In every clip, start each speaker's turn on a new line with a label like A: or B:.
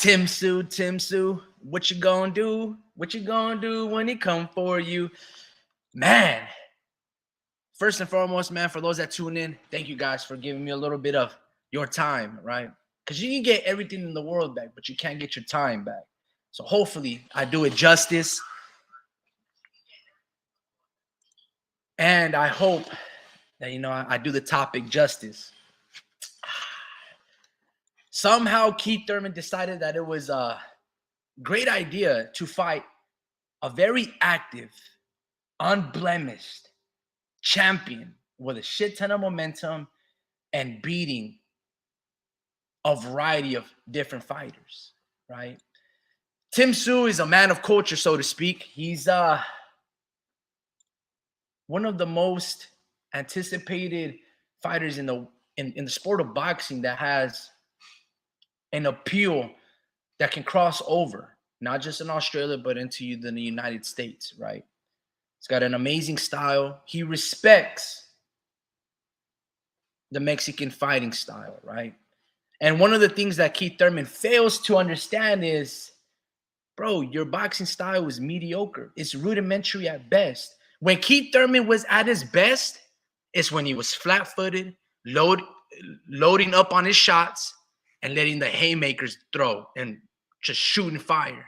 A: Tim Sue, what you gonna do? What you gonna do when he come for you? Man, first and foremost, man, for those that tune in, thank you guys for giving me a little bit of your time, right? Because you can get everything in the world back, but you can't get your time back. So hopefully I do it justice. And I hope that, I do the topic justice. Somehow Keith Thurman decided that it was a great idea to fight a very active, unblemished champion with a shit ton of momentum and beating a variety of different fighters, right? Tim Sue is a man of culture, so to speak. He's one of the most anticipated fighters in the sport of boxing that has an appeal that can cross over, not just in Australia, but into the United States, right? He's got an amazing style. He respects the Mexican fighting style, right? And one of the things that Keith Thurman fails to understand is, bro, your boxing style is mediocre. It's rudimentary at best. When Keith Thurman was at his best, it's when he was flat-footed, loading up on his shots, and letting the haymakers throw and just shooting fire.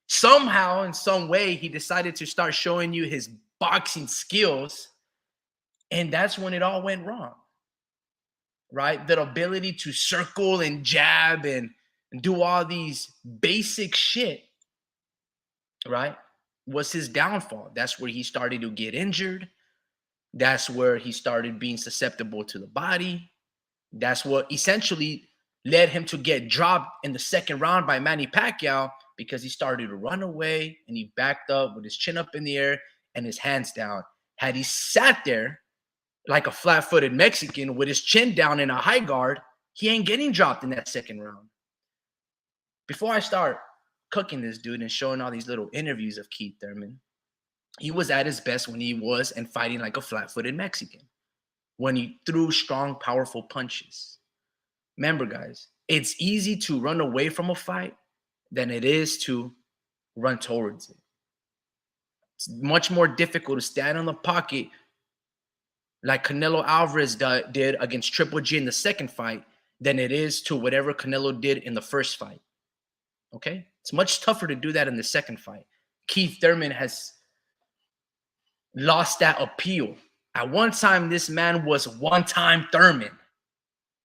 A: Somehow, in some way, he decided to start showing you his boxing skills, and that's when it all went wrong, right? The ability to circle and jab and do all these basic shit, right, was his downfall. That's where he started to get injured. That's where he started being susceptible to the body. That's what essentially led him to get dropped in the second round by Manny Pacquiao, because he started to run away and he backed up with his chin up in the air and his hands down. Had he sat there like a flat-footed Mexican with his chin down in a high guard, he ain't getting dropped in that second round. Before I start cooking this dude and showing all these little interviews of Keith Thurman, he was at his best when he was and fighting like a flat-footed Mexican, when he threw strong, powerful punches. Remember, guys, it's easy to run away from a fight than it is to run towards it. It's much more difficult to stand on the pocket like Canelo Alvarez did against Triple G in the second fight than it is to whatever Canelo did in the first fight. Okay? It's much tougher to do that in the second fight. Keith Thurman has lost that appeal. At one time, this man was one-time Thurman.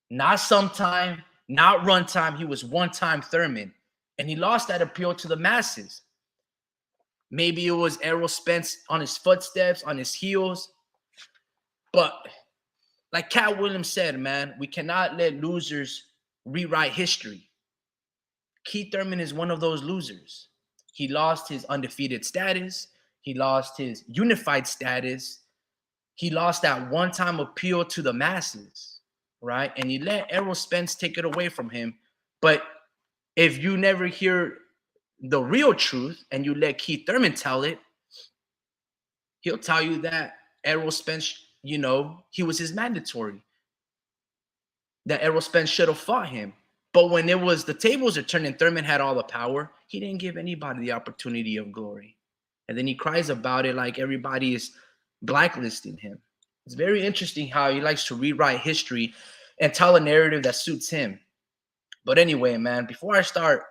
A: Not sometime, not run time. He was one-time Thurman. And he lost that appeal to the masses. Maybe it was Errol Spence on his footsteps, on his heels. But like Cat Williams said, man, we cannot let losers rewrite history. Keith Thurman is one of those losers. He lost his undefeated status. He lost his unified status. He lost that one-time appeal to the masses, right? And he let Errol Spence take it away from him. But if you never hear the real truth and you let Keith Thurman tell it, he'll tell you that Errol Spence, he was his mandatory. That Errol Spence should have fought him. But when it was the tables are turned and Thurman had all the power, he didn't give anybody the opportunity of glory. And then he cries about it like everybody is blacklisting him. It's very interesting how he likes to rewrite history and tell a narrative that suits him. But anyway, man, before I start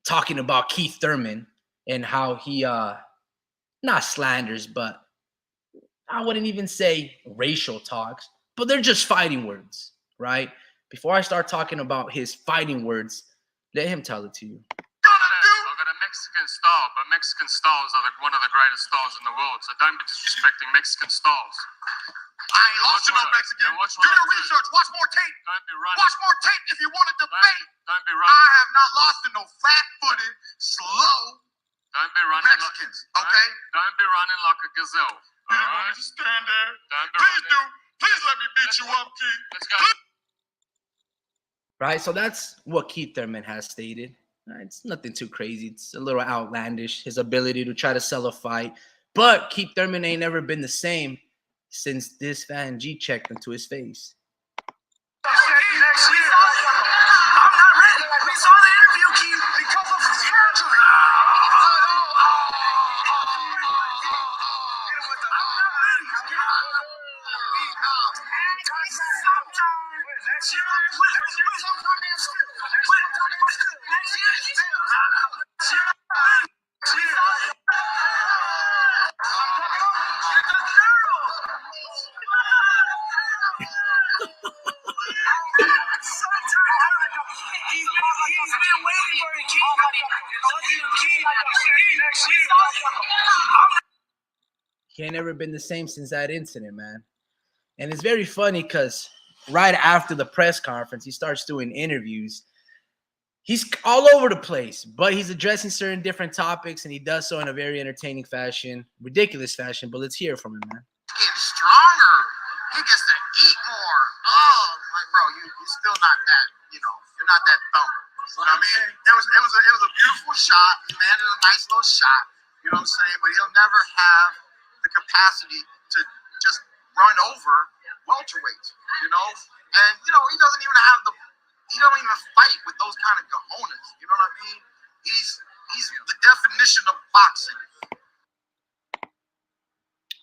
A: talking about Keith Thurman and how he not slanders, but I wouldn't even say racial talks, but they're just fighting words, right? Before I start talking about his fighting words, let him tell it to you.
B: I've got a Mexican style, but Mexican styles are one of the greatest styles in the world, so don't be disrespecting Mexican styles.
C: I ain't lost to no Mexican. Do your research. Watch more tape.
B: Don't be running.
C: Watch more tape if you want to debate.
B: Don't be
C: I
B: running.
C: have not lost to no fat-footed, slow
B: Don't be running.
C: Mexicans, okay?
B: Don't be running like a gazelle.
C: You didn't want me to stand there?
B: Don't be
C: Please
B: running.
C: do. Please let me beat you up, Keith.
B: Let's go.
A: Right, so that's what Keith Thurman has stated. It's nothing too crazy. It's a little outlandish, his ability to try to sell a fight. But Keith Thurman ain't never been the same since this fan G-checked into his face.
C: I'm not ready. We saw the interview, Keith.
A: He ain't never been the same since that incident, man. And it's very funny because right after the press conference, he starts doing interviews. He's all over the place, but he's addressing certain different topics, and he does so in a very entertaining fashion, ridiculous fashion. But let's hear from him, man.
C: Getting stronger. He gets to eat more. Oh, like, bro, you're still not that, you're not that thumper. You know what I mean? It was a beautiful shot. He landed a nice little shot. You know what I'm saying? But he'll never have the capacity to just run over welterweights. And he doesn't even have he don't even fight with those kind of cojones. You know what I mean? He's the definition of boxing.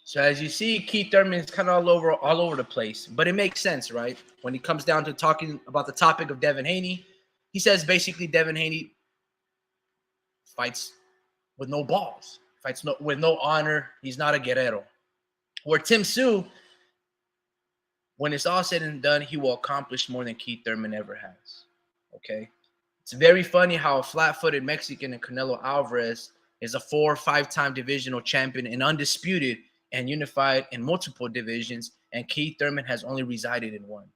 A: So as you see, Keith Thurman is kind of all over the place, but it makes sense, right? When he comes down to talking about the topic of Devin Haney, he says basically Devin Haney fights with no balls, fights with no honor. He's not a guerrero. Where Tim Tszyu, when it's all said and done, he will accomplish more than Keith Thurman ever has. Okay? It's very funny how a flat-footed Mexican and Canelo Alvarez is a 4- or 5-time divisional champion and undisputed and unified in multiple divisions, and Keith Thurman has only resided in one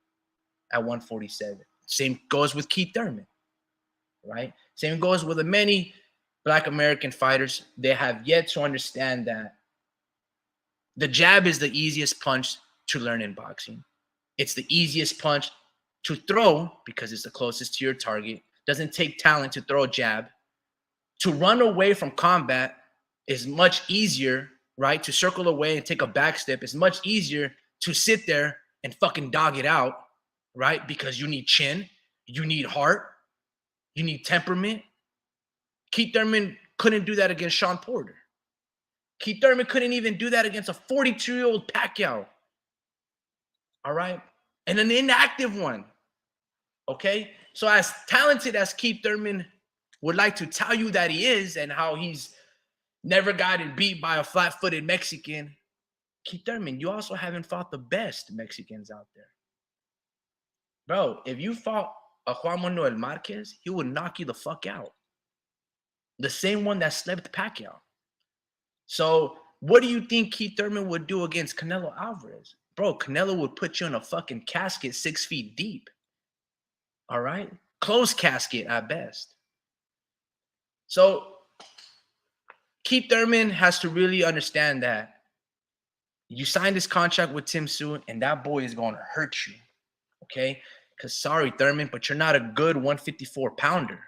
A: at 147. Same goes with Keith Thurman, right? Same goes with the many Black American fighters. They have yet to understand that the jab is the easiest punch to learn in boxing. It's the easiest punch to throw because it's the closest to your target. Doesn't take talent to throw a jab. To run away from combat is much easier, right? To circle away and take a back step is much easier to sit there and fucking dog it out, right? Because you need chin, you need heart, you need temperament. Keith Thurman couldn't do that against Sean Porter. Keith Thurman couldn't even do that against a 42-year-old Pacquiao. All right? And an inactive one. Okay? So as talented as Keith Thurman would like to tell you that he is and how he's never gotten beat by a flat-footed Mexican, Keith Thurman, you also haven't fought the best Mexicans out there. Bro, if you fought a Juan Manuel Marquez, he would knock you the fuck out. The same one that slept Pacquiao. So what do you think Keith Thurman would do against Canelo Alvarez? Bro, Canelo would put you in a fucking casket 6 feet deep. All right? Closed casket at best. So Keith Thurman has to really understand that you signed this contract with Tim Tszyu, and that boy is going to hurt you. Okay? Because sorry, Thurman, but you're not a good 154 pounder.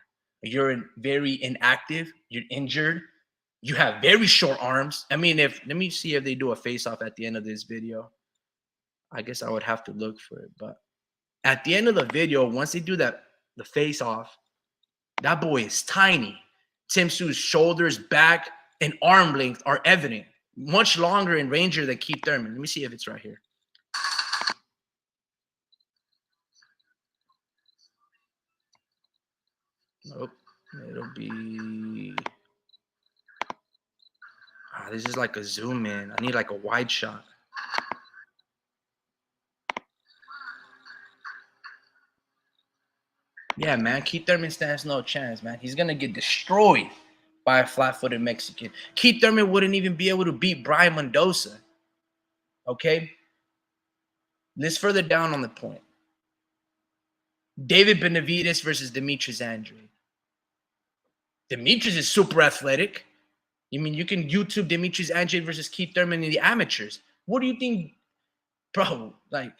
A: You're very inactive. You're injured. You have very short arms. I mean, let me see if they do a face-off at the end of this video. I guess I would have to look for it. But at the end of the video, once they do the face-off, that boy is tiny. Tim Tszyu's shoulders, back, and arm length are evident. Much longer in Ranger than Keith Thurman. Let me see if it's right here. Nope. It'll be... this is like a zoom in. I need like a wide shot. Yeah, man. Keith Thurman stands no chance, man. He's going to get destroyed by a flat-footed Mexican. Keith Thurman wouldn't even be able to beat Brian Mendoza. Okay? Let's further down on the point. David Benavidez versus Demetrius Andrade. Demetrius is super athletic. I mean, you can YouTube Demetrius Andrade versus Keith Thurman in the amateurs. What do you think? Bro, like,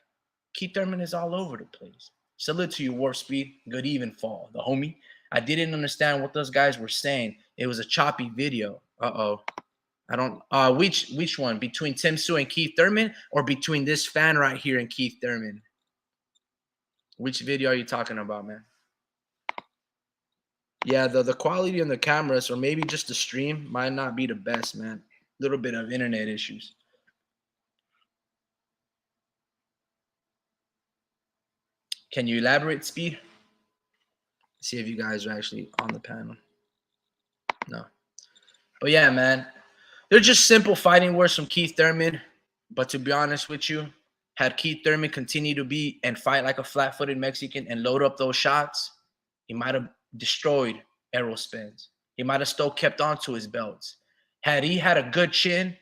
A: Keith Thurman is all over the place. Salute to you, Warp Speed. Good even fall, the homie. I didn't understand what those guys were saying. It was a choppy video. Uh-oh. I don't which one? Between Tim Tszyu and Keith Thurman, or between this fan right here and Keith Thurman? Which video are you talking about, man? Yeah, the quality on the cameras, or maybe just the stream, might not be the best, man. Little bit of internet issues. Can you elaborate, Speed? See if you guys are actually on the panel. No. But yeah, man. They're just simple fighting words from Keith Thurman. But to be honest with you, had Keith Thurman continue to be and fight like a flat-footed Mexican and load up those shots, he might have destroyed Errol Spence. He might have still kept on to his belts. Had he had a good chin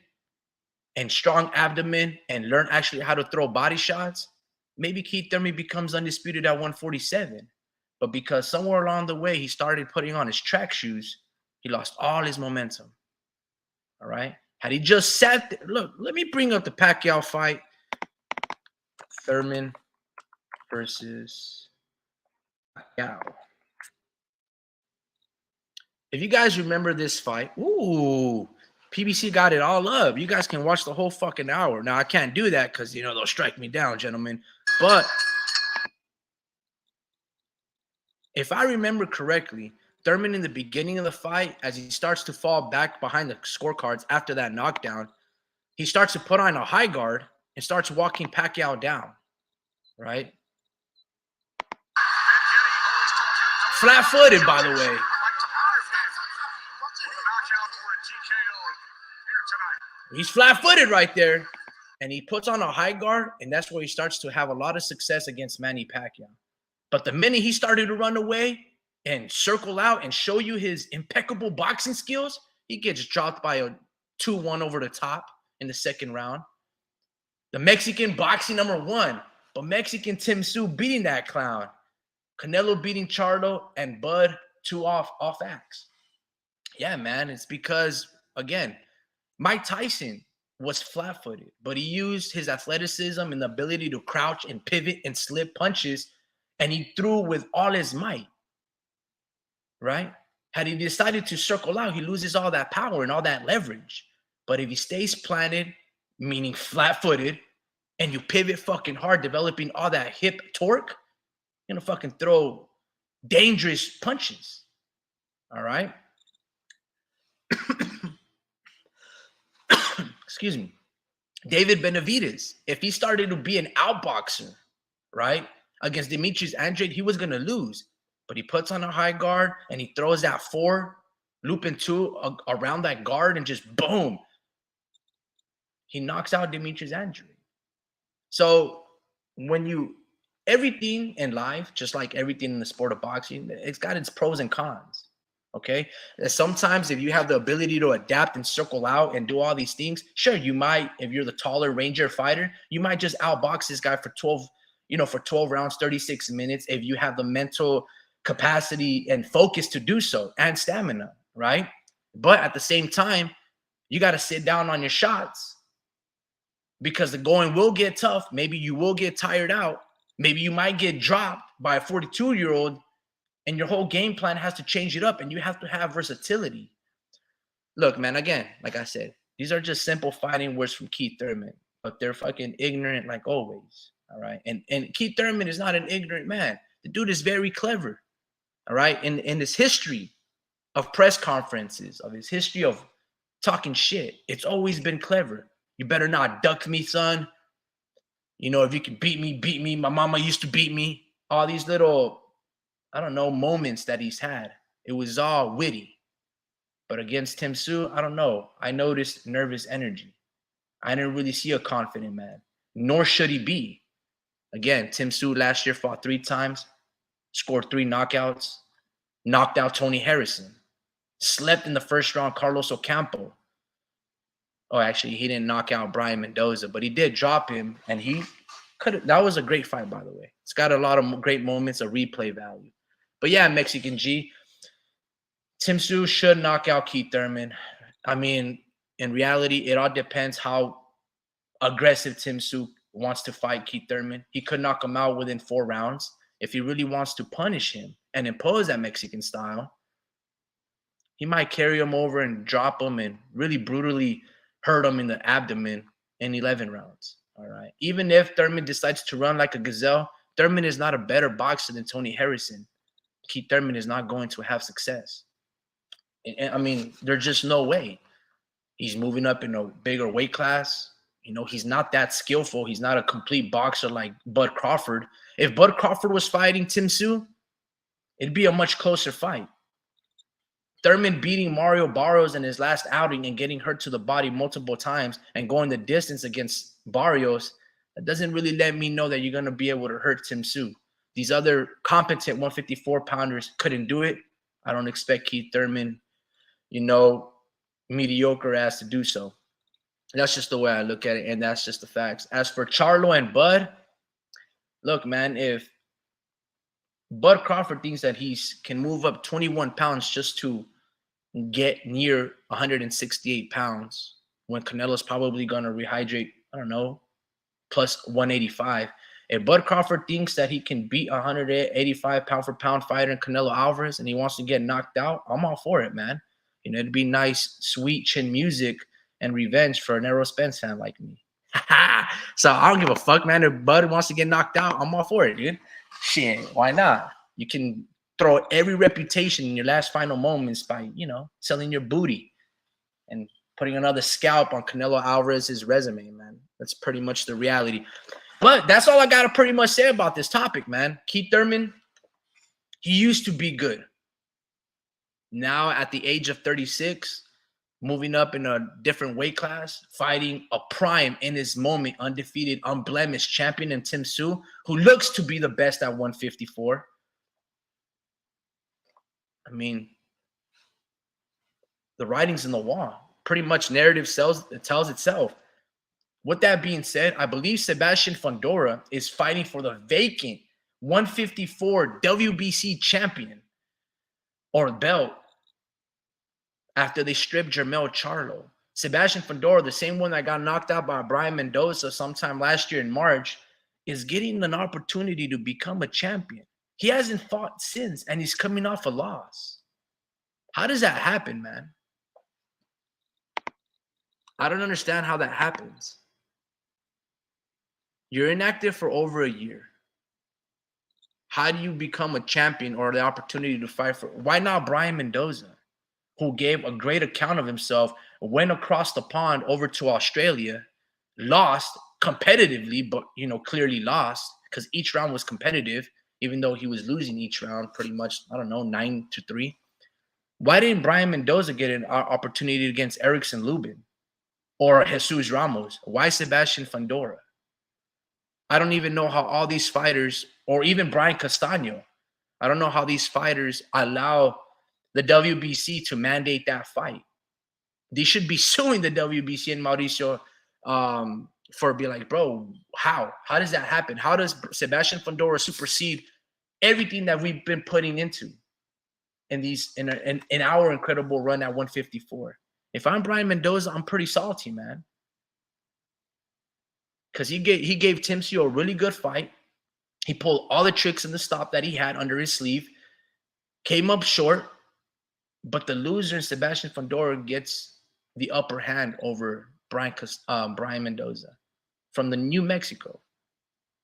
A: and strong abdomen and learned actually how to throw body shots, maybe Keith Thurman becomes undisputed at 147. But because somewhere along the way he started putting on his track shoes, he lost all his momentum. All right? Had he just sat there, look, let me bring up the Pacquiao fight. Thurman versus Pacquiao. If you guys remember this fight, ooh, PBC got it all up. You guys can watch the whole fucking hour. Now, I can't do that because, you know, they'll strike me down, gentlemen. But if I remember correctly, Thurman in the beginning of the fight, as he starts to fall back behind the scorecards after that knockdown, he starts to put on a high guard and starts walking Pacquiao down, right? Flat-footed, by the way. He's flat-footed right there, and he puts on a high guard, and that's where he starts to have a lot of success against Manny Pacquiao. But the minute he started to run away and circle out and show you his impeccable boxing skills, he gets dropped by a 2-1 over the top in the second round. The Mexican boxing #1, but Mexican Tim Tszyu beating that clown. Canelo beating Charlo, and Bud 2 off acts. Yeah, man, it's because, again, Mike Tyson was flat-footed, but he used his athleticism and the ability to crouch and pivot and slip punches, and he threw with all his might, right? Had he decided to circle out, he loses all that power and all that leverage. But if he stays planted, meaning flat-footed, and you pivot fucking hard, developing all that hip torque, you're gonna fucking throw dangerous punches, all right? Excuse me. David Benavidez, if he started to be an outboxer, right, against Demetrius Andrade, he was going to lose. But he puts on a high guard and he throws that 4, looping 2 around that guard, and just boom, he knocks out Demetrius Andrade. So when everything in life, just like everything in the sport of boxing, it's got its pros and cons. Okay. Sometimes if you have the ability to adapt and circle out and do all these things, sure, you might, if you're the taller ranger fighter, you might just outbox this guy for 12 rounds, 36 minutes, if you have the mental capacity and focus to do so, and stamina, right? But at the same time, you got to sit down on your shots, because the going will get tough. Maybe you will get tired out. Maybe you might get dropped by a 42-year-old, and your whole game plan has to change it up, and you have to have versatility. Look, man, again, like I said, these are just simple fighting words from Keith Thurman, but they're fucking ignorant like always, all right? And Keith Thurman is not an ignorant man. The dude is very clever, all right? In his history of press conferences, of his history of talking shit, it's always been clever. You better not duck me, son. You know, if you can beat me, beat me. My mama used to beat me. All these little, I don't know, moments that he's had. It was all witty. But against Tim Tszyu, I don't know. I noticed nervous energy. I didn't really see a confident man, nor should he be. Again, Tim Tszyu last year fought 3 times, scored 3 knockouts, knocked out Tony Harrison, slept in the first round Carlos Ocampo. Oh, actually, he didn't knock out Brian Mendoza, but he did drop him, and he could have. That was a great fight, by the way. It's got a lot of great moments of replay value. But yeah, Mexican G, Tim Tszyu should knock out Keith Thurman. I mean, in reality, it all depends how aggressive Tim Tszyu wants to fight Keith Thurman. He could knock him out within 4 rounds. If he really wants to punish him and impose that Mexican style, he might carry him over and drop him and really brutally hurt him in the abdomen in 11 rounds. All right. Even if Thurman decides to run like a gazelle, Thurman is not a better boxer than Tony Harrison. Keith Thurman is not going to have success. And I mean, there's just no way. He's moving up in a bigger weight class. You know, he's not that skillful. He's not a complete boxer like Bud Crawford. If Bud Crawford was fighting Tim Tszyu, it'd be a much closer fight. Thurman beating Mario Barrios in his last outing and getting hurt to the body multiple times and going the distance against Barrios, that doesn't really let me know that you're going to be able to hurt Tim Tszyu. These other competent 154-pounders couldn't do it. I don't expect Keith Thurman, you know, mediocre ass to do so. That's just the way I look at it, and that's just the facts. As for Charlo and Bud, look, man, if Bud Crawford thinks that he can move up 21 pounds just to get near 168 pounds when Canelo's probably going to rehydrate, I don't know, plus 185. If Bud Crawford thinks that he can beat 185 pound for pound fighter and Canelo Alvarez and he wants to get knocked out, I'm all for it, man. You know, it'd be nice, sweet chin music and revenge for an Errol Spence fan like me. So I don't give a fuck, man. If Bud wants to get knocked out, I'm all for it, dude. Shit, why not? You can throw every reputation in your last final moments by, you know, selling your booty and putting another scalp on Canelo Alvarez's resume, man. That's pretty much the reality. But that's all I got to pretty much say about this topic, man. Keith Thurman, he used to be good. Now at the age of 36, moving up in a different weight class, fighting a prime in his moment, undefeated, unblemished champion in Tim Tszyu, who looks to be the best at 154. I mean, the writing's in the wall. Pretty much narrative tells itself. With that being said, I believe Sebastian Fundora is fighting for the vacant 154 WBC champion or belt after they stripped Jermell Charlo. Sebastian Fundora, the same one that got knocked out by Brian Mendoza sometime last year in March, is getting an opportunity to become a champion. He hasn't fought since, and he's coming off a loss. How does that happen, man? I don't understand how that happens. You're inactive for over a year. How do you become a champion or the opportunity to fight for? Why not Brian Mendoza, who gave a great account of himself, went across the pond over to Australia, lost competitively, but, you know, clearly lost because each round was competitive, even though he was losing each round pretty much, I don't know, 9-3. Why didn't Brian Mendoza get an opportunity against Erickson Lubin or Jesus Ramos? Why Sebastian Fundora? I don't even know how all these fighters, or even Brian Castano, I don't know how these fighters allow the WBC to mandate that fight. They should be suing the WBC and Mauricio for being like, bro, how? How does that happen? How does Sebastian Fundora supersede everything that we've been putting into in our incredible run at 154? If I'm Brian Mendoza, I'm pretty salty, man. Because he gave Tim Tszyu a really good fight. He pulled all the tricks in the stop that he had under his sleeve, came up short, but the loser, Sebastian Fundora, gets the upper hand over Brian Mendoza from the New Mexico.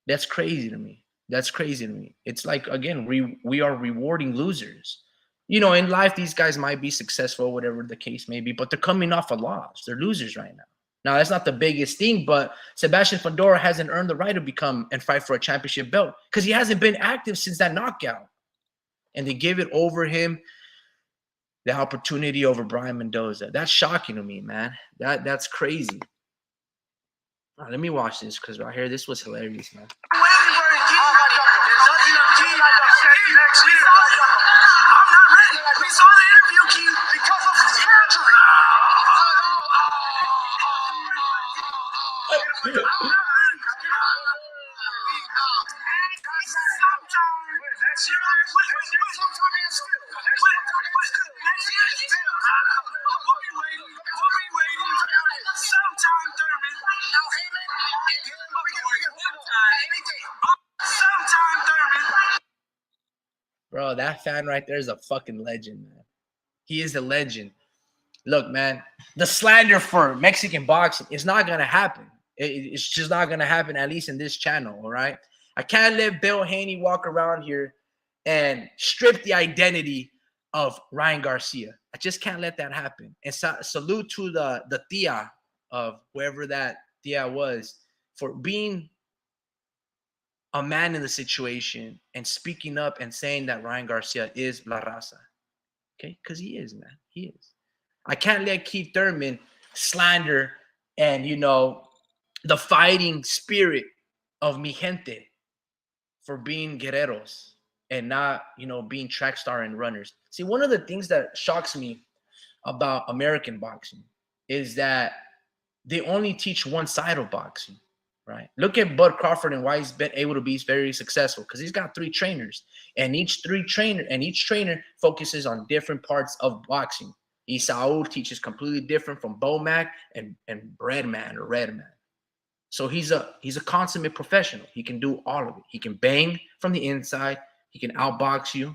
A: That's crazy to me. That's crazy to me. It's like, again, we are rewarding losers. You know, in life, these guys might be successful, whatever the case may be, but they're coming off a loss. They're losers right now. Now, that's not the biggest thing, but Sebastian Fundora hasn't earned the right to become and fight for a championship belt because he hasn't been active since that knockout. And they gave it over him, the opportunity over Brian Mendoza. That's shocking to me, man. That's crazy. All right, let me watch this because right here, this was hilarious, man.
C: We saw the interview, Keith, because of surgery.
A: Bro, that fan right there is a fucking legend, man. He is a legend. Look, man, the slander for Mexican boxing is not going to happen. It's just not going to happen, at least in this channel, all right? I can't let Bill Haney walk around here and strip the identity of Ryan Garcia. I just can't let that happen. And salute to the tia of whoever that Tia was for being a man in the situation and speaking up and saying that Ryan Garcia is La Raza. Okay, because he is, man. He is. I can't let Keith Thurman slander and the fighting spirit of mi gente for being guerreros and not being track star and runners. See, one of the things that shocks me about American boxing is that they only teach one side of boxing, right? Look at Bud Crawford and why he's been able to be very successful, because he's got 3 trainers, and each trainer focuses on different parts of boxing. Isaul teaches completely different from Bomac and Breadman or Redman. So he's a consummate professional. He can do all of it. He can bang from the inside. He can outbox you,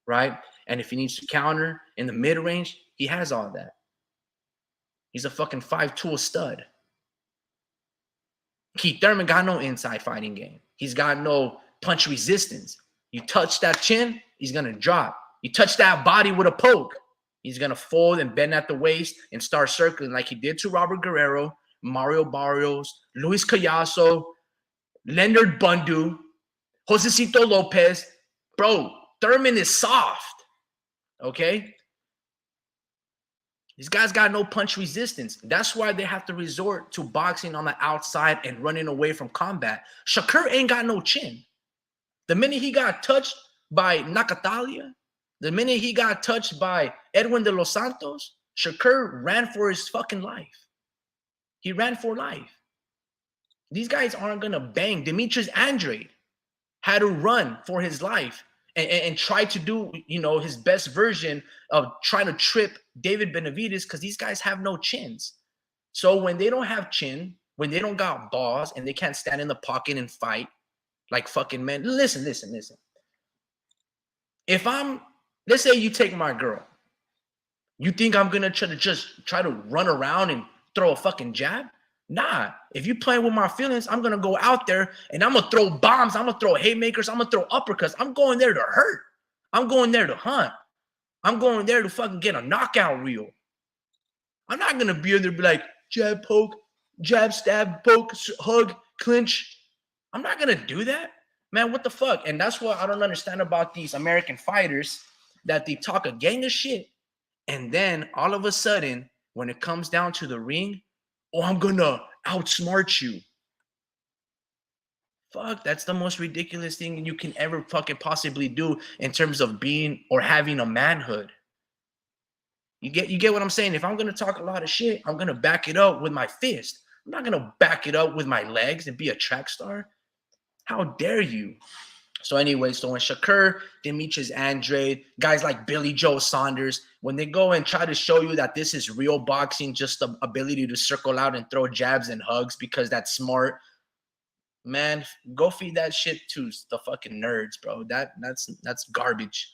A: right? And if he needs to counter in the mid range, he has all that. He's a fucking 5-tool stud. Keith Thurman got no inside fighting game. He's got no punch resistance. You touch that chin, he's gonna drop. You touch that body with a poke, he's gonna fold and bend at the waist and start circling like he did to Robert Guerrero, Mario Barrios, Luis Callaso, Leonard Bundu, Josecito Lopez. Bro, Thurman is soft, okay? These guys got no punch resistance. That's why they have to resort to boxing on the outside and running away from combat. Shakur ain't got no chin. The minute he got touched by Nakatalia, the minute he got touched by Edwin de los Santos, Shakur ran for his fucking life. He ran for life. These guys aren't going to bang. Demetrius Andrade had to run for his life and try to do, his best version of trying to trip David Benavidez, because these guys have no chins. So when they don't have chin, when they don't got balls and they can't stand in the pocket and fight like fucking men. Listen. Let's say you take my girl. You think I'm going to try to run around and throw a fucking jab? Nah, if you playing with my feelings, I'm going to go out there and I'm going to throw bombs. I'm going to throw haymakers. I'm going to throw uppercuts. I'm going there to hurt. I'm going there to hunt. I'm going there to fucking get a knockout reel. I'm not going to be there to be like, jab, poke, jab, stab, poke, hug, clinch. I'm not going to do that. Man, what the fuck? And that's what I don't understand about these American fighters, that they talk a gang of shit. And then all of a sudden, when it comes down to the ring, oh, I'm going to outsmart you. Fuck, that's the most ridiculous thing you can ever fucking possibly do in terms of being or having a manhood. You get what I'm saying? If I'm going to talk a lot of shit, I'm going to back it up with my fist. I'm not going to back it up with my legs and be a track star. How dare you? So anyway, so when Shakur, Demetrius Andrade, guys like Billy Joe Saunders, when they go and try to show you that this is real boxing, just the ability to circle out and throw jabs and hugs because that's smart, man, go feed that shit to the fucking nerds, bro. That's garbage.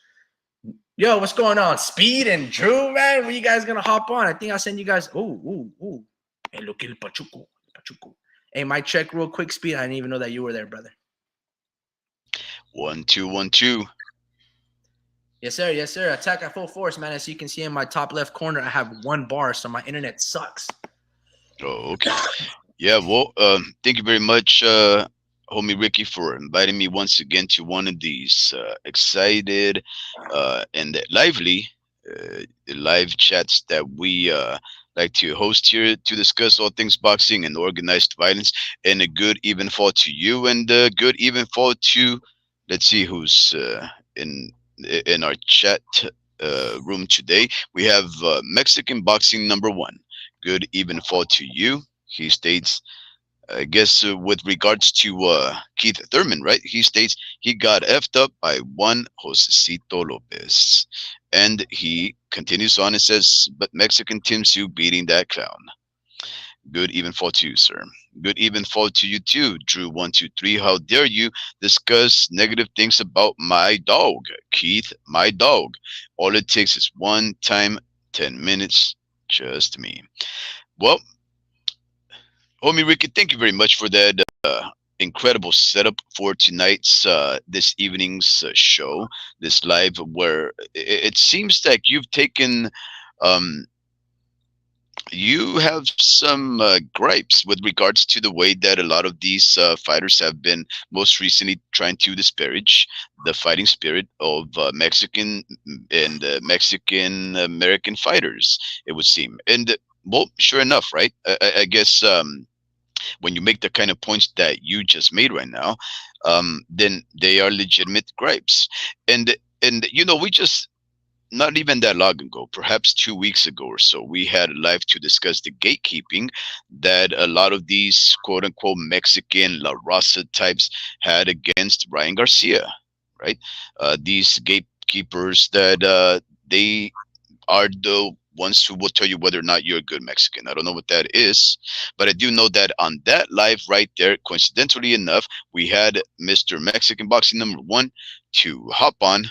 A: Yo, what's going on? Speed and Drew, man? When you guys gonna hop on? I think I'll send you guys. Ooh. Hey, look el Pachuco. Hey, mic check real quick, Speed. I didn't even know that you were there, brother.
D: 1 2 1 2.
A: Yes, sir. Attack at full force, man. As you can see in my top left corner, I have 1 bar, so my internet sucks.
D: Oh, okay. Yeah, well, thank you very much, homie Ricky, for inviting me once again to one of these excited and lively live chats that we like to host here to discuss all things boxing and organized violence. And a good even fall to you, and a good even fall to, let's see who's in our chat room today. We have Mexican Boxing #1. Good even fall to you. He states, I guess with regards to Keith Thurman, right? He states he got effed up by one Josecito Lopez. And he continues on and says, but Mexican Tim Su beating that clown. Good even fall to you, sir. Good even fall to you too, Drew123. How dare you discuss negative things about my dog, Keith, my dog. All it takes is one time, 10 minutes, just me. Well, homie Ricky, thank you very much for that incredible setup for tonight's this evening's show, this live, where it seems like you've taken You have some gripes with regards to the way that a lot of these fighters have been most recently trying to disparage the fighting spirit of Mexican and Mexican American fighters, it would seem. And well, sure enough, right? I guess when you make the kind of points that you just made right now, then they are legitimate gripes. And we just not even that long ago, perhaps 2 weeks ago or so, we had a live to discuss the gatekeeping that a lot of these quote unquote Mexican La Raza types had against Ryan Garcia, right? These gatekeepers that they are the ones who will tell you whether or not you're a good Mexican. I don't know what that is, but I do know that on that live right there, coincidentally enough, we had Mr. Mexican Boxing #1 to hop on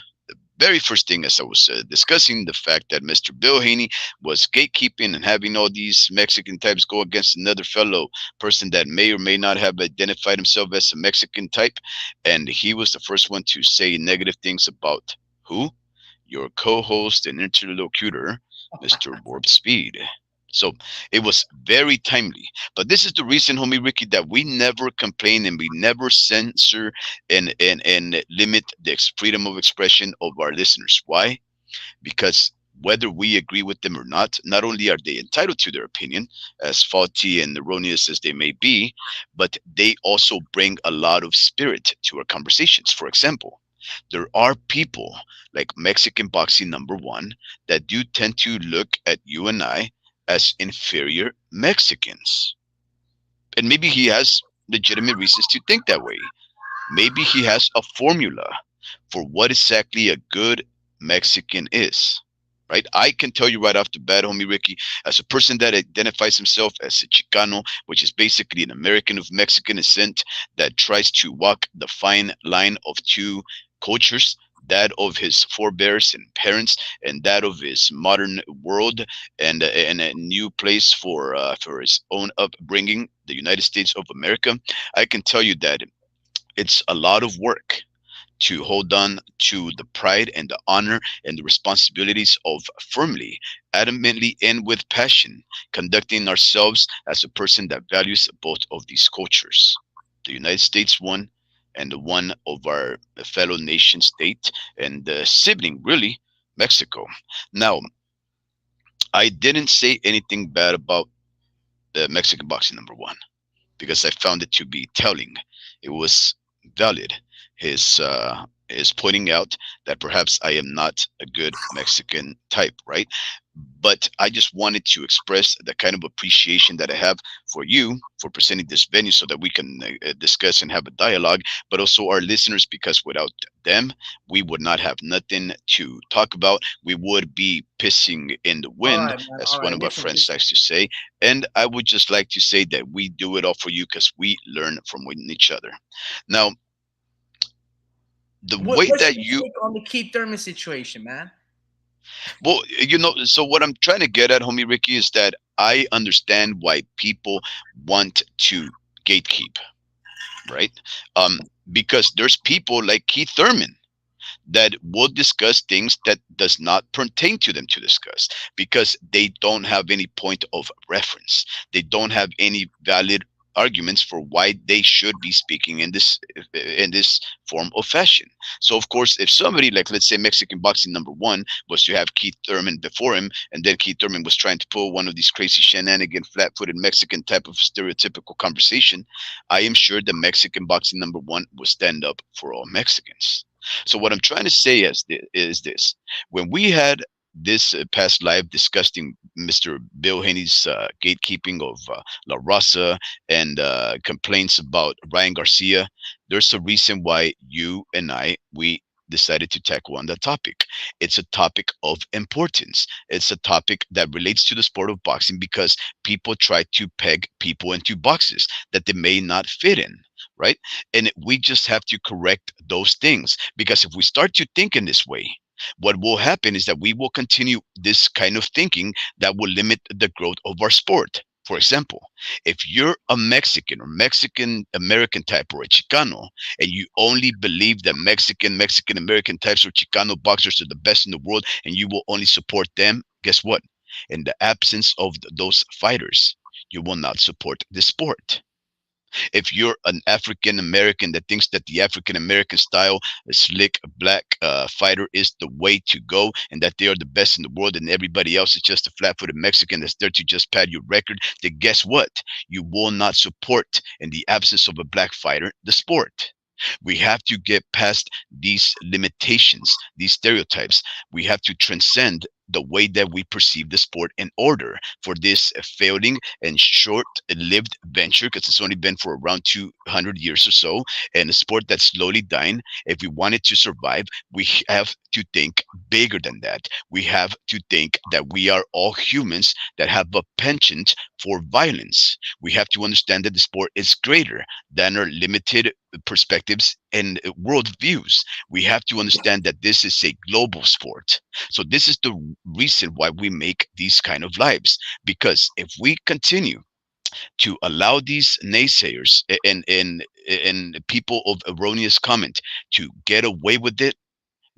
D: very first thing as I was discussing the fact that Mr. Bill Haney was gatekeeping and having all these Mexican types go against another fellow person that may or may not have identified himself as a Mexican type. And he was the first one to say negative things about who? Your co host and interlocutor, Mr. Warp Speed. So it was very timely. But this is the reason, homie Ricky, that we never complain and we never censor and limit the freedom of expression of our listeners. Why? Because whether we agree with them or not only are they entitled to their opinion, as faulty and erroneous as they may be, but they also bring a lot of spirit to our conversations. For example, there are people like Mexican Boxing #1 that do tend to look at you and I as inferior Mexicans. And maybe he has legitimate reasons to think that way. Maybe he has a formula for what exactly a good Mexican is. Right? I can tell you right off the bat, homie Ricky, as a person that identifies himself as a Chicano, which is basically an American of Mexican descent that tries to walk the fine line of two cultures, that of his forebears and parents, and that of his modern world, and a new place for his own upbringing, the United States of America. I can tell you that it's a lot of work to hold on to the pride and the honor and the responsibilities of firmly, adamantly, and with passion, conducting ourselves as a person that values both of these cultures, the United States one and the one of our fellow nation state and the sibling, really, Mexico. Now, I didn't say anything bad about the Mexican Boxing #1 because I found it to be telling. It was valid. His pointing out that perhaps I am not a good Mexican type, right? But I just wanted to express the kind of appreciation that I have for you for presenting this venue so that we can discuss and have a dialogue, but also our listeners, because without them, we would not have nothing to talk about. We would be pissing in the
A: All
D: wind,
A: right, man.
D: as
A: All
D: one
A: right.
D: of our
A: Listen,
D: friends
A: listen.
D: likes to say. And I would just like to say that we do it all for you because we learn from each other. Now, the way
A: What's
D: that
A: your
D: you
A: take on the Keith Thurman situation, man?
D: well, so what I'm trying to get at, homie Ricky, is that I understand why people want to gatekeep, right? Because there's people like Keith Thurman that will discuss things that does not pertain to them to discuss because they don't have any point of reference. They don't have any valid arguments for why they should be speaking in this form of fashion. So of course, if somebody like, let's say, Mexican Boxing #1 was to have Keith Thurman before him, and then Keith Thurman was trying to pull one of these crazy shenanigan flat-footed Mexican type of stereotypical conversation, I am sure the Mexican Boxing #1 would stand up for all Mexicans. So what I'm trying to say is this: when we had this past live discussing Mr. Bill Haney's gatekeeping of La Raza and complaints about Ryan Garcia, there's a reason why you and we decided to tackle on that topic. It's a topic of importance. It's a topic that relates to the sport of boxing because people try to peg people into boxes that they may not fit in, right? And we just have to correct those things because if we start to think in this way, what will happen is that we will continue this kind of thinking that will limit the growth of our sport. For example, if you're a Mexican or Mexican American type or a Chicano, and you only believe that Mexican American types or Chicano boxers are the best in the world, and you will only support them, guess what? In the absence of those fighters, you will not support the sport. If you're an African American that thinks that the African American style, a slick black fighter, is the way to go, and that they are the best in the world, and everybody else is just a flat-footed Mexican that's there to just pad your record, then guess what? You will not support, in the absence of a black fighter, the sport. We have to get past these limitations, these stereotypes. We have to transcend the way that we perceive the sport in order for this failing and short-lived venture, because it's only been for around 200 years or so, and a sport that's slowly dying. If we want it to survive, we have to think bigger than that. We have to think that we are all humans that have a penchant for violence. We have to understand that the sport is greater than our limited perspectives and worldviews. We have to understand that this is a global sport. So this is the reason why we make these kind of lives. Because if we continue to allow these naysayers and people of erroneous comment to get away with it,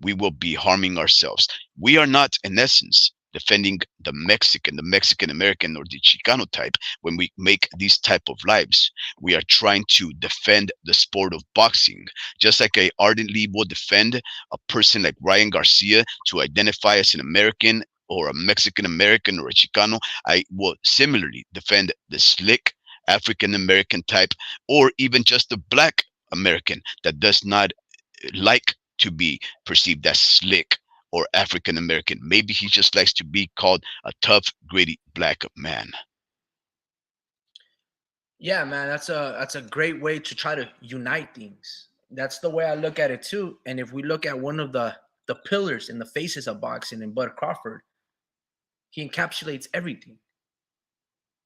D: we will be harming ourselves. We are not, in essence, defending the Mexican American, or the Chicano type. When we make these type of lives, we are trying to defend the sport of boxing. Just like I ardently will defend a person like Ryan Garcia to identify as an American or a Mexican American or a Chicano, I will similarly defend the slick African American type, or even just the black American that does not like to be perceived as slick or African American. Maybe he just likes to be called a tough, gritty black man.
A: Yeah, man, that's a great way to try to unite things. That's the way I look at it too. And if we look at one of the pillars and the faces of boxing in Bud Crawford, he encapsulates everything.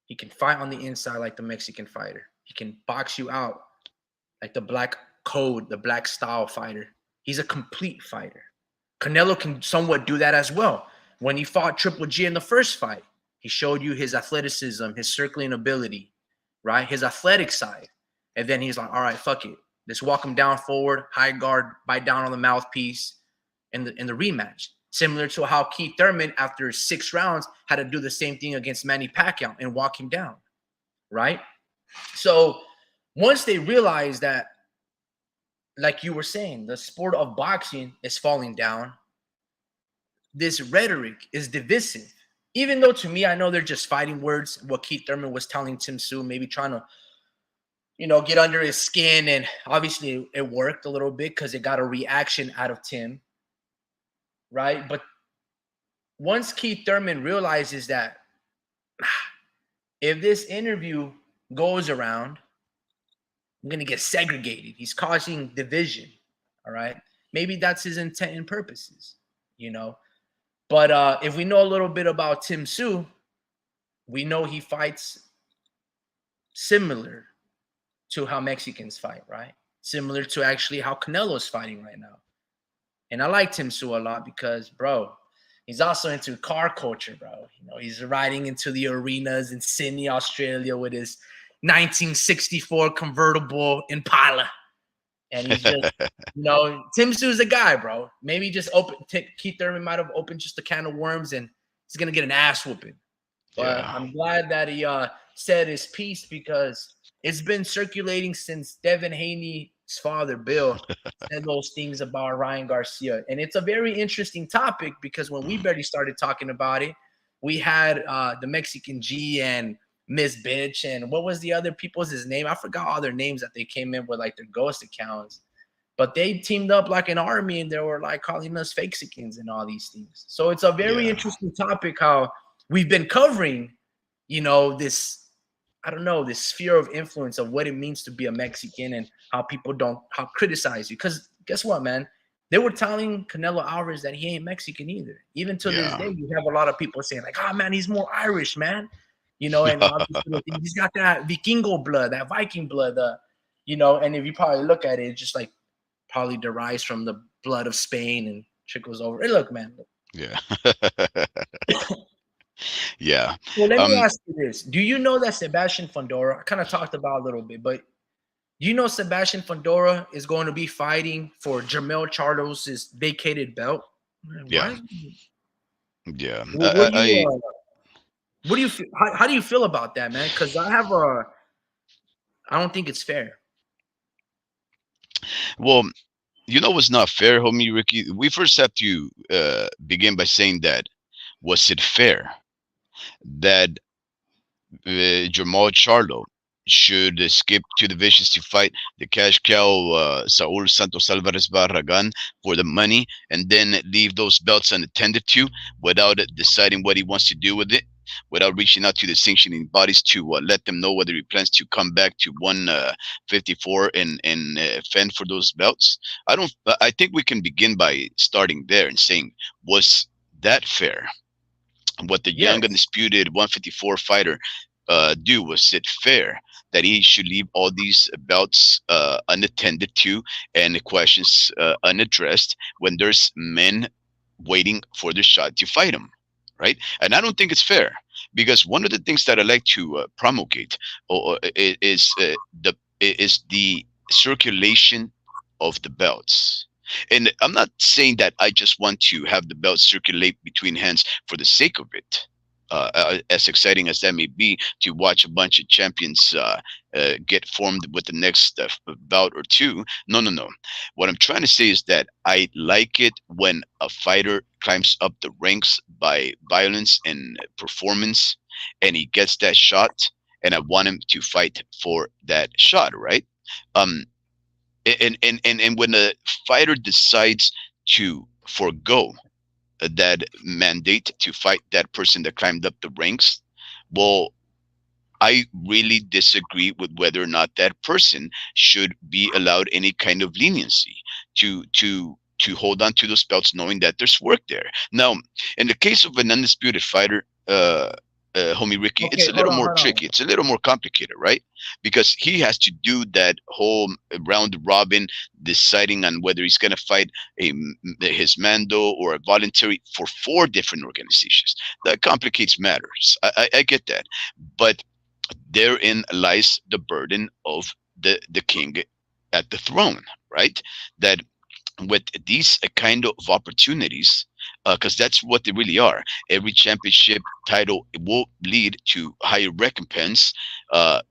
A: He can fight on the inside like the Mexican fighter. He can box you out like the black code, the black style fighter. He's a complete fighter. Canelo can somewhat do that as well. When he fought Triple G in the first fight, he showed you his athleticism, his circling ability, right? His athletic side. And then he's like, all right, fuck it. Let's walk him down forward, high guard, bite down on the mouthpiece in the rematch. Similar to how Keith Thurman, after 6 rounds, had to do the same thing against Manny Pacquiao and walk him down, right? So once they realized that, like you were saying, the sport of boxing is falling down, this rhetoric is divisive. Even though to me, I know they're just fighting words, what Keith Thurman was telling Tim Tszyu, maybe trying to, get under his skin. And obviously it worked a little bit because it got a reaction out of Tim, right? But once Keith Thurman realizes that if this interview goes around, I'm going to get segregated. He's causing division, all right? Maybe that's his intent and purposes, But if we know a little bit about Tim Tszyu, we know he fights similar to how Mexicans fight, right? Similar to actually how Canelo's fighting right now. And I like Tim Tszyu a lot because, bro, he's also into car culture, bro. He's riding into the arenas in Sydney, Australia with his 1964 convertible Impala. And he's just, Tim Tszyu's a guy, bro. Maybe just Keith Thurman might have opened just a can of worms and he's going to get an ass whooping. But yeah. I'm glad that he said his piece because it's been circulating since Devin Haney's father, Bill, said those things about Ryan Garcia. And it's a very interesting topic because when we barely started talking about it, we had the Mexican G and Miss Bitch, and what was the other people's his name? I forgot all their names that they came in with like their ghost accounts, but they teamed up like an army and they were like calling us Fakesicans and all these things. So it's a very interesting topic how we've been covering, this, I don't know, this sphere of influence of what it means to be a Mexican and how people how criticize you. Because guess what, man? They were telling Canelo Alvarez that he ain't Mexican either. Even to this day, you have a lot of people saying like, oh man, he's more Irish, man. And obviously he's got that Vikingo blood, that Viking blood, and if you probably look at it, it's just like probably derives from the blood of Spain and trickles over. Hey, look, man.
D: Yeah. Yeah.
A: Well, let me ask you this. Do you know that Sebastian Fundora, I kind of talked about a little bit, but do you know Sebastian Fundora is going to be fighting for Jermell Charles's vacated belt?
D: Yeah. Yeah.
A: What do you feel? How do you feel about that, man? Because I don't think it's fair.
D: Well, you know what's not fair, homie Ricky? We first have to begin by saying that was it fair that Jamal Charlo should skip two divisions to fight the cash cow Saul Santos Alvarez Barragan for the money and then leave those belts unattended to without deciding what he wants to do with it, without reaching out to the sanctioning bodies to let them know whether he plans to come back to 154 and fend for those belts. I don't. I think we can begin by starting there and saying, was that fair? What the young
A: Yes.
D: undisputed 154 fighter do? Was it fair that he should leave all these belts unattended to and the questions unaddressed when there's men waiting for their shot to fight him, right? And I don't think it's fair because one of the things that I like to promulgate is the circulation of the belts. And I'm not saying that I just want to have the belts circulate between hands for the sake of it. As exciting as that may be, to watch a bunch of champions get formed with the next bout or two. No, no, no. What I'm trying to say is that I like it when a fighter climbs up the ranks by violence and performance, and he gets that shot, and I want him to fight for that shot, right? Um, and when a fighter decides to forego that mandate to fight that person that climbed up the ranks, well, I really disagree with whether or not that person should be allowed any kind of leniency to hold on to those belts, knowing that there's work there. Now, in the case of an undisputed fighter, homie Ricky, it's
A: Okay,
D: a little more
A: hold on.
D: tricky. It's a little more complicated, right? Because he has to do that whole round robin, deciding on whether he's going to fight his mando or a voluntary for four different organizations. That complicates matters. I get that, but therein lies the burden of the king at the throne, right? That with these kind of opportunities, because that's what they really are. Every championship title will lead to higher recompense uh,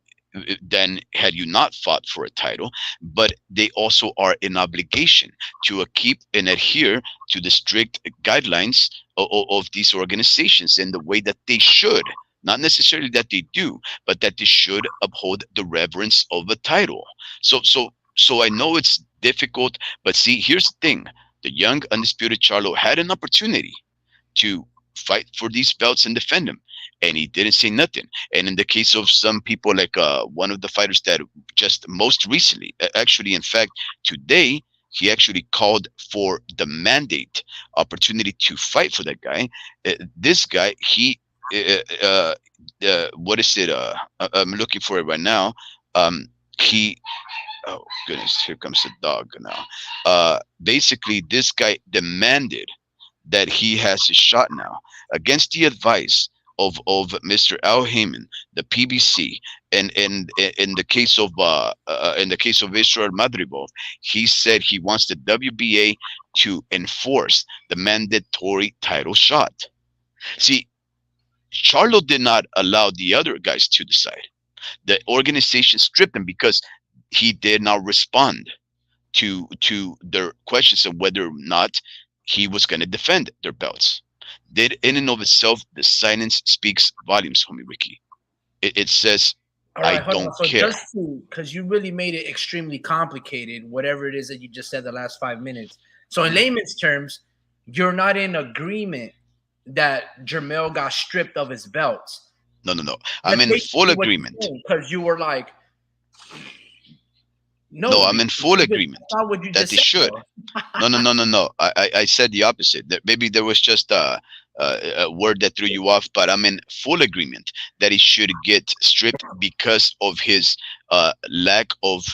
D: than had you not fought for a title, but they also are an obligation to keep and adhere to the strict guidelines of these organizations in the way that they should. Not necessarily that they do, but that they should uphold the reverence of a title. So I know it's difficult, but see, here's the thing: the young undisputed Charlo had an opportunity to fight for these belts and defend them, and he didn't say nothing. And in the case of some people, like one of the fighters that just most recently, actually, in fact, today, he actually called for the mandate opportunity to fight for that guy. This guy, he, what is it? I'm looking for it right now. He Oh goodness, here comes the dog now. Basically, this guy demanded that he has a shot now against the advice of Mr. Al Heyman, the PBC, and in the case of Israel Madribov, he said he wants the WBA to enforce the mandatory title shot. See, Charlo did not allow the other guys to decide. The organization stripped him because he did not respond to their questions of whether or not he was going to defend their belts. Did in and of itself, the silence speaks volumes, homie Ricky. It says,
A: All
D: I
A: right, hold on.
D: don't
A: So
D: care.
A: just to, because you really made it extremely complicated, whatever it is that you just said the last 5 minutes. So in layman's terms, you're not in agreement that Jermel got stripped of his belts.
D: No, no, no. I'm
A: That's
D: in full
A: basically what you're
D: agreement.
A: saying, because you were like,
D: No,
A: no,
D: I'm in full agreement
A: that's not what you
D: that
A: just
D: they
A: said,
D: should.
A: bro.
D: No, no, no, no, no. I said the opposite. That maybe there was just a word that threw you off, but I'm in full agreement that he should get stripped because of his lack of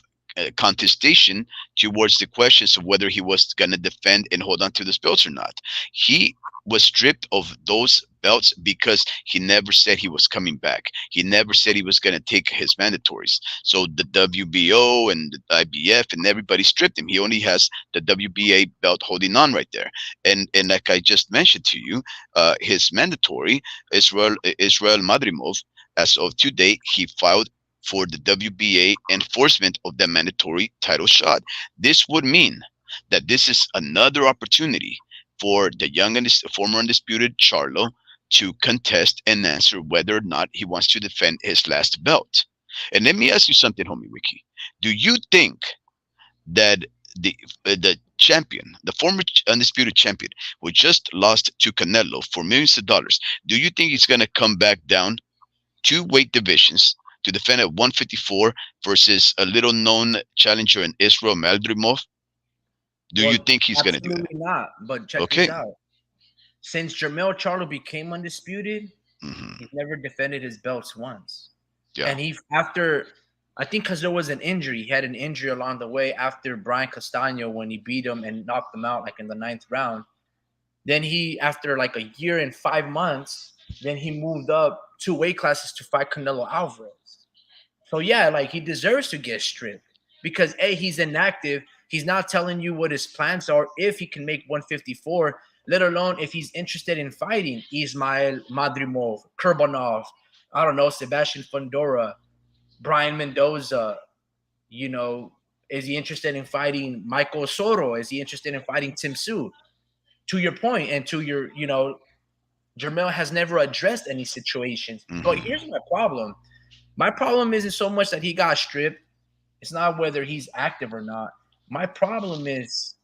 D: contestation towards the questions of whether he was going to defend and hold on to the belts or not. He was stripped of those belts because he never said he was coming back. He never said he was going to take his mandatories. So the WBO and the IBF and everybody stripped him. He only has the WBA belt holding on right there. And like I just mentioned to you, his mandatory, Israel Madrimov, as of today, he filed for the WBA enforcement of the mandatory title shot. This would mean that this is another opportunity for the former undisputed Charlo to contest and answer whether or not he wants to defend his last belt. And let me ask you something, homie Ricky. Do you think that the champion, the former undisputed champion, who just lost to Canelo for millions of dollars, do you think he's going to come back down two weight divisions to defend at 154 versus a little known challenger in Israel Maldrimov? Do you
A: Well,
D: think he's going to do that?
A: absolutely not. But check
D: Okay.
A: this out. Since Jermell Charlo became undisputed,
D: Hmm.
A: he's never defended his belts once.
D: Yeah.
A: And he, after, I think because there was an injury, he had an injury along the way after Brian Castano when he beat him and knocked him out like in the 9th round. Then he, after like a year and 5 months, then he moved up 2 weight classes to fight Canelo Alvarez. So yeah, like he deserves to get stripped because A, he's inactive. He's not telling you what his plans are if he can make 154, let alone if he's interested in fighting Ismail Madrimov, Kurbanov, I don't know, Sebastian Fundora, Brian Mendoza. You know, is he interested in fighting Michael Soro? Is he interested in fighting Tim Su? To your point and to your, Jermell has never addressed any situations. But
D: Hmm.
A: here's my problem. My problem isn't so much that he got stripped. It's not whether he's active or not. My problem is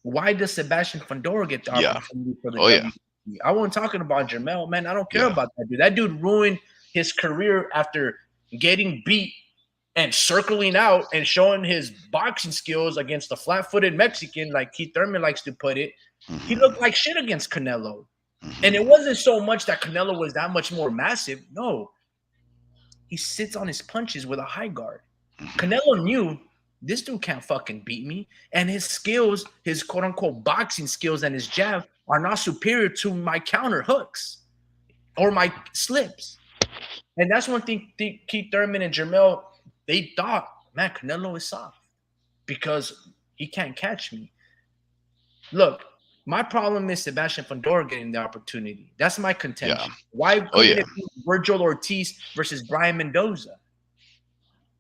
A: why does Sebastian Fundora get the
D: Yeah.
A: opportunity for the
D: Oh yeah.
A: WBC? I wasn't talking about Jermell, man. I don't care
D: Yeah.
A: about that dude. That dude ruined his career after getting beat and circling out and showing his boxing skills against a flat-footed Mexican, like Keith Thurman likes to put it. He
D: Hmm.
A: looked like shit against Canelo. And it
D: Hmm.
A: wasn't so much that Canelo was that much more massive. No, he sits on his punches with a high guard.
D: Hmm.
A: Canelo knew this dude can't fucking beat me. And his skills, his quote unquote boxing skills and his jab are not superior to my counter hooks or my slips. And that's one thing Keith Thurman and Jermell, they thought, man, Canelo is soft because he can't catch me. Look, my problem is Sebastian Fundora getting the opportunity. That's my
D: Yeah.
A: contention. Why
D: Oh
A: couldn't
D: yeah.
A: it be Virgil Ortiz versus Brian Mendoza?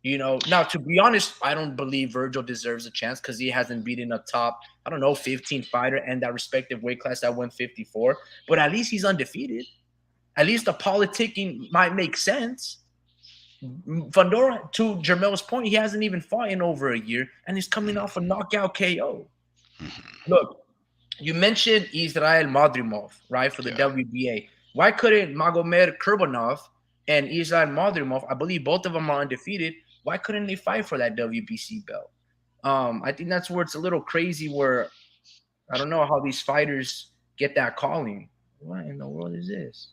A: Now to be honest, I don't believe Virgil deserves a chance because he hasn't beaten a top, I don't know, 15 fighter and that respective weight class at 154. But at least he's undefeated. At least the politicking might make sense. Fundora, to Jermel's point, he hasn't even fought in over a year, and he's coming off a knockout KO.
D: Hmm.
A: Look, you mentioned Israel Madrimov, right, for the
D: Yeah.
A: WBA. Why couldn't Magomed Kurbanov and Israel Madrimov, I believe both of them are undefeated, why couldn't they fight for that WBC belt? I think that's where it's a little crazy where I don't know how these fighters get that calling. What in the world is this?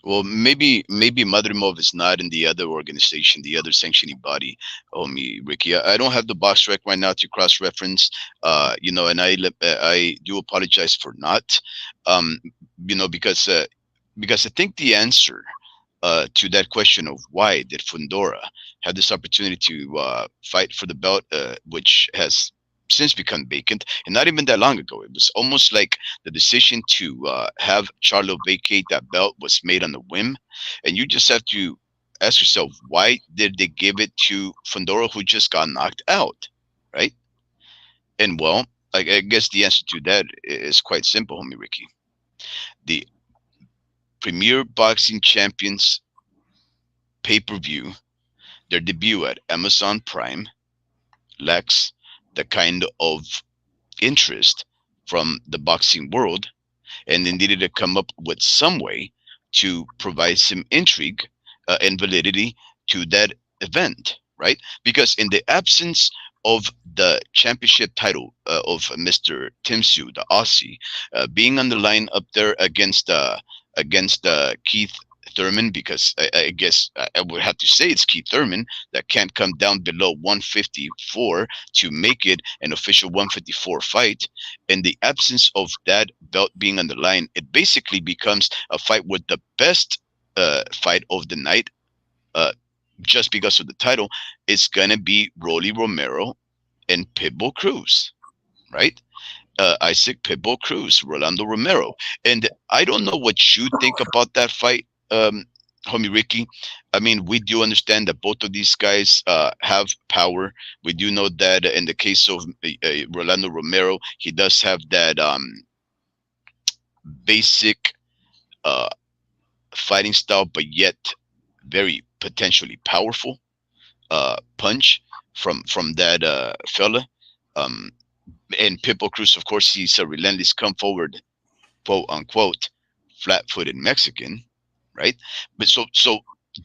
D: Well, maybe Madrimov is not in the other organization, the other sanctioning body. Oh, me, Ricky. I don't have the box rec right now to cross reference. And I do apologize for not. Um, because I think the answer to that question of why did Fundora have this opportunity to fight for the belt, which has since become vacant, and not even that long ago. It was almost like the decision to have Charlo vacate that belt was made on a whim, and you just have to ask yourself, why did they give it to Fundora, who just got knocked out, right? And well, I guess the answer to that is quite simple, homie Ricky. The Premier Boxing Champions pay-per-view, their debut at Amazon Prime, lacks the kind of interest from the boxing world, and they needed to come up with some way to provide some intrigue and validity to that event, right? Because in the absence of the championship title of Mr. Tim Su, the Aussie, being on the line up there against Keith Thurman, because I guess I would have to say it's Keith Thurman that can't come down below 154 to make it an official 154 fight. In the absence of that belt being on the line, it basically becomes a fight with the best fight of the night. Uh, just because of the title, it's gonna be Rolly Romero and Pitbull Cruz, right? Isaac Pitbull Cruz, Rolando Romero. And I don't know what you think about that fight, homie Ricky. I mean, we do understand that both of these guys have power. We do know that in the case of Rolando Romero, he does have that basic uh, fighting style, but yet very potentially powerful punch from that fella. Um, and Pitbull Cruz, of course, he's a relentless come forward, quote unquote, flat footed Mexican, right? But so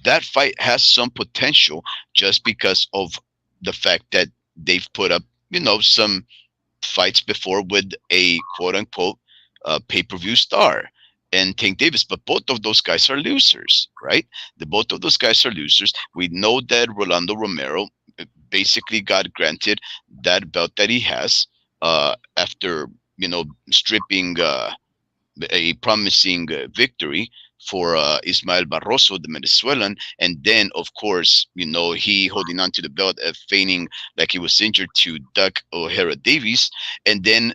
D: that fight has some potential just because of the fact that they've put up, some fights before with a quote unquote pay-per-view star and Tank Davis, but both of those guys are losers, right? The both of those guys are losers. We know that Rolando Romero basically got granted that belt that he has after stripping a promising victory for Ismael Barroso, the Venezuelan, and then of course he holding on to the belt, feigning like he was injured to Duck O'Hara Davies, and then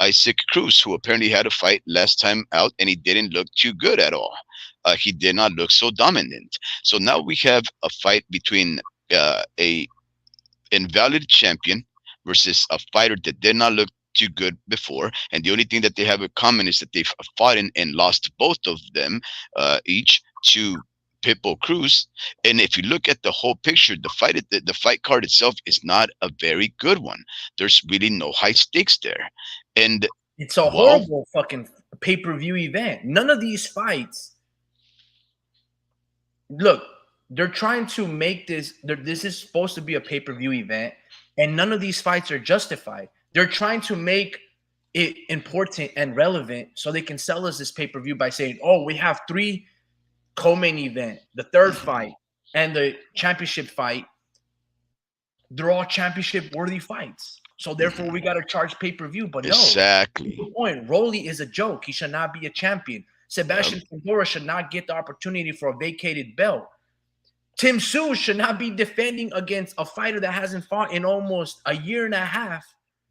D: Isaac Cruz, who apparently had a fight last time out and he didn't look too good at all. He did not look so dominant. So now we have a fight between a invalid champion versus a fighter that did not look too good before, and the only thing that they have in common is that they've fought and lost both of them each to Pitbull Cruz. And if you look at the whole picture, the fight card itself is not a very good one. There's really no high stakes there, and
A: It's a
D: well,
A: horrible fucking pay-per-view event. None of these fights. Look, they're trying to make this. This is supposed to be a pay-per-view event, and none of these fights are justified. They're trying to make it important and relevant so they can sell us this pay-per-view by saying, "Oh, we have three co-main event, the third fight, and the championship fight. They're all championship-worthy fights. So therefore, we got to charge pay-per-view." But no,
D: exactly.
A: the point. Rolly is a joke. He should not be a champion. Sebastian Pandora should not get the opportunity for a vacated belt. Tim Tszyu should not be defending against a fighter that hasn't fought in almost a year and a half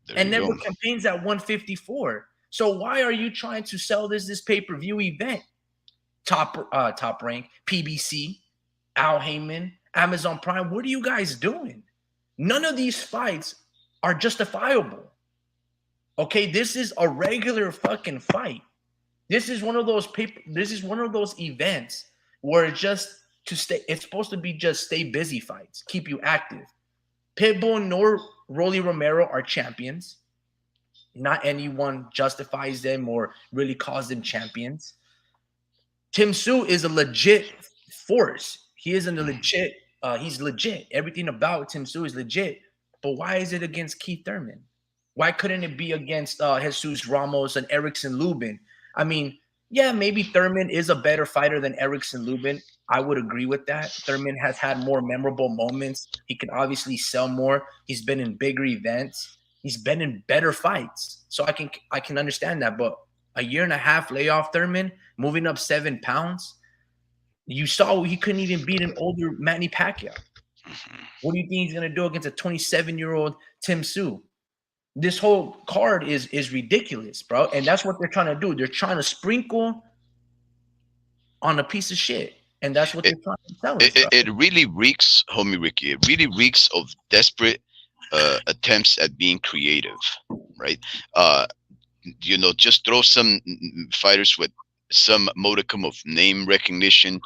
D: There
A: and
D: you
A: never
D: go.
A: campaigns at 154. So why are you trying to sell this pay-per-view event? Top rank, PBC, Al Heyman, Amazon Prime. What are you guys doing? None of these fights are justifiable. Okay, this is a regular fucking fight. This is one of those events where it's just to stay. It's supposed to be just stay busy fights, keep you active. Pitbull nor Rolly Romero are champions. Not anyone justifies them or really calls them champions. Tim Tszyu is a legit force. He isn't a legit. He's legit. Everything about Tim Tszyu is legit. But why is it against Keith Thurman? Why couldn't it be against Jesus Ramos and Erickson Lubin? I mean, yeah, maybe Thurman is a better fighter than Erickson Lubin. I would agree with that. Thurman has had more memorable moments. He can obviously sell more. He's been in bigger events. He's been in better fights. So I can understand that. But a year and a half layoff Thurman, moving up 7 pounds. You saw he couldn't even beat an older Manny Pacquiao. What do you think he's gonna do against a 27-year-old Tim Tszyu? This whole card is ridiculous, bro. And that's what they're trying to do. They're trying to sprinkle on a piece of shit. And that's what they're trying to tell us.
D: It really reeks, homie Ricky. It really reeks of desperate attempts at being creative, right? Just throw some fighters with some modicum of name recognition,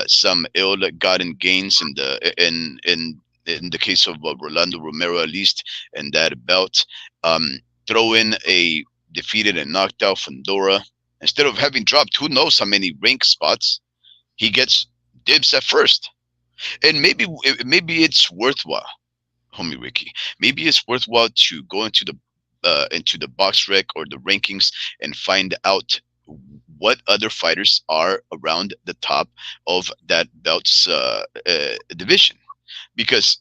D: some ill-gotten gains in the case of Rolando Romero, at least, and that belt. Throw in a defeated and knocked out Fandora. Instead of having dropped who knows how many rank spots, he gets dibs at first. And maybe it's worthwhile, homie Ricky. Maybe it's worthwhile to go into the box rec or the rankings and find out what other fighters are around the top of that belt's division. Because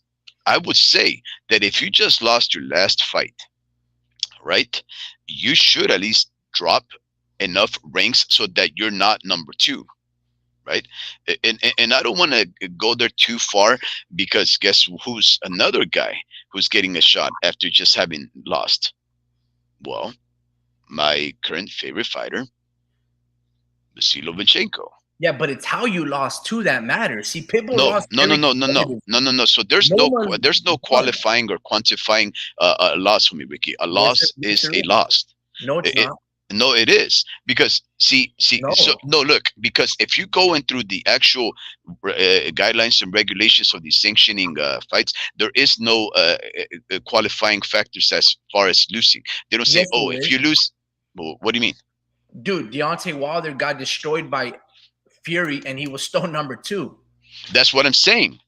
D: I would say that if you just lost your last fight, right, you should at least drop enough ranks so that you're not number two, right? And I don't want to go there too far, because guess who's another guy who's getting a shot after just having lost? Well, my current favorite fighter, Vasily Lomachenko.
A: Yeah, but it's how you lost too that matters. See, Pitbull
D: No,
A: lost
D: no, no,
A: very
D: no, no, no,
A: competitive.
D: no, no, no. So
A: No one,
D: there's no
A: what?
D: qualifying or quantifying a loss for me, Ricky. A loss
A: Yes,
D: is
A: there
D: a
A: is.
D: loss.
A: No, it's
D: It,
A: not.
D: no, it is, because so
A: No.
D: no, look, because if you go in through the actual guidelines and regulations of the sanctioning fights, there is no qualifying factors as far as losing. They don't say,
A: Yes,
D: oh,
A: there
D: if
A: is.
D: you lose, well, what do you mean?
A: Dude, Deontay Wilder got destroyed by Fury, and he was still number two.
D: That's what I'm saying.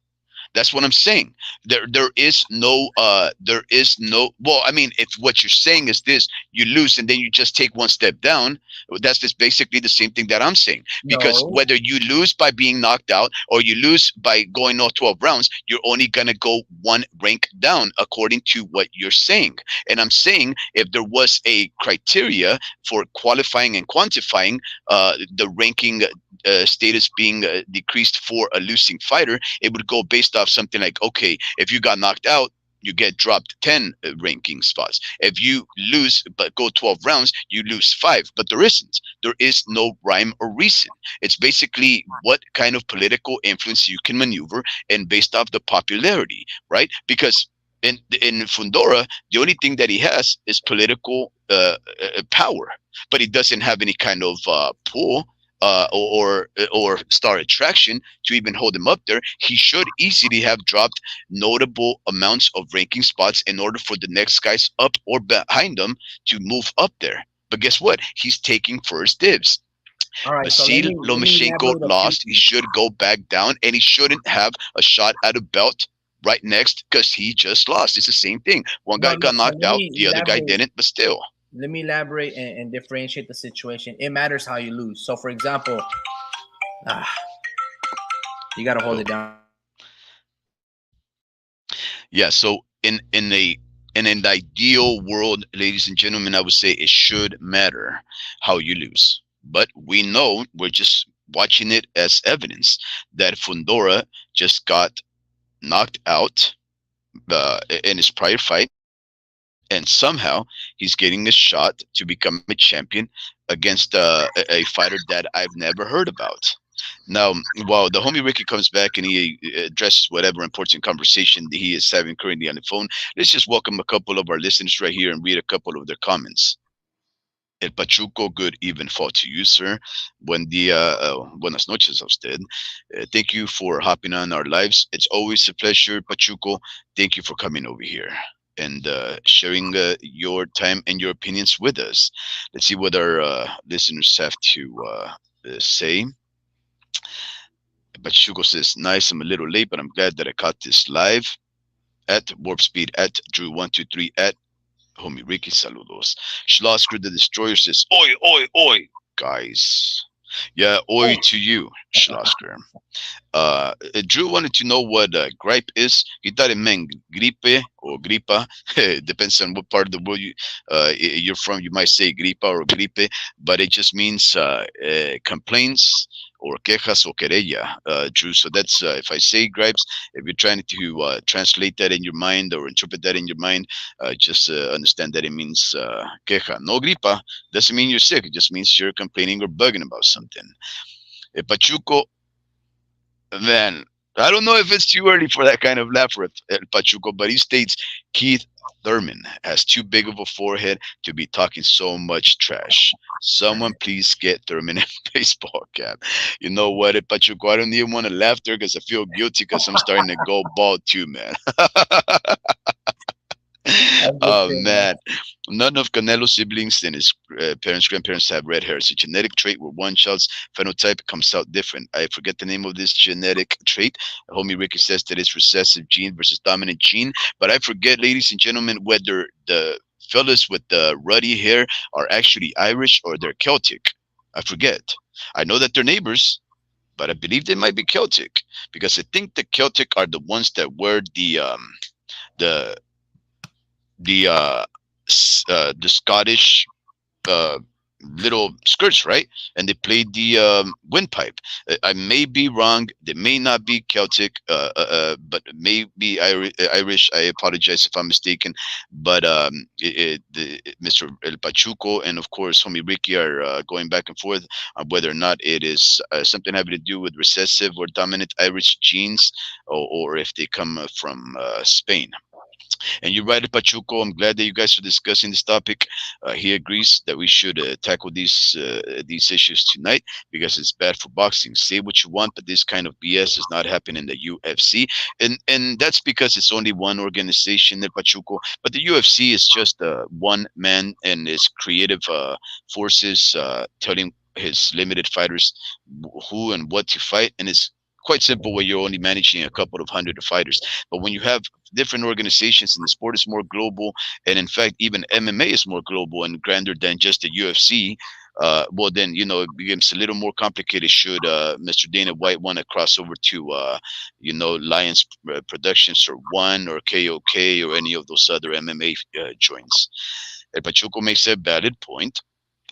D: That's what I'm saying. There is no, well, I mean, if what you're saying is this, you lose and then you just take one step down, that's just basically the same thing that I'm saying. Because
A: No.
D: whether you lose by being knocked out or you lose by going all 12 rounds, you're only going to go one rank down according to what you're saying. And I'm saying if there was a criteria for qualifying and quantifying the ranking status being decreased for a losing fighter, it would go based off something like, okay, if you got knocked out, you get dropped 10 ranking spots. If you lose but go 12 rounds, you lose 5. But there isn't. There is no rhyme or reason. It's basically what kind of political influence you can maneuver, and based off the popularity, right? Because in Fundora, the only thing that he has is political power, but he doesn't have any kind of pull or star attraction to even hold him up there. He should easily have dropped notable amounts of ranking spots in order for the next guys up or behind him to move up there. But guess what? He's taking first dibs.
A: All right, so
D: Vasil
A: let me
D: Lomachenko
A: elaborate a few
D: lost. He
A: things.
D: should go back down, and he shouldn't have a shot at a belt right next, because he just lost. It's the same thing. One
A: No,
D: guy
A: no.
D: got
A: So
D: knocked out, the other guy didn't, but still.
A: let me elaborate and differentiate the situation. It matters how you lose. So, for example, ah, you got to hold
D: Oh,
A: it down.
D: yeah. So in an ideal world, ladies and gentlemen, I would say it should matter how you lose. But we know, we're just watching it as evidence that Fundora just got knocked out in his prior fight, and somehow he's getting a shot to become a champion against a fighter that I've never heard about. Now, while the homie Ricky comes back and he addresses whatever important conversation that he is having currently on the phone, let's just welcome a couple of our listeners right here and read a couple of their comments. El Pachuco, good even fall to you, sir. Buen dia, buenas noches a usted. Thank you for hopping on our lives. It's always a pleasure, Pachuco. Thank you for coming over here and sharing your time and your opinions with us. Let's see what our listeners have to say. Pachuco says, nice, I'm a little late, but I'm glad that I caught this live at Warp Speed, at Drew123, at Homie Ricky, saludos. Schlosker the Destroyer says, oi, oi, oi, guys. Yeah, oi to you, Schlosker. Drew wanted to know what gripe is. He thought it meant gripe or gripa. Depends on what part of the world you're from. You might say gripa or gripe, but it just means complaints or quejas or querella, Drew. So that's if I say gripes, if you're trying to translate that in your mind or interpret that in your mind, just understand that it means queja. No gripa doesn't mean you're sick. It just means you're complaining or bugging about something. Pachuco, man, I don't know if it's too early for that kind of laugh for El Pachuco, but he states Keith Thurman has too big of a forehead to be talking so much trash. Someone please get Thurman a baseball cap. You know what, El Pachuco? I don't even want to laugh there because I feel guilty because I'm starting to go bald too, man.
A: I'm just
D: Oh
A: saying, man.
D: man, none of Canelo's siblings and his parents, grandparents have red hair. It's a genetic trait where one child's phenotype comes out different. I forget the name of this genetic trait. Homie Ricky says that it's recessive gene versus dominant gene, but I forget, ladies and gentlemen, whether the fellas with the ruddy hair are actually Irish or they're Celtic. I forget. I know that they're neighbors, but I believe they might be Celtic because I think the Celtic are the ones that wear the the Scottish uh, little skirts, right? And they played the windpipe. I may be wrong. They may not be Celtic, but maybe Irish. I apologize if I'm mistaken. But Mr. El Pachuco and of course Homie Ricky are going back and forth on whether or not it is something having to do with recessive or dominant Irish genes, or if they come from Spain. And you're right, Pachuco. I'm glad that you guys are discussing this topic. He agrees that we should tackle these issues tonight because it's bad for boxing. Say what you want, but this kind of BS is not happening in the UFC, and that's because it's only one organization, El Pachuco. But the UFC is just one man and his creative forces telling his limited fighters who and what to fight, and it's quite simple when you're only managing a couple of hundred fighters. But when you have different organizations and the sport is more global, and in fact, even MMA is more global and grander than just the UFC. Well, then it becomes a little more complicated. Should Mr. Dana White want to cross over to Lions Productions or One or KOK or any of those other MMA joints? El Pachuco makes a valid point.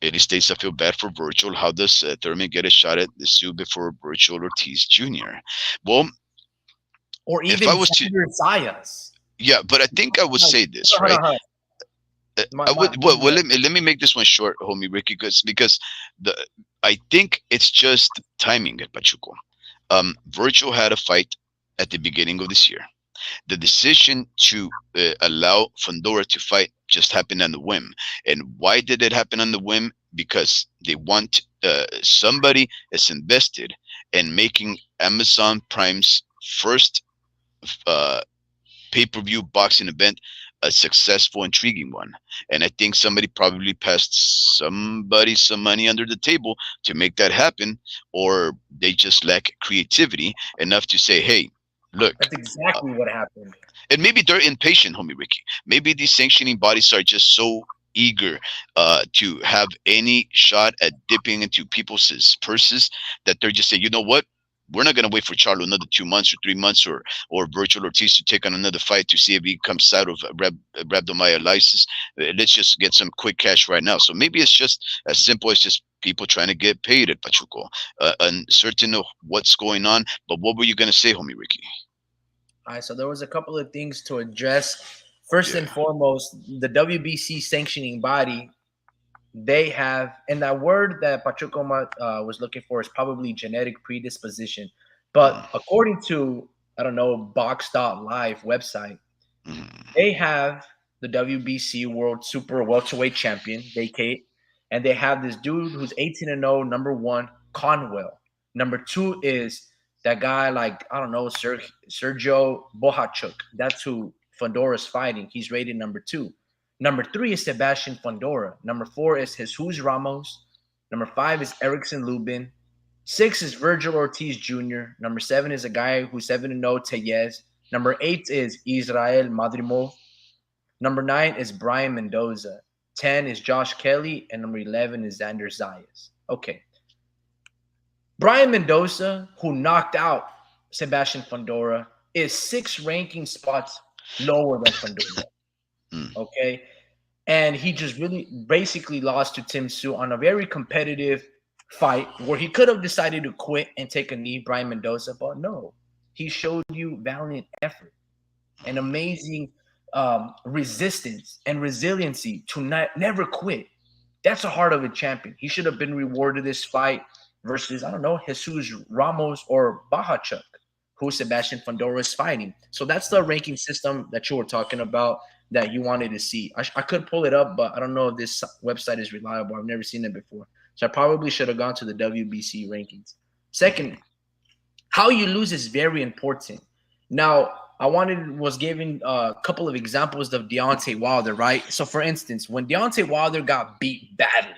D: It states, I feel bad for Virgil. How does Thurman get a shot at the suit before Virgil Ortiz Jr.? Well,
A: Or
D: if I
A: even
D: was to,
A: Xander Zayas.
D: yeah, but I think I would
A: No,
D: say this,
A: hold on,
D: right?
A: hold on.
D: I would, well, let me make this one short, homie Ricky, because the I think it's just timing at Pachuco. Virgil had a fight at the beginning of this year. The decision to allow Fondora to fight just happened on the whim. And why did it happen on the whim? Because they want somebody is invested in making Amazon Prime's first uh, pay-per-view boxing event a successful, intriguing one. And I think somebody probably passed somebody some money under the table to make that happen, or they just lack creativity enough to say, hey, look,
A: That's exactly what happened.
D: and maybe they're impatient, homie Ricky. Maybe these sanctioning bodies are just so eager to have any shot at dipping into people's purses that they're just saying, you know what? We're not gonna wait for Charlo another 2 months or 3 months or Virgil Ortiz to take on another fight to see if he comes out of rhabdomyolysis. Let's just get some quick cash right now. So maybe it's just as simple as just people trying to get paid at Pachuco, uncertain of what's going on. But what were you gonna say, homie Ricky?
A: All right, so there was a couple of things to address. First
D: Yeah.
A: and foremost, the WBC sanctioning body, they have, and that word that Pachuco was looking for is probably genetic predisposition. But
D: Mm,
A: according to, I don't know, Box.live website,
D: mm,
A: they have the WBC World Super Welterweight Champion, vacate, and they have this dude who's 18-0, number one, Conwell. Number two is that guy, like, I don't know, Sergio Bohachuk. That's who Fondora's fighting. He's rated number two. Number three is Sebastian Fondora. Number four is Jesus Ramos. Number five is Erickson Lubin. Six is Virgil Ortiz Jr. Number seven is a guy who's 7-0, Tellez. Number eight is Israel Madrimov. Number nine is Brian Mendoza. 10 is Josh Kelly. And number 11 is Xander Zayas. Okay. Brian Mendoza, who knocked out Sebastian Fondora, is 6 ranking spots lower than Fondora.
D: mm.
A: Okay. And he just really basically lost to Tim Sue on a very competitive fight where he could have decided to quit and take a knee, Brian Mendoza, but no. He showed you valiant effort and amazing resistance and resiliency to never quit. That's the heart of a champion. He should have been rewarded this fight versus, I don't know, Jesus Ramos or Bahachuk, who Sebastian Fondora is fighting. So that's the ranking system that you were talking about that you wanted to see. I could pull it up, but I don't know if this website is reliable. I've never seen it before. So I probably should have gone to the WBC rankings. Second, how you lose is very important. Now, I was giving a couple of examples of Deontay Wilder, right? So, for instance, when Deontay Wilder got beat badly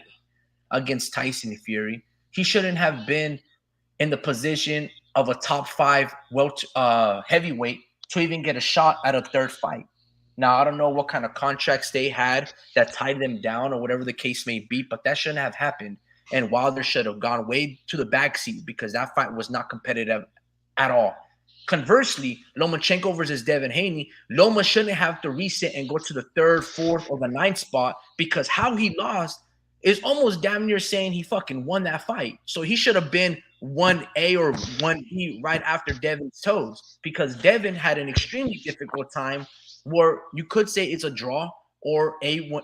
A: against Tyson Fury, he shouldn't have been in the position of a top five heavyweight to even get a shot at a third fight. Now, I don't know what kind of contracts they had that tied them down or whatever the case may be, but that shouldn't have happened. and Wilder should have gone way to the backseat because that fight was not competitive at all. Conversely, Lomachenko versus Devin Haney, Loma shouldn't have to reset and go to the third, fourth, or the ninth spot because how he lost is almost damn near saying he fucking won that fight. So he should have been 1A or 1E right after Devin's toes because Devin had an extremely difficult time where you could say it's a draw or 8-4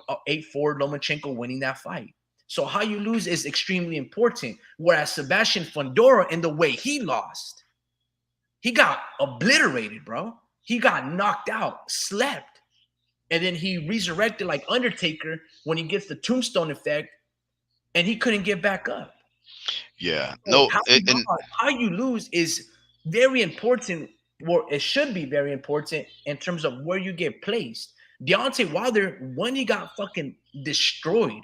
A: Lomachenko winning that fight. So how you lose is extremely important. Whereas Sebastian Fundora, in the way he lost, he got obliterated, bro. He got knocked out, slept, and then he resurrected like Undertaker when he gets the tombstone effect, and he couldn't get back up.
D: Yeah.
A: So
D: No. And
A: how you lose is very important, or it should be very important in terms of where you get placed. Deontay Wilder, when he got fucking destroyed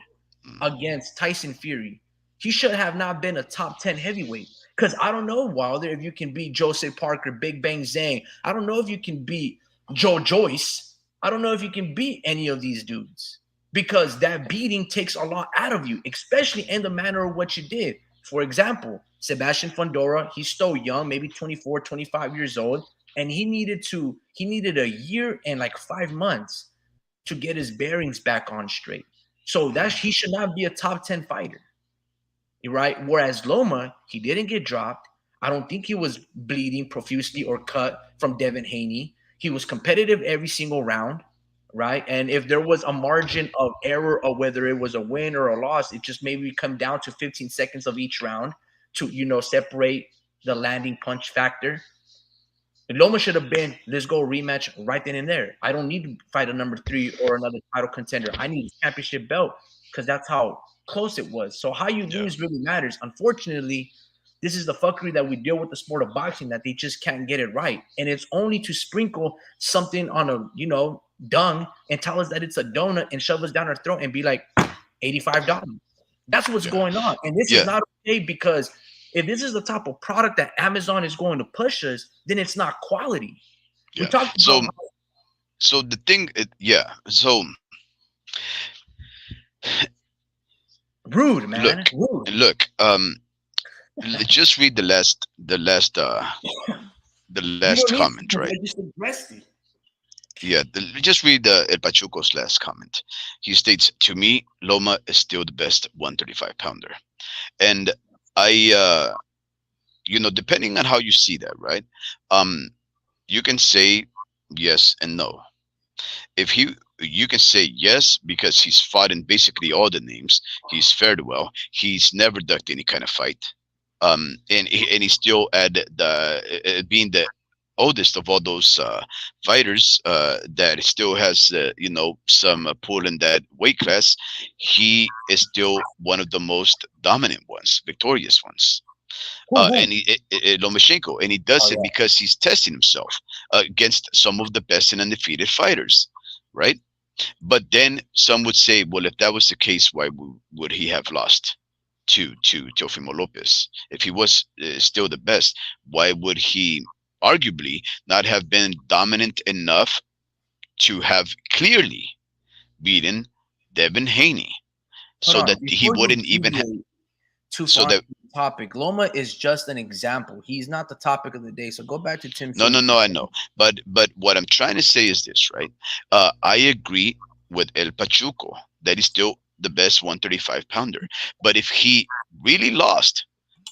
A: against Tyson Fury, he should have not been a top 10 heavyweight. Because I don't know, Wilder, if you can beat Jose Parker, Big Bang Zhang. I don't know if you can beat Joe Joyce. I don't know if you can beat any of these dudes. Because that beating takes a lot out of you, especially in the manner of what you did. For example, Sebastian Fundora, he's still young, maybe 24, 25 years old, and he needed a year and like 5 months to get his bearings back on straight. So that he should not be a top 10 fighter. Right? Whereas Loma, he didn't get dropped. I don't think he was bleeding profusely or cut from Devin Haney. He was competitive every single round, right? And if there was a margin of error or whether it was a win or a loss, it just maybe come down to 15 seconds of each round to, separate the landing punch factor. Loma should have been, let's go rematch right then and there. I don't need to fight a number 3 or another title contender. I need a championship belt because that's how close it was. So how you
D: yeah.
A: lose really matters. Unfortunately, this is the fuckery that we deal with the sport of boxing, that they just can't get it right. And it's only to sprinkle something on a, dung and tell us that it's a donut and shove us down our throat and be like, $85. That's what's
D: Yeah.
A: going on. And this
D: Yeah.
A: is not okay because if this is the type of product that Amazon is going to push us, then it's not quality. We
D: Yeah.
A: talked
D: So
A: about
D: so the thing. Yeah. So
A: rude, man.
D: look,
A: Rude.
D: look. Just read the
A: You
D: last
A: don't need
D: comment,
A: to
D: right?
A: I just addressed it.
D: Yeah, just read El Pachuco's last comment. He states, "To me, Loma is still the best 135 pounder," and I, depending on how you see that, right? Um, you can say yes and no. If you can say yes because he's fought in basically all the names. He's fared well. He's never ducked any kind of fight. And he's still at being the oldest of all those fighters that still has some pull in that weight class. He is still one of the most dominant ones, victorious ones.
A: Who?
D: Lomachenko, and he
A: Oh
D: does it
A: yeah.
D: because he's testing himself against some of the best and undefeated fighters, right? But then some would say, well, if that was the case, why would he have lost to Teofimo Lopez? If he was still the best, why would he arguably not have been dominant enough to have clearly beaten Devin Haney,
A: Hold
D: so
A: on.
D: that he
A: Before you
D: wouldn't even
A: deviate too
D: so
A: far
D: that
A: from the topic, Loma is just an example. He's not the topic of the day. So go back to Tim
D: no, no,
A: Sylvia.
D: no, I know. But what I'm trying to say is this, right? I agree with El Pachuco that he's still the best 135 pounder. But if he really lost,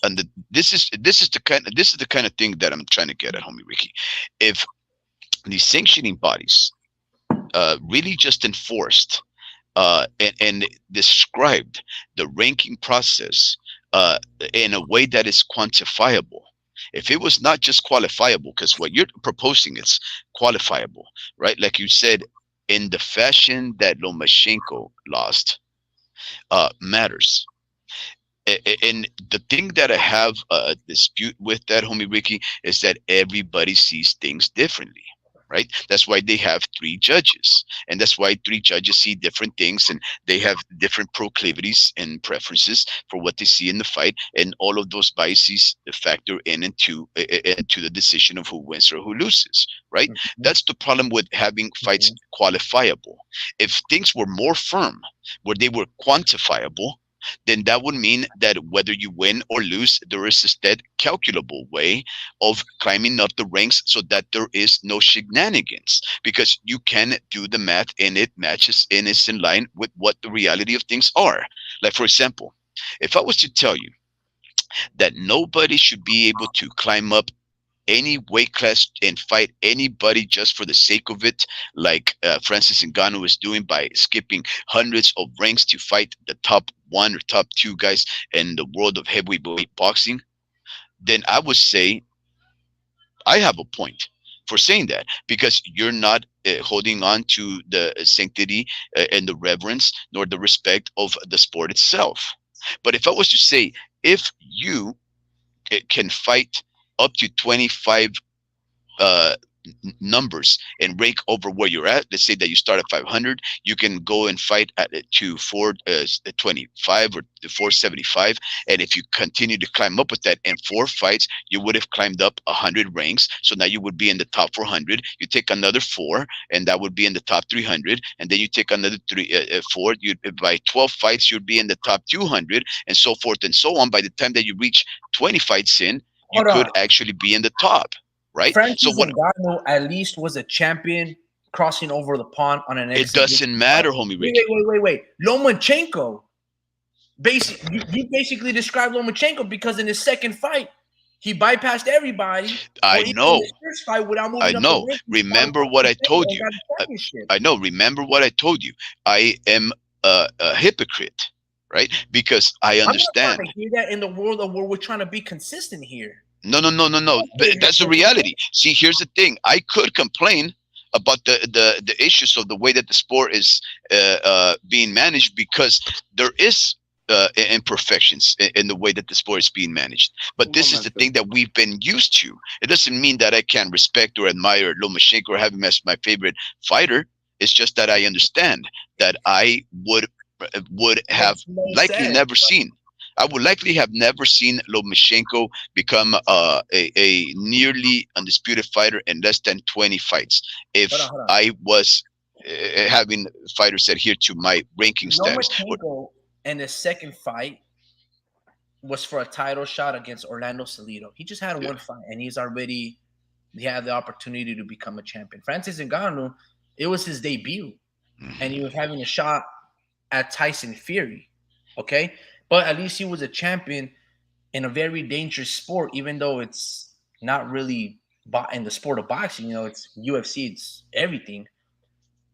D: and this is the kind of thing that I'm trying to get at, homie Ricky. If the sanctioning bodies really just enforced and described the ranking process in a way that is quantifiable. If it was not just qualifiable, because what you're proposing is qualifiable, right? Like you said, in the fashion that Lomachenko lost, matters. And the thing that I have a dispute with that, homie Ricky, is that everybody sees things differently, right? That's why they have three judges, and that's why three judges see different things, and they have different proclivities and preferences for what they see in the fight, and all of those biases factor into the decision of who wins or who loses, right?
A: Mhm,
D: That's the problem with having fights
A: mhm.
D: qualifiable. If things were more firm, where they were quantifiable, then that would mean that whether you win or lose, there is a stead calculable way of climbing up the ranks so that there is no shenanigans, because you can do the math and it matches and is in line with what the reality of things are. Like, for example, if I was to tell you that nobody should be able to climb up any weight class and fight anybody just for the sake of it, like Francis Ngannou is doing by skipping hundreds of ranks to fight the top one or top two guys in the world of heavyweight boxing, then I would say I have a point for saying that, because you're not holding on to the sanctity and the reverence nor the respect of the sport itself. But if I was to say, if you can fight up to 25 uh, numbers and rank over where you're at. Let's say that you start at 500, you can go and fight at to 425 or to 475, and if you continue to climb up with that in 4 fights, you would have climbed up 100 ranks. So now you would be in the top 400. You take another four, and that would be in the top 300, and then you take another four. You by 12 fights, you'd be in the top 200, and so forth and so on. By the time that you reach 20 fights in, you
A: Hold
D: could
A: on.
D: actually be in the top, right? So
A: Francis
D: what
A: Ngannou at least was a champion crossing over the pond on an
D: it
A: exhibition
D: doesn't
A: fight.
D: matter, homie
A: Wait,
D: Ricky.
A: wait, wait, wait, wait. Lomachenko. You basically described Lomachenko because in his second fight, he bypassed everybody, or
D: I
A: even in
D: know,
A: his first fight without
D: I
A: moving up the
D: know.
A: ranks, he fought a
D: Remember what I
A: contender
D: told
A: and
D: you.
A: got the
D: I,
A: championship.
D: I know. Remember what I told you. I am a hypocrite, right? Because I
A: I'm not trying
D: understand.
A: to hear that in the world of where we're trying to be consistent here.
D: No, no, no, no, no. That's the reality. See, here's the thing. I could complain about the issues of the way that the sport is being managed, because there is imperfections in the way that the sport is being managed. But
A: Un
D: this is the
A: momento.
D: thing that we've been used to. It doesn't mean that I can respect or admire Lomachenko or have him as my favorite fighter. It's just that I understand that I would have
A: Makes no
D: likely
A: sense.
D: never seen. I would likely have never seen Lomachenko become a nearly undisputed fighter in less than 20 fights if
A: Hold on.
D: I was having fighters adhere to my ranking status.
A: Lomachenko in his second fight was for a title shot against Orlando Salido. He just had
D: Yeah.
A: one fight, and he had the opportunity to become a champion. Francis Ngannou, it was his debut, and he was having a shot at Tyson Fury. Okay, but at least he was a champion in a very dangerous sport, even though it's not really in the sport of boxing. It's UFC, it's everything.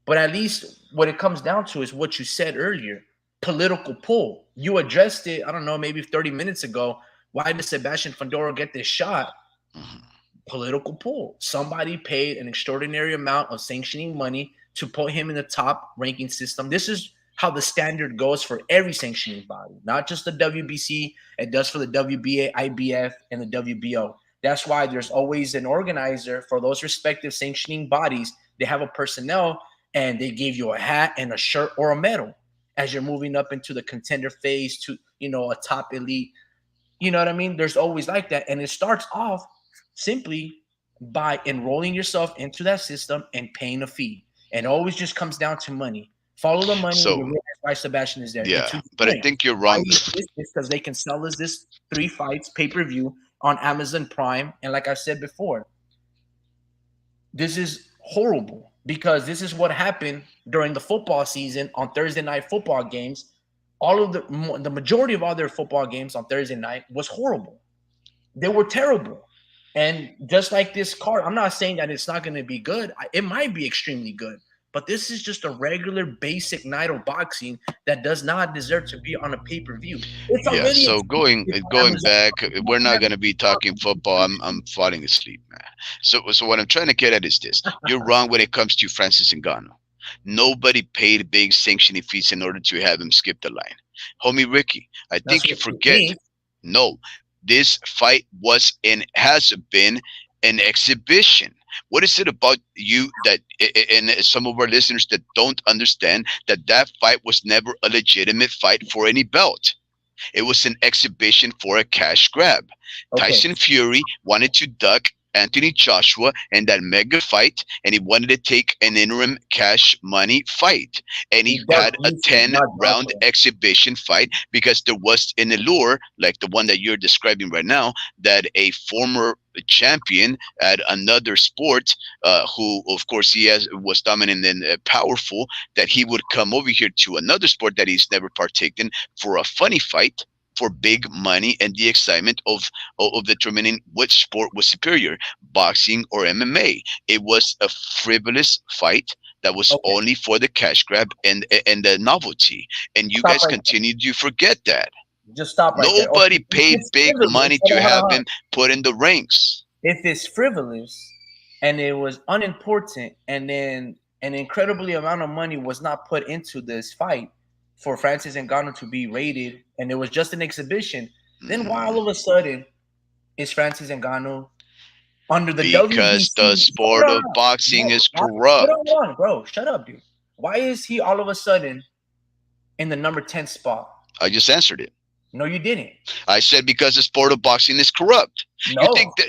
A: But at least what it comes down to is what you said earlier, political pull. You addressed it, I don't know, maybe 30 minutes ago. Why did Sebastian Fundora get this shot?
D: Mhm.
A: Political pull. Somebody paid an extraordinary amount of sanctioning money to put him in the top ranking system. This is how the standard goes for every sanctioning body, not just the WBC. It does for the WBA, IBF, and the WBO. That's why there's always an organizer for those respective sanctioning bodies. They have a personnel, and they give you a hat and a shirt or a medal as you're moving up into the contender phase to, a top elite. You know what I mean? There's always like that. And it starts off simply by enrolling yourself into that system and paying a fee. And it always just comes down to money. Follow the money, and
D: So
A: you realize why Sebastian is there. And
D: yeah,
A: to your
D: but I
A: point,
D: think you're
A: why
D: wrong.
A: he exists is because they can sell us this 3 fights pay-per-view on Amazon Prime. And like I said before, this is horrible because this is what happened during the football season on Thursday night football games. All of the majority of all their football games on Thursday night was horrible. They were terrible. And just like this card, I'm not saying that it's not going to be good. It might be extremely good, but this is just a regular basic night of boxing that does not deserve to be on a pay-per-view. It's
D: Yeah.
A: already
D: So going
A: exclusive on
D: going
A: Amazon.
D: back, we're not gonna be talking football. I'm falling asleep, man. So what I'm trying to get at is this: you're wrong when it comes to Francis Ngannou. Nobody paid big sanctioning fees in order to have him skip the line. Homie Ricky, I
A: That's
D: think you
A: what you
D: forget.
A: think.
D: No, this fight was and has been an exhibition. What is it about you that, and some of our listeners that don't understand that that fight was never a legitimate fight for any belt? It was an exhibition for a cash grab.
A: Okay.
D: Tyson Fury wanted to duck Anthony Joshua in that mega fight, and he wanted to take an interim cash money fight. And
A: He
D: he
A: does
D: had a
A: Usyk,
D: 10
A: not
D: round
A: Joshua.
D: exhibition fight because there was an allure, like the one that you're describing right now, that a former champion at another sport, who, of course, was dominant and powerful, that he would come over here to another sport that he's never partaken for a funny fight for big money and the excitement of determining which sport was superior, boxing or MMA. It was a frivolous fight that was
A: Okay,
D: only for the cash grab and the novelty. And you
A: stop
D: guys
A: right
D: continue to forget that.
A: there. Just stop right there. Okay,
D: Nobody
A: if
D: paid
A: it's
D: big
A: frivolous,
D: money
A: hold
D: to
A: on, hold on,
D: have
A: hold on.
D: him put in the ranks.
A: If it's frivolous and it was unimportant, and then an incredibly amount of money was not put into this fight for Francis Ngannou to be rated, and it was just an exhibition, then why all
D: Mm,
A: of a sudden is Francis Ngannou under the
D: because the
A: WBC? Hold
D: sport
A: on,
D: of boxing
A: bro.
D: is
A: Hold on,
D: corrupt.
A: hold on, bro. Shut up, dude. Why is he all of a sudden in the number 10 spot?
D: I just answered it.
A: No, you didn't.
D: I said because the sport of boxing is corrupt.
A: No.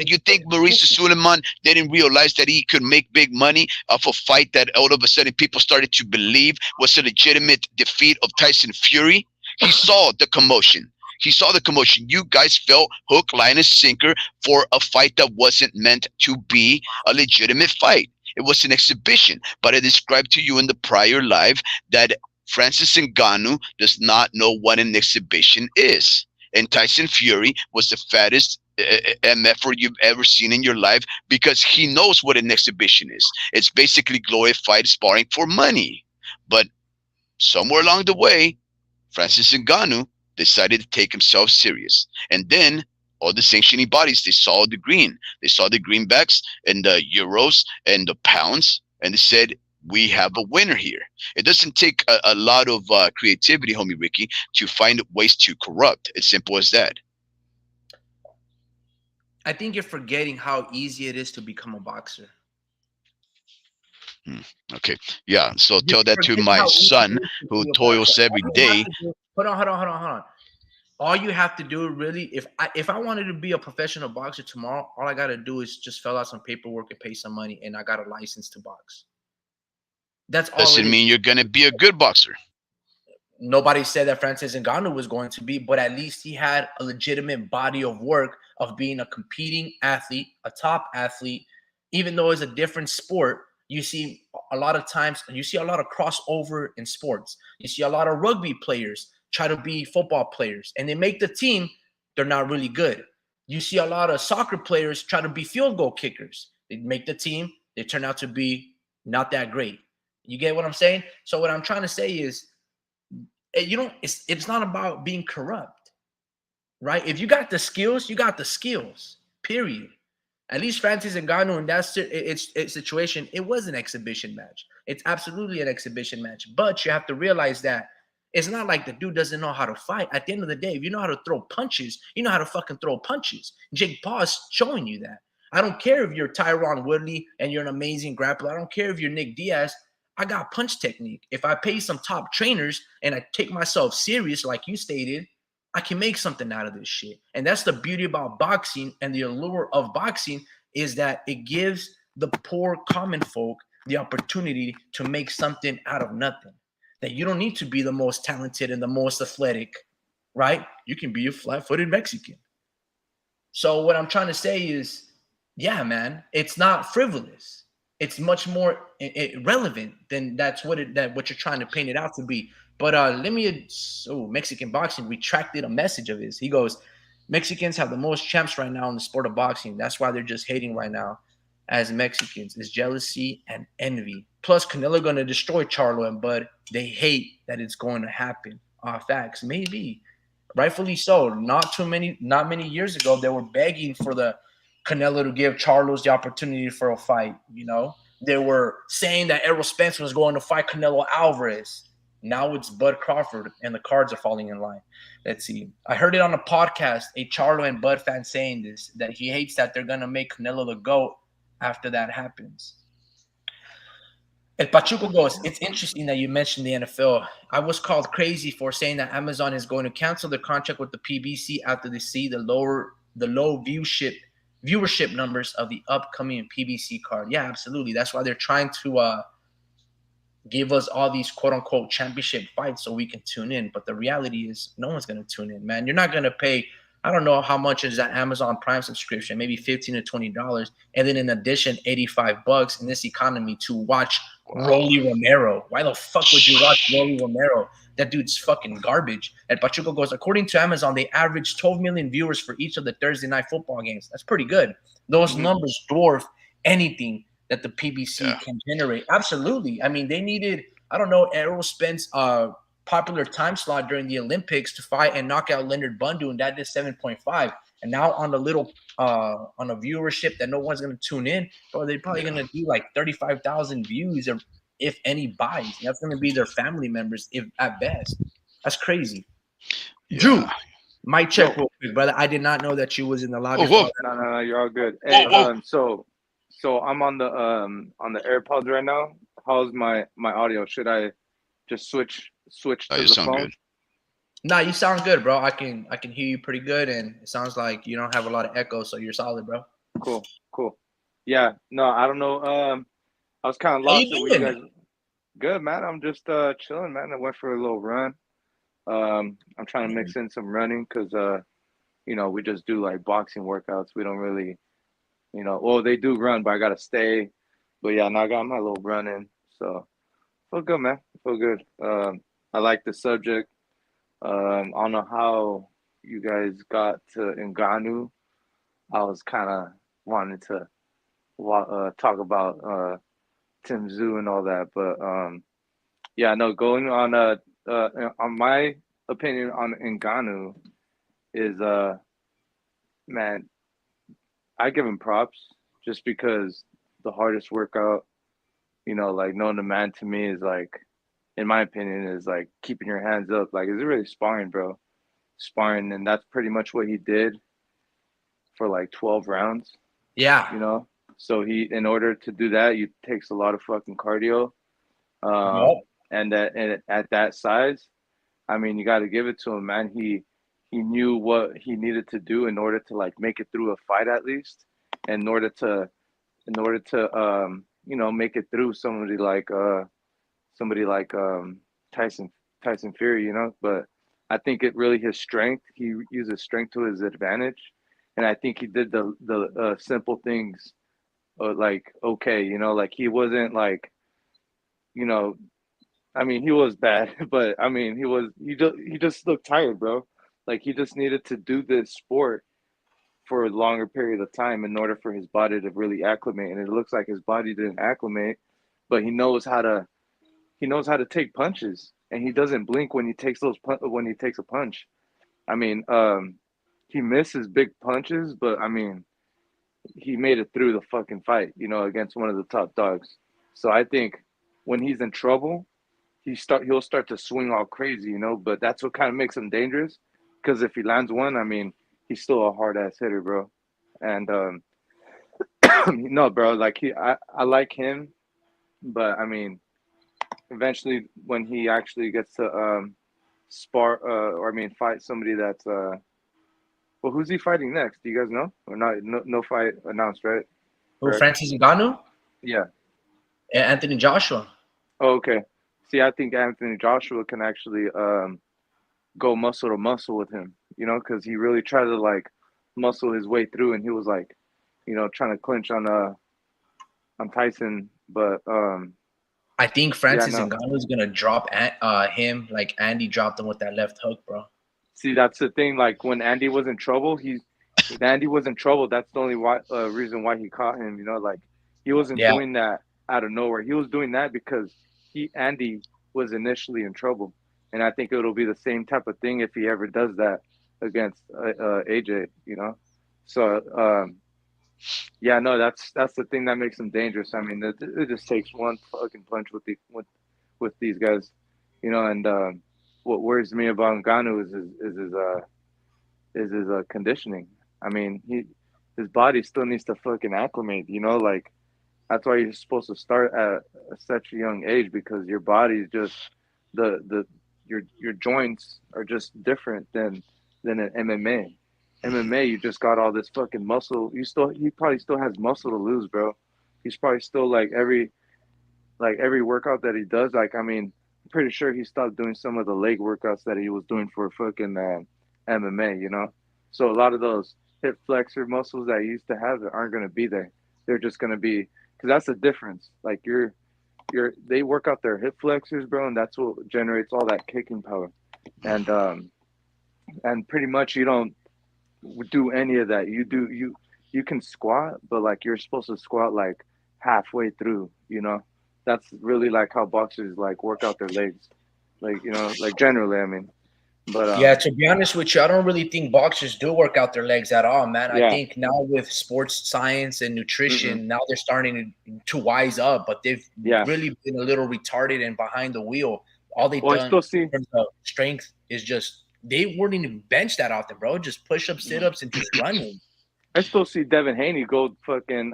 D: You think Mauricio Suleiman didn't realize that he could make big money off a fight that all of a sudden people started to believe was a legitimate defeat of Tyson Fury? He saw the commotion. He saw the commotion. You guys felt hook, line, and sinker for a fight that wasn't meant to be a legitimate fight. It was an exhibition. But I described to you in the prior live that Francis Ngannou does not know what an exhibition is. And Tyson Fury was the fattest MFer you've ever seen in your life because he knows what an exhibition is. It's basically glorified sparring for money. But somewhere along the way, Francis Ngannou decided to take himself serious. And then all the sanctioning bodies, they saw the green. They saw the greenbacks and the euros and the pounds, and they said, we have a winner here. It doesn't take a lot of creativity, homie Ricky, to find ways to corrupt. It's simple as that.
A: I think you're forgetting how easy it is to become a boxer.
D: Hmm. Okay. Yeah. So
A: You're
D: tell that to
A: forgetting
D: my
A: how easy
D: son
A: it is to
D: who
A: be a boxer.
D: toils every
A: All you have
D: day.
A: to do, hold on. All you have to do, really, if I wanted to be a professional boxer tomorrow, all I gotta do is just fill out some paperwork and pay some money, and I got a license to box. That's all it
D: Doesn't
A: is.
D: mean you're going to be a good boxer.
A: Nobody said that Francis Ngannou was going to be, but at least he had a legitimate body of work of being a competing athlete, a top athlete. Even though it's a different sport, you see a lot of times, you see a lot of crossover in sports. You see a lot of rugby players try to be football players, and they make the team, they're not really good. You see a lot of soccer players try to be field goal kickers. They make the team, they turn out to be not that great. You get what I'm saying? So what I'm trying to say is, you don't, it's not about being corrupt, right? If you got the skills, you got the skills, period. At least Francis Ngannou in that situation, it was an exhibition match. It's absolutely an exhibition match. But you have to realize that it's not like the dude doesn't know how to fight. At the end of the day, if you know how to throw punches, you know how to fucking throw punches. Jake Paul is showing you that. I don't care if you're Tyron Woodley and you're an amazing grappler. I don't care if you're Nick Diaz. I got punch technique. If I pay some top trainers and I take myself serious, like you stated, I can make something out of this shit. And that's the beauty about boxing, and the allure of boxing is that it gives the poor common folk the opportunity to make something out of nothing. That you don't need to be the most talented and the most athletic, right? You can be a flat-footed Mexican. So what I'm trying to say is, yeah, man, it's not frivolous. It's much more relevant than what you're trying to paint it out to be. But Mexican boxing retracted a message of his. He goes, Mexicans have the most champs right now in the sport of boxing. That's why they're just hating right now as Mexicans. Is jealousy and envy. Plus, Canelo going to destroy Charlo and Bud. They hate that it's going to happen. Facts, maybe. Rightfully so. Not many years ago, they were begging for the Canelo to give Charlos the opportunity for a fight. You know, they were saying that Errol Spence was going to fight Canelo Alvarez. Now it's Bud Crawford, and the cards are falling in line. Let's see. I heard it on a podcast, a Charlo and Bud fan saying this, that he hates that they're gonna make Canelo the GOAT after that happens. El Pachuco goes, it's interesting that you mentioned the NFL. I was called crazy for saying that Amazon is going to cancel their contract with the PBC after they see the low viewership viewership numbers of the upcoming PBC card. Yeah, absolutely. That's why they're trying to give us all these quote unquote championship fights so we can tune in. But the reality is, no one's going to tune in, man. You're not going to pay. I don't know how much is that Amazon Prime subscription, maybe $15 to $20, and then in addition, $85 in this economy to watch
D: Wow.
A: Rolly Romero. Why the fuck would you watch Rolly Romero? That dude's fucking garbage. And Pachuco goes, according to Amazon, they average 12 million viewers for each of the Thursday night football games. That's pretty good. Those numbers dwarf anything that the PBC
D: Yeah.
A: can generate. Absolutely. I mean, they needed, I don't know, Errol Spence popular time slot during the Olympics to fight and knock out Leonard Bundu, and that did 7.5. And now on the little on a viewership that no one's gonna tune in, bro, they're probably gonna do like 35,000 views or if any buys. And that's gonna be their family members, if at best. That's crazy. Drew,
D: Yeah.
A: mic check
E: Yo.
A: real quick, brother. I did not know that you was in the lobby
D: Oh,
A: for all
D: whoa.
A: that.
E: No, you're all good.
D: Whoa,
E: Hey,
D: whoa.
E: so I'm on the AirPods right now. How's my audio? Should I just switch
D: Oh,
E: to
D: you
E: the
D: sound
E: phone?
D: good.
A: Nah, you sound good, bro. I can hear you pretty good, and it sounds like you don't have a lot of echo, so you're solid, bro.
E: Cool. Yeah, no, I don't know. I was kind of
A: How
E: lost
A: you
E: at what you
A: doing?
E: guys. Good, man. I'm just chilling, man. I went for a little run. I'm trying to mix in some running because we just do like boxing workouts. We don't really, well, they do run, but I gotta stay. But yeah, no, I got my little run in. So feel good, man. Feel good. I like the subject. I don't know how you guys got to Ngannou. I was kind of wanting to talk about Tim Zoo and all that, but yeah, no. Going on my opinion on Ngannou is man, I give him props just because the hardest workout, like knowing the man to me is like, in my opinion, is like keeping your hands up. Like, is it really sparring, bro? Sparring, and that's pretty much what he did for like 12 rounds,
A: Yeah.
E: you know. So in order to do that, it takes a lot of fucking cardio.
A: Yep.
E: And at that size, I mean, you got to give it to him, man. He knew what he needed to do in order to like make it through a fight at least, and in order to make it through somebody like Tyson Fury, But I think it really his strength. He uses strength to his advantage, and I think he did the simple things, like okay, like he wasn't like, you know, I mean he was bad, but I mean he just looked tired, bro. Like he just needed to do this sport for a longer period of time in order for his body to really acclimate, and it looks like his body didn't acclimate, but he knows how to take punches, and he doesn't blink when he takes when he takes a punch. I mean, he misses big punches, but I mean, he made it through the fucking fight, against one of the top dogs. So I think when he's in trouble, he'll start to swing all crazy, But that's what kind of makes him dangerous, because if he lands one, I mean, he's still a hard ass hitter, bro. And no, bro, like I like him, but I mean, eventually when he actually gets to spar or I mean fight somebody that's well, who's he fighting next? Do you guys know or not? No fight announced, right?
A: Who,
E: Correct.
A: Francis Ngannou
E: Yeah.
A: and Anthony Joshua.
E: Oh, okay. See, I think Anthony Joshua can actually go muscle to muscle with him, because he really tried to like muscle his way through, and he was like, trying to clinch on Tyson, but
A: I think
E: yeah,
A: Francis
E: no.
A: Ngannou is gonna drop him like Andy dropped him with that left hook, bro.
E: See, that's the thing. Like when Andy was in trouble, if Andy was in trouble, that's the only reason why he caught him. Like he wasn't
A: Yeah,
E: doing that out of nowhere. He was doing that because Andy was initially in trouble, and I think it'll be the same type of thing if he ever does that against AJ. So yeah, no, that's the thing that makes him dangerous. I mean, it just takes one fucking punch with these guys, and what worries me about Ngannou is his conditioning. I mean, his body still needs to fucking acclimate. Like that's why you're supposed to start at such a young age, because your body's just your joints are just different than an MMA. MMA, you just got all this fucking muscle. He probably still has muscle to lose, bro. He's probably still like every workout that he does. Like, I mean, I'm pretty sure he stopped doing some of the leg workouts that he was doing for fucking MMA. You know, so a lot of those hip flexor muscles that he used to have aren't gonna be there. They're just gonna be because that's the difference. Like they work out their hip flexors, bro, and that's what generates all that kicking power. And pretty much you don't do any of that. You can squat, but like you're supposed to squat like halfway through. You know, that's really like how boxers like work out their legs. Like like generally, I mean. But
A: Yeah, to be honest with you, I don't really think boxers do work out their legs at all, man. I
E: yeah,
A: think now with sports science and
E: mm-mm,
A: nutrition, now they're starting to wise up, but they've
E: yeah.
A: really been a little retarded and behind the wheel. All they've
E: Well, I
A: done
E: still see.
A: in terms of strength is just they weren't even bench that often, bro. Just push ups, sit ups, and just running.
E: I still see Devin Haney go fucking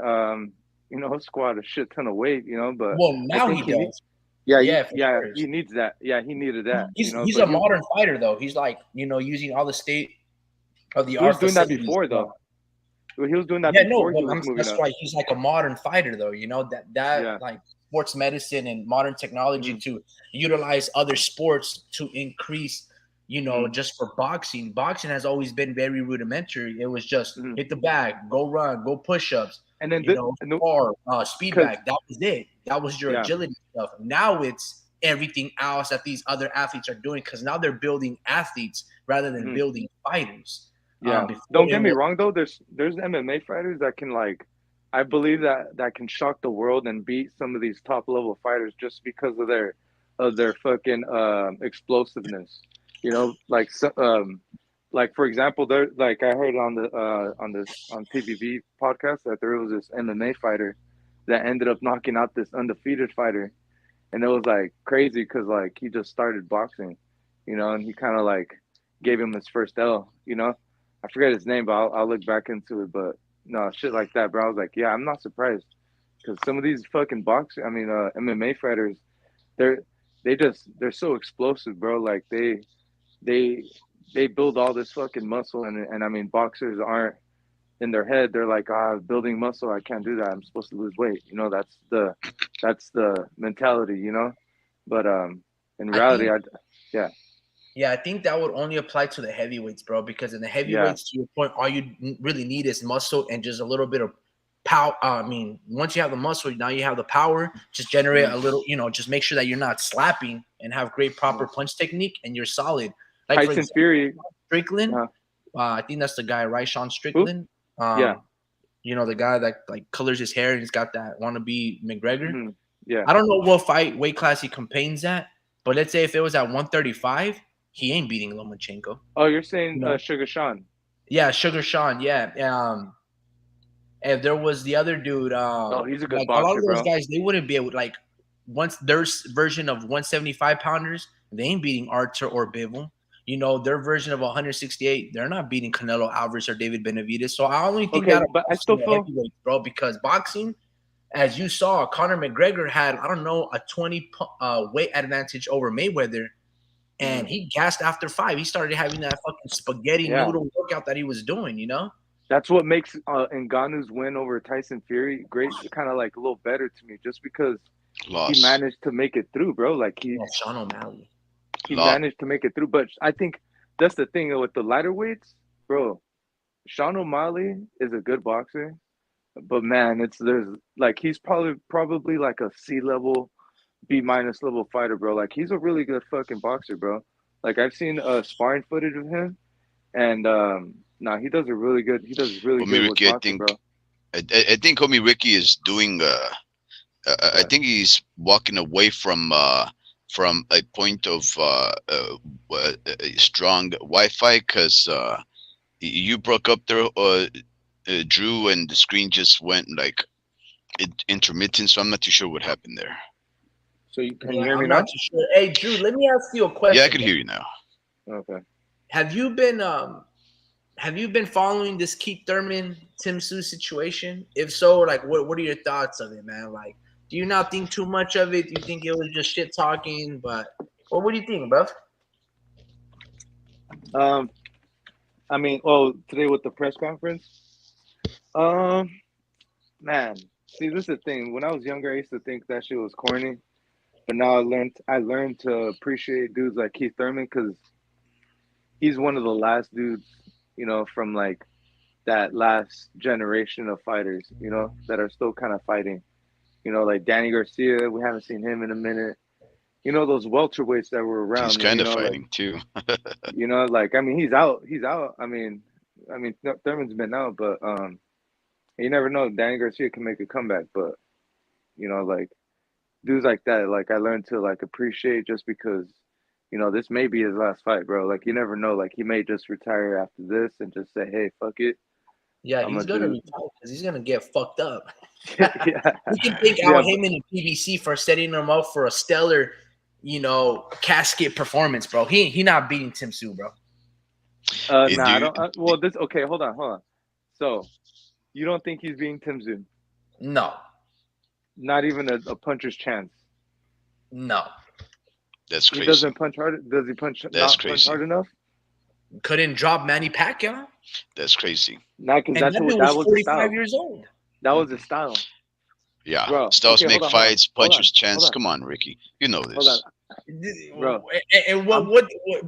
E: squat a shit ton of weight, but
A: Well,
E: I
A: now he
E: think he needs
A: does.
E: yeah,
A: Yeah, for sure.
E: he needs that. Yeah, he needed that,
A: He's
E: but
A: a modern fighter though. He's like using all the state of the
E: he was
A: art
E: doing that
A: facilities.
E: before though. He was doing that
A: Yeah, no,
E: before he
A: but
E: was moving
A: that's
E: up.
A: why he's like a modern fighter, though. You know that
E: Yeah.
A: like sports medicine and modern technology
E: Mm,
A: to utilize other sports to increase.
E: mm,
A: Just for boxing. Boxing has always been very rudimentary. It was just
E: mm.
A: hit the bag, go run, go push ups,
E: And then
A: or speed
E: because
A: bag. That was it. That was your
E: yeah,
A: agility stuff. Now it's everything else that these other athletes are doing because now they're building athletes rather than
E: mm,
A: building fighters.
E: yeah.
A: Before
E: Don't
A: it
E: get me
A: was
E: wrong though. There's MMA fighters that can like, I believe that can shock the world and beat some of these top level fighters just because of their fucking explosiveness. Like for example, there like I heard on TBV podcast that there was this MMA fighter that ended up knocking out this undefeated fighter, and it was like crazy because like he just started boxing, and he kind of like gave him his first L. I forget his name, but I'll look back into it. But no shit like that, bro. I was like, yeah, I'm not surprised because some of these fucking MMA fighters, they're they're so explosive, bro. Like they they build all this fucking muscle, and I mean boxers aren't in their head. They're like, building muscle, I can't do that. I'm supposed to lose weight. That's the mentality. But in
A: I
E: reality,
A: think
E: yeah,
A: Yeah, I think that would only apply to the heavyweights, bro. Because in the
E: yeah,
A: heavyweights, to your point, all you really need is muscle and just a little bit of power. I mean, once you have the muscle, now you have the power. Just generate
E: mm,
A: a little, just make sure that you're not slapping and have great proper
E: mm.
A: punch technique, and you're solid. Like for
E: Tyson
A: example,
E: Fury,
A: Strickland.
E: uh,
A: I think that's the guy, right? Sean
E: who?
A: Strickland.
E: Yeah,
A: The guy that like colors his hair and he's got that wannabe McGregor.
E: hmm yeah.
A: I don't know what weight class he campaigns at, but let's say if it was at 135, he ain't beating Lomachenko.
E: Oh, you're saying
A: No.
E: Sugar Sean?
A: Yeah, Sugar Sean. Yeah. And there was the other dude.
E: Oh, he's a good
A: Like a lot
E: boxer,
A: of those
E: bro.
A: guys, they wouldn't be able like once their version of 175 pounders, they ain't beating Archer or Bivol. Their version of 168, they're not beating Canelo Alvarez or David Benavidez. So I only think
E: Okay,
A: that
E: but I
A: applies to
E: still
A: the
E: feel
A: heavyweights, bro, because boxing, as you saw, Conor McGregor had, I don't know, a 20 weight advantage over Mayweather. And
E: mm,
A: he gassed after 5. He started having that fucking spaghetti
E: yeah.
A: noodle workout that he was doing.
E: That's what makes Ngannou's win over Tyson Fury great, kind of like a little better to me, just because he
D: Loss.
E: managed to make it through, bro. Like
A: Yeah, Sean O'Malley.
E: he
D: Lot.
E: managed to make it through. But I think that's the thing with the lighter weights, bro. Sean O'Malley is a good boxer, but man, there's like he's probably like a C level, B minus level fighter, bro. Like he's a really good fucking boxer, bro. Like I've seen sparring footage of him, and nah, he does really
D: Homie
E: good with
D: Ricky, I
E: boxing,
D: think
E: bro.
D: I think Homie Ricky is doing I
E: What?
D: think he's walking away from a point of a strong Wi-Fi because you broke up there, Drew, and the screen just went like intermittent. So I'm not too sure what happened there.
E: So can you
A: Yeah,
E: hear me
A: I'm not
E: now?
A: too sure. Hey, Drew, let me ask you a
D: Yeah, I
A: question.
D: could hear you now.
E: Okay.
A: Have you been following this Keith Thurman Tim Sue situation? If so, like what are your thoughts of it, man? Like, do you not think too much of it? Do you think it was just shit talking? But what do you think, bro?
E: Um, I mean, oh, today with the press conference, um, man, see, this is the thing. When I was younger, I used to think that shit was corny, but now I learned to appreciate dudes like Keith Thurman because he's one of the last dudes, from like that last generation of fighters, that are still kind of fighting. Like Danny Garcia, we haven't seen him in a minute. Those welterweights that were
D: He's
E: around,
D: kind of fighting too.
E: like I mean, he's out. I mean, Thurman's been out, but you never know. Danny Garcia can make a comeback, but like dudes like that, like I learned to like appreciate just because, this may be his last fight, bro. Like you never know. Like he may just retire after this and just say, hey, fuck it,
A: Yeah,
E: I'm
A: he's
E: gonna
A: gonna
E: do.
A: retire because he's gonna get fucked up.
E: Yeah,
A: We can thank
E: yeah,
A: Al Heyman and PBC for setting him up for a stellar, casket performance, bro. He not beating Tim Sue, bro.
D: Hey,
E: nah, I
D: dude,
E: don't. Well, this okay. Hold on. So you don't think he's being Tim Zoom?
A: No,
E: Not even a puncher's chance.
A: no.
D: that's
E: He
D: crazy.
E: doesn't punch hard. Does he punch
D: That's
E: not punch
D: crazy.
E: hard enough?
A: Couldn't drop Manny Pacquiao,
D: That's crazy.
E: Not because
A: and
E: that's
A: that
E: what
A: dude
E: that
A: was
E: was his
A: 45
E: style.
A: years old.
E: That was his style,
D: Yeah,
E: bro.
D: styles
E: Okay,
D: make
E: hold on,
D: fights,
E: hold
D: punchers
E: on, hold
D: chance.
E: on,
D: Come on, Ricky, you know
E: hold on,
D: this.
E: bro.
A: And what
E: I'm
A: what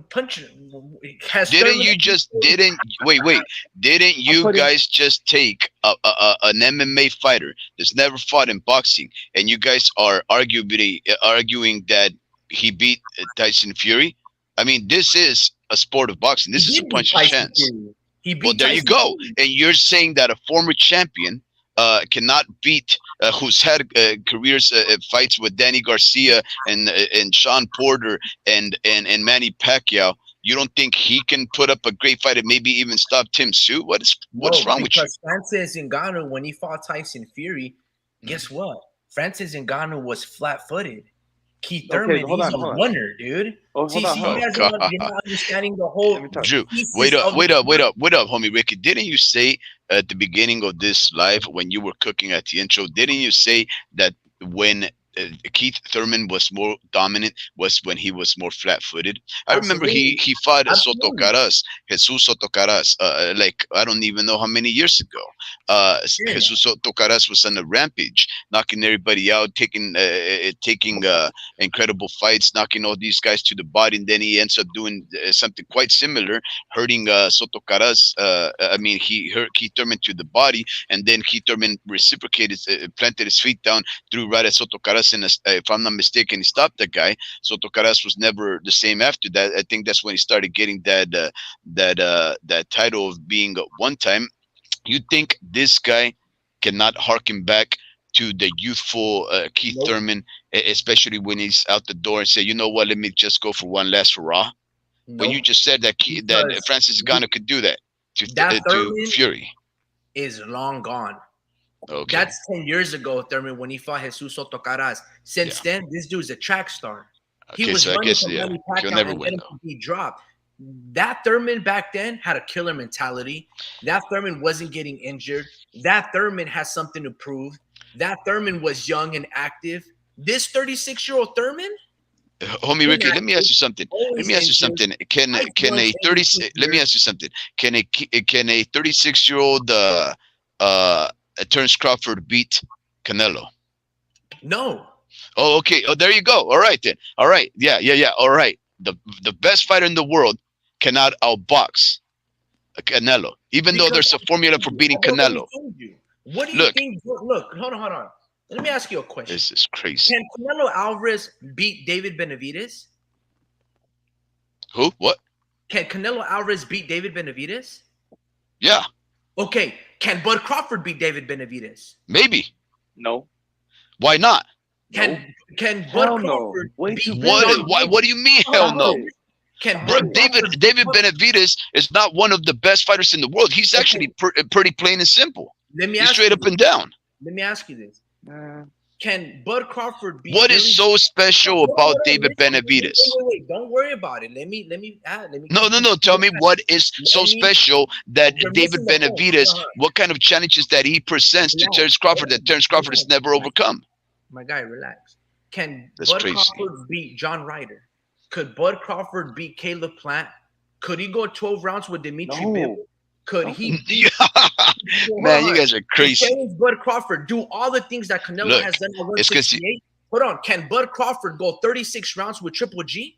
A: punch has
D: Didn't
A: Thurman?
D: you just didn't wait? Didn't
E: I'm
D: you
E: putting.
D: guys just take an MMA fighter that's never fought in boxing, and you guys are arguing that he beat Tyson Fury? I mean, this is a sport of boxing.
A: He
D: This is a
A: did beat
D: puncher's
A: Tyson
D: chance.
A: Fury. He
D: Well,
A: beat
D: there you
A: Tyson
D: go.
A: Fury.
D: And you're saying that a former champion cannot beat, who's had careers fights with Danny Garcia and Sean Porter and Manny Pacquiao. You don't think he can put up a great fight and maybe even stop Tim Sue? What's
A: No,
D: wrong with you?
A: because Francis Ngannou, when he fought Tyson Fury,
D: Mm.
A: guess what? Francis Ngannou was flat-footed. Keith
E: Okay,
A: Thurman,
E: hold
A: he's
E: on,
A: a
E: hold on.
A: runner, dude.
E: Oh, hold
A: See,
E: on,
A: see,
E: hold
A: you
E: on.
D: Oh
A: guys
D: God,
A: you're not understanding the
E: Let me
A: whole
E: talk.
D: Drew,
A: pieces
D: wait up,
A: of
D: wait
A: the
D: up, wait up, wait up, homie Ricky. Didn't you say at the beginning of this live when you were cooking at the intro? Didn't you say that when Keith Thurman was more dominant was when he was more flat-footed? I remember he
A: absolutely,
D: he fought Soto
A: absolutely.
D: Caras, Jesus Soto Caras, like I don't even know how many years ago.
A: Yeah.
D: Jesus Soto Caras was on a rampage, knocking everybody out, taking incredible fights, knocking all these guys to the body, and then he ends up doing something quite similar, hurting Soto Caras. I mean, he hurt Keith Thurman to the body, and then Keith Thurman reciprocated, planted his feet down, threw right at Soto Caras, and if I'm not mistaken, he stopped that guy. Soto Caras was never the same after that. I think that's when he started getting that title of being one time. You think this guy cannot harken back to the youthful Keith
A: Nope.
D: Thurman, especially when he's out the door and say, you know what, let me just go for one last hurrah? When you
A: Nope.
D: just said that
A: Because
D: Francis Ngannou could do that
A: that
D: to
A: Thurman
D: Fury.
A: is long gone.
D: Okay,
A: That's 10 years ago, Thurman, when he fought Jesus Soto Caras. Since
D: yeah.
A: then, this dude's a track star. He
D: Okay,
A: was
D: so I
A: running
D: guess
A: from
D: yeah,
A: Manny
D: he'll
A: Pacquiao
D: never
A: and let
D: win
A: him
D: though.
A: be dropped. That Thurman back then had a killer mentality. That Thurman wasn't getting injured. That Thurman has something to prove. That Thurman was young and active. This 36-year-old Thurman,
D: Homie Ricky, let me ask
A: inactive,
D: you something. Let
A: always
D: me ask you
A: injured.
D: something.
A: Fights
D: Can
A: once
D: a
A: every
D: 30
A: 2
D: let me
A: years.
D: ask you something. Can a 36-year-old Terence Crawford beat Canelo?
A: No.
D: Oh, okay. Oh, there you go. All right then. All right. Yeah. All right. The best fighter in the world cannot outbox Canelo, even though
A: Because
D: there's a formula for beating
A: I've already
D: Canelo.
A: told you. What do you
D: Look,
A: think? Look, hold on. Let me ask you a question.
D: this is crazy.
A: Can Canelo Alvarez beat David Benavidez?
D: Who? What?
A: Can Canelo Alvarez beat David Benavidez?
D: Yeah,
A: Okay. Can Bud Crawford beat David Benavidez?
D: maybe.
E: No,
D: Why not?
A: Can Bud
E: hell no.
A: Crawford
E: Way
A: beat
E: too
D: What?
E: big.
A: John
D: Why?
A: Ryder?
D: What do you mean?
A: Hold
D: Hell
A: on, hold
D: no.
A: on. Can
D: Bro,
A: Bud
D: David
A: Crawford
D: David Benavidez is not one of the best fighters in the world. He's actually
A: Okay,
D: pretty plain and simple.
A: let me
D: He's
A: ask
D: straight
A: you
D: up
A: this.
D: and down.
A: Let me ask you this.
E: Uh,
A: Can Bud Crawford beat
D: What is
A: Billy?
D: so special
A: Hold on,
D: about
A: hold on.
D: David
A: Listen.
D: Benavidez?
A: Wait. Don't worry about it. Let me
D: No,
A: keep
D: no,
A: this.
D: no. Tell me what is so
A: Let me.
D: special that
A: You're
D: David
A: missing the point.
D: Benavidez, what kind of challenges that he presents to
A: Relax,
D: Terence Crawford that Terence Crawford has never
A: relax.
D: overcome?
A: My guy, relax. Can
D: That's
A: Bud
D: crazy.
A: Crawford beat John Ryder? Could Bud Crawford beat Caleb Plant? Could he go 12 rounds with Dimitri
E: No.
A: Bivol? Could he?
D: Man, you guys are crazy.
A: Can Bud Crawford do all the things that Canelo
D: Look,
A: has done at
D: it's 'cause
A: 168? Hold on. Can Bud Crawford go 36 rounds with Triple G?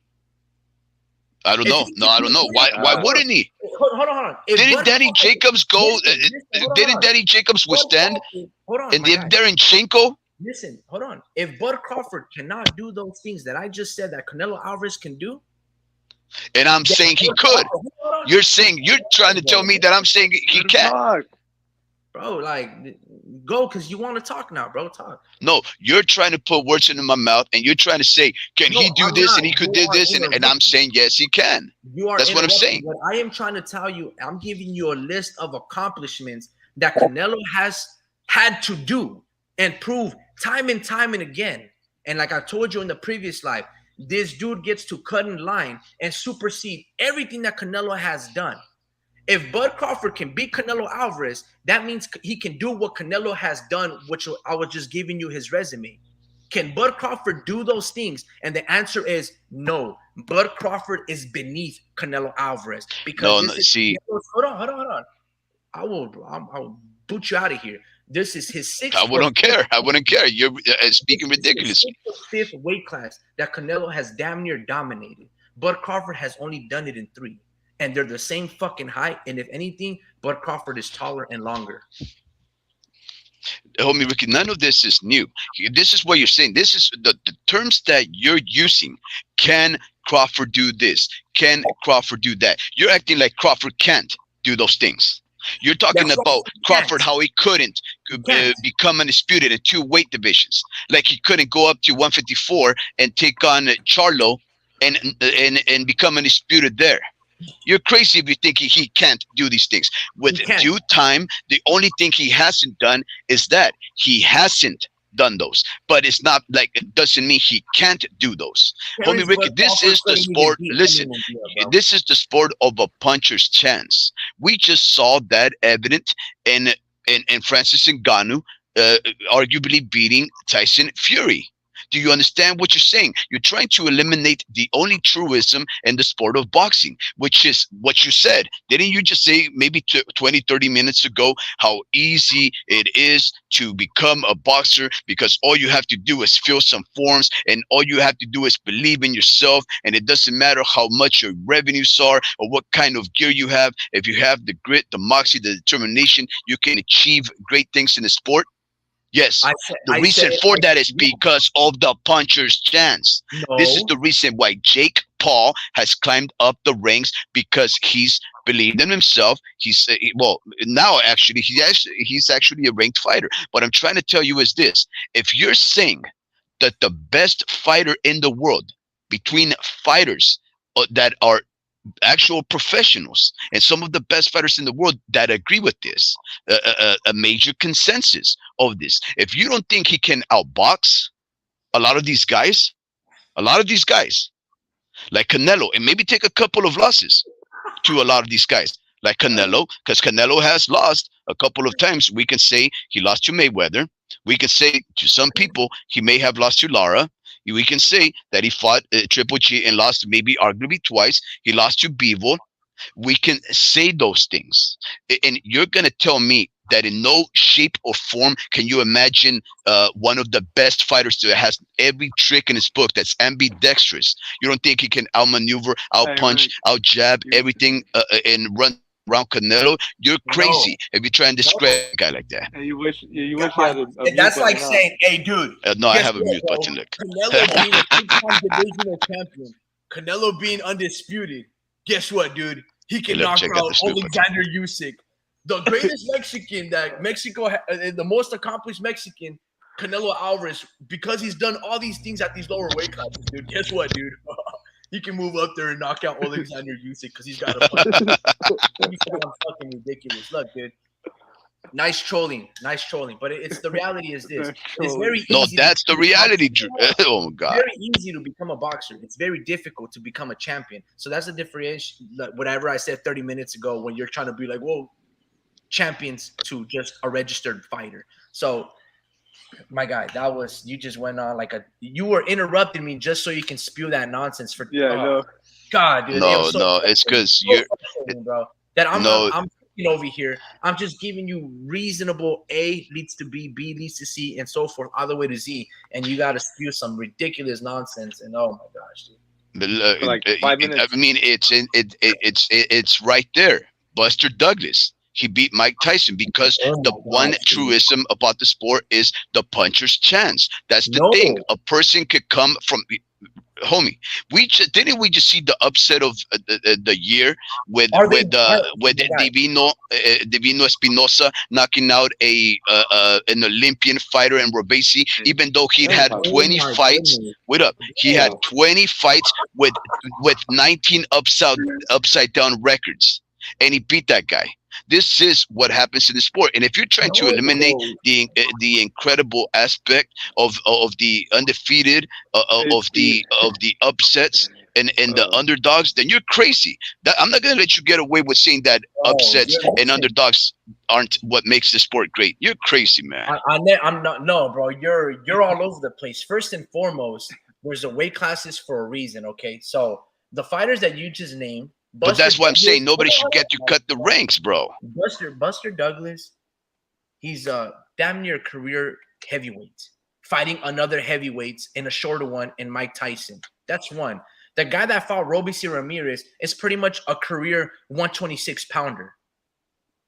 D: I don't
A: If
D: know.
A: he-
D: No, I don't know. Why wouldn't he?
A: Hold on. If
D: Didn't
A: Bud
D: Danny
A: Crawford-
D: Jacobs go?
A: hold on.
D: Didn't Danny Jacobs
A: Bud
D: withstand?
A: Crawford- Hold on,
D: And
A: my
D: if
A: guy.
D: they're in Chenko,
A: Listen, hold on. If Bud Crawford cannot do those things that I just said that Canelo Alvarez can do,
D: and I'm
A: then
D: saying he
A: Bud
D: could.
A: Crawford- hold on.
D: You're trying to tell me that I'm saying he
E: Let him
D: can't.
E: talk.
A: Bro, like, go because you want to talk now, bro. Talk.
D: No, you're trying to put words into my mouth, and you're trying to say, can
A: No,
D: he do
A: I'm
D: this
A: not.
D: and he could
A: You
D: do
A: are
D: this, and I'm
A: interrupting.
D: saying yes, he can.
A: You are
D: That's what I'm
A: interrupting.
D: saying.
A: What I am trying to tell you, I'm giving you a list of accomplishments that Canelo has had to do and prove time and time and again. And like I told you in the previous live, this dude gets to cut in line and supersede everything that Canelo has done. If Bud Crawford can beat Canelo Alvarez, that means he can do what Canelo has done, which I was just giving you his resume. Can Bud Crawford do those things? And the answer is no. Bud Crawford is beneath Canelo Alvarez because
D: See,
A: hold on. I will boot you out of here. This is his sixth.
D: I wouldn't care. You're speaking ridiculously.
A: Fifth weight class that Canelo has damn near dominated. Bud Crawford has only done it in 3. And they're the same fucking height. And if anything, Bud Crawford is taller and longer.
D: Homie Ricky, none of this is new. This is what you're saying. This is the terms that you're using. Can Crawford do this? Can Crawford do that? You're acting like Crawford can't do those things. You're talking about Crawford, how he couldn't become undisputed in 2 weight divisions. Like he couldn't go up to 154 and take on Charlo and become undisputed there. You're crazy if you think he can't do these things. With due time, the only thing he hasn't done is that he hasn't done those. But it's not like it doesn't mean he can't do those. Homie Ricky, this is the sport. Listen, this is the sport of a puncher's chance. We just saw that evident in Francis Ngannou arguably beating Tyson Fury. Do you understand what you're saying? You're trying to eliminate the only truism in the sport of boxing, which is what you said. Didn't you just say maybe 20, 30 minutes ago how easy it is to become a boxer because all you have to do is fill some forms and all you have to do is believe in yourself, and it doesn't matter how much your revenues are or what kind of gear you have. If you have the grit, the moxie, the determination, you can achieve great things in the sport. Yes, the reason for that is because of the puncher's chance.
A: No.
D: This is the reason why Jake Paul has climbed up the ranks, because he's believed in himself. He's now actually he's actually a ranked fighter. What I'm trying to tell you is this: if you're saying that the best fighter in the world between fighters that are actual professionals and some of the best fighters in the world that agree with this, a major consensus of this. If you don't think he can outbox a lot of these guys, like Canelo, and maybe take a couple of losses to a lot of these guys, like Canelo, because Canelo has lost a couple of times. We can say he lost to Mayweather. We can say to some people he may have lost to Lara. We can say that he fought Triple G and lost maybe arguably twice. He lost to Bivol. We can say those things. And you're going to tell me that in no shape or form can you imagine one of the best fighters that has every trick in his book, that's ambidextrous. You don't think he can outmaneuver, outpunch, outjab everything and run around Canelo? You're crazy if you try and describe a guy like that.
E: Hey, you wish you had a
A: that's like saying, hey, dude.
D: No, I have a mute button. Look.
A: Canelo being a 2-time divisional champion, Canelo being undisputed. Guess what, dude? He can knock out Alexander Usyk, the greatest Mexican that Mexico, the most accomplished Mexican, Canelo Alvarez, because he's done all these things at these lower weight classes, dude. Guess what, dude? He can move up there and knock out Alexander Usyk because he's got a punch. He's fucking ridiculous. Look, dude. Nice trolling. But it's the reality is this. It's very easy.
D: No, that's the reality, Drew. Oh, my God.
A: It's very easy to become a boxer. It's very difficult to become a champion. So that's the differentiation. Whatever I said 30 minutes ago when you're trying to be like, whoa, champions to just a registered fighter. So, my guy, you just went on like you were interrupting me just so you can spew that nonsense for.
E: Yeah, I know.
A: God, dude, it was
D: No,
A: so
D: no, it's
A: frustrating,
D: because
A: so
D: you're
A: frustrating, bro. That
D: no.
A: I'm sitting over here. I'm just giving you reasonable A leads to B, B leads to C, and so forth, all the way to Z, and you got to spew some ridiculous nonsense. And oh my gosh, dude.
D: But,
E: For like 5 minutes.
D: I mean, it's right there. Buster Douglas. He beat Mike Tyson because
A: Oh
D: the
A: my
D: one
A: gosh, dude.
D: truism about the sport is the puncher's chance. That's the thing.
A: No,
D: A person could come from, homie. Didn't we just see the upset of the year with
A: are they?
D: with
A: My guy,
D: Divino Espinosa knocking out a an Olympian fighter in Robesi, even though he'd
E: Very
D: had
E: possible.
A: oh
D: 20
A: my
D: fights.
A: goodness.
D: Wait up, he
E: Yeah.
D: had 20 fights with 19 upside down records, and he beat that guy. This is what happens in the sport, and if you're trying to
A: No,
D: eliminate
E: So
D: the incredible aspect of the undefeated, of the upsets and the
E: uh,
D: underdogs, then you're crazy. I'm not gonna let you get away with saying that
A: bro,
D: upsets
A: you're
D: and
A: listen.
D: underdogs aren't what makes the sport great. You're crazy, man.
A: I'm not. No, bro, you're all over the place. First and foremost, there's a weight classes for a reason. Okay, so the fighters that you just named,
D: But
A: Buster
D: that's why I'm
A: Douglas,
D: saying nobody should get to cut the ranks, bro.
A: Buster Douglas, he's damn near career heavyweight, fighting another heavyweight in a shorter one in Mike Tyson. That's one. The guy that fought Robeisy Ramirez is pretty much a career 126 pounder.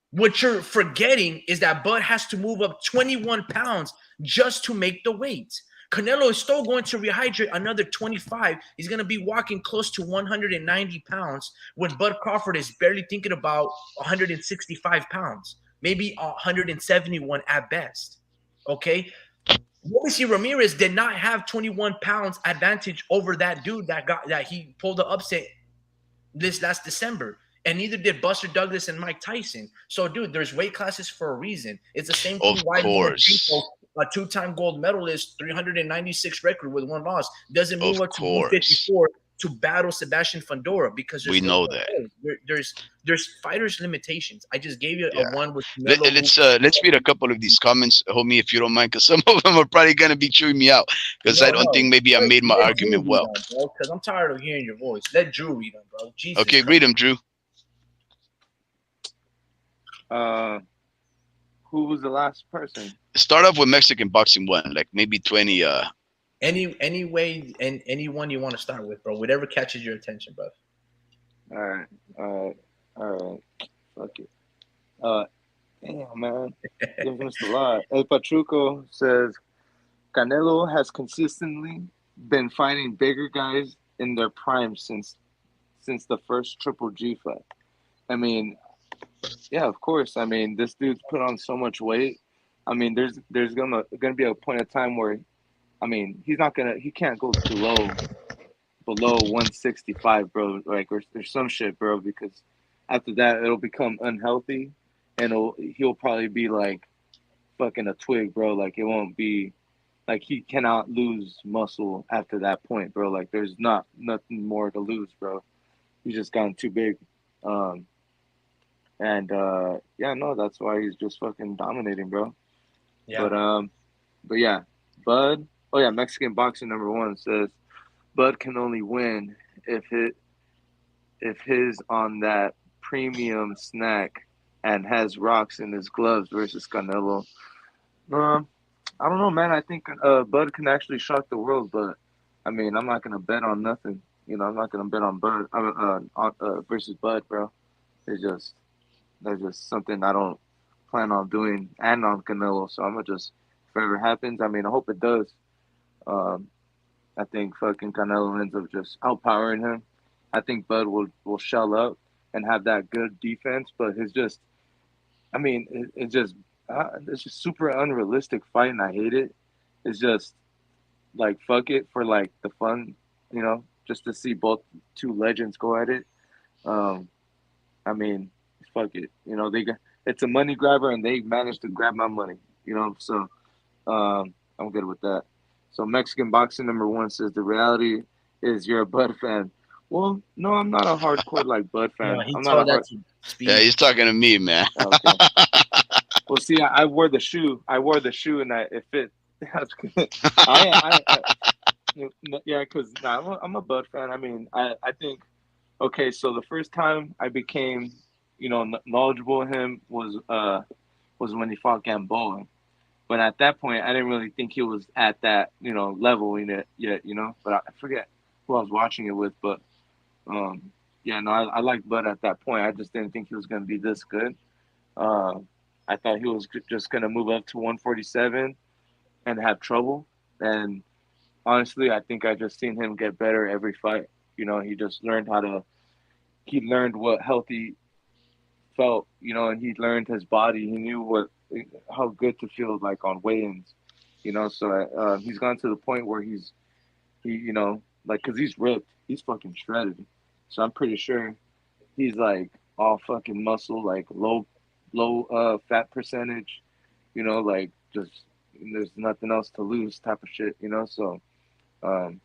A: What you're forgetting is that Bud has to move up 21 pounds just to make the weight. Canelo is still going to rehydrate another 25. He's going to be walking close to 190 pounds when Bud Crawford is barely thinking about 165 pounds, maybe 171 at best. Okay. Robeisy Ramirez did not have 21 pounds advantage over that dude that he pulled the upset this last December. And neither did Buster Douglas and Mike Tyson. So, dude, there's weight classes for a reason. It's the same thing
D: Of
A: why Lomachenko,
D: course,
A: a two-time gold medalist, 396 record with one loss, doesn't move
D: of
A: up to
D: course,
A: 154 to battle Sebastian Fundora because
D: we
A: there's weight
D: know that.
A: classes. There's fighters limitations. I just gave you a
D: Yeah.
A: one with Canelo.
D: Let's read a couple of these comments, homie, if you don't mind, because some of them are probably gonna be chewing me out because I don't think maybe I made my
A: Let Drew
D: argument
A: read
D: well.
A: them, bro, because I'm tired of hearing your voice. Let Drew read them, bro. Jesus
D: Okay,
A: Christ.
D: read them, Drew.
E: who was the last person?
D: Start off with Mexican boxing one, like maybe 20.
A: Any way and anyone you want to start with, bro. Whatever catches your attention, bro.
E: All right. Fuck it. Damn, man. You've missed a lot. El Patruco says Canelo has consistently been fighting bigger guys in their prime since the first Triple G fight. I mean, yeah, of course. I mean, this dude's put on so much weight. I mean, there's gonna be a point of time where, I mean, he can't go below 165, bro. Like, or some shit, bro, because after that it'll become unhealthy, and he'll probably be like fucking a twig, bro. Like, it won't be like he cannot lose muscle after that point, bro. Like, there's nothing more to lose, bro. He's just gotten too big. And yeah, no, that's why he's just fucking dominating, bro.
A: Yeah.
E: But yeah, Bud. Oh yeah, Mexican boxing #1 says Bud can only win if his on that premium snack and has rocks in his gloves versus Canelo. I don't know, man. I think Bud can actually shock the world, but I mean, I'm not gonna bet on nothing. You know, I'm not gonna bet on Bud versus Bud, bro. It's just that's just something I don't plan on doing, and on Canelo. So I'm gonna just, if it ever happens, I mean, I hope it does. I think fucking Canelo ends up just outpowering him. I think Bud will shell up and have that good defense, but it's just, I mean, it's just super unrealistic fight, and I hate it. It's just like, fuck it for like the fun, you know, just to see both two legends go at it. I mean, fuck it, you know, it's a money grabber, and they managed to grab my money, you know. So I'm good with that. So Mexican boxing #1 says the reality is you're a Bud fan. Well, no, I'm not a hardcore like Bud fan.
A: No, he
E: I'm not a
A: told that
E: hard.
A: to
D: Yeah,
A: speed.
D: he's talking to me, man.
E: Okay. Well, see, I wore the shoe. And it fit. That's good. Yeah, because I'm a Bud fan. I mean, I think Okay, so the first time I became, knowledgeable of him was when he fought Gamboa. But at that point, I didn't really think he was at that level in it yet. But I forget who I was watching it with. But yeah, no, I liked Bud at that point. I just didn't think he was gonna be this good. Uh, I thought he was just gonna move up to 147 and have trouble. And honestly, I think I just seen him get better every fight. He just learned how to. He learned what healthy felt. And he learned his body. He knew how good to feel like on weigh-ins. So he's gone to the point where like, cause he's ripped. He's fucking shredded. So I'm pretty sure he's like all fucking muscle, like low fat percentage. Like just there's nothing else to lose type of shit. So um,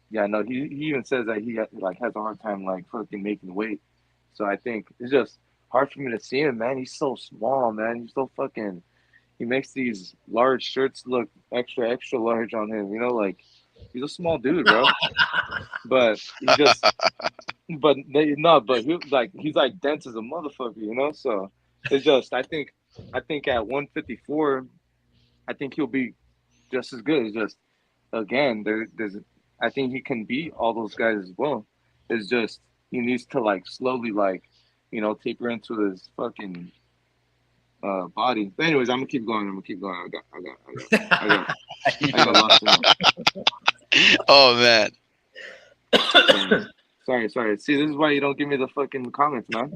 E: yeah, no, he even says that he like has a hard time like fucking making weight. So I think it's just hard for me to see him, man. He's so small, man. He's so fucking. He makes these large shirts look extra extra large on him. Like he's a small dude, bro. But he just, but they, no, but he's like dense as a motherfucker. So it's just I think at 154, I think he'll be just as good. It's just again there's I think he can beat all those guys as well. It's just he needs to like slowly like taper into his fucking body. But anyways, I'm gonna keep going. I got lost in
D: Oh man.
E: that. Sorry. See, this is why you don't give me the fucking comments, man.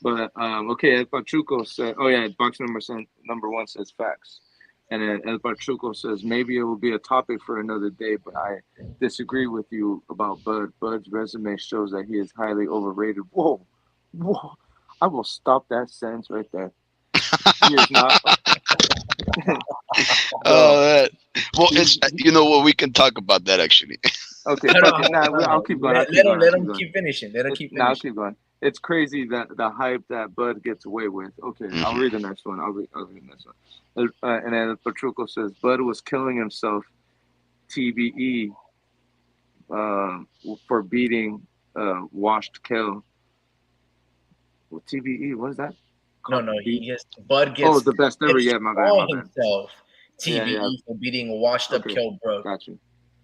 E: But okay, El Pachuco said, oh yeah, box number one says facts. And then El Pachuco says maybe it will be a topic for another day, but I disagree with you about Bud. Bud's resume shows that he is highly overrated. Whoa! I will stop that sentence right there. He is not.
D: Oh
E: Bro,
D: man. Well, it's you know what, we can talk about that actually.
E: okay,
A: Hold
E: fuck
A: on,
E: it. Nah,
A: hold
E: I'll
A: on.
E: keep going.
A: Let him keep finishing. Let him keep
E: I'll
A: finishing.
E: keep going. It's crazy that the hype that Bud gets away with. Okay, I'll
D: Mhm.
E: read the next one. I'll read the next one. And then Petruco says Bud was killing himself. TBE uh, for beating Washed Kill. Well, TBE, what is that?
A: No, no,
E: Beat.
A: Bud
E: Oh,
A: gets
E: the best ever. Yeah, my bad,
A: destroy
E: my bad.
A: himself.
E: Yeah.
A: TBE for beating a washed up
E: Okay,
A: Kell Brook.
E: got you.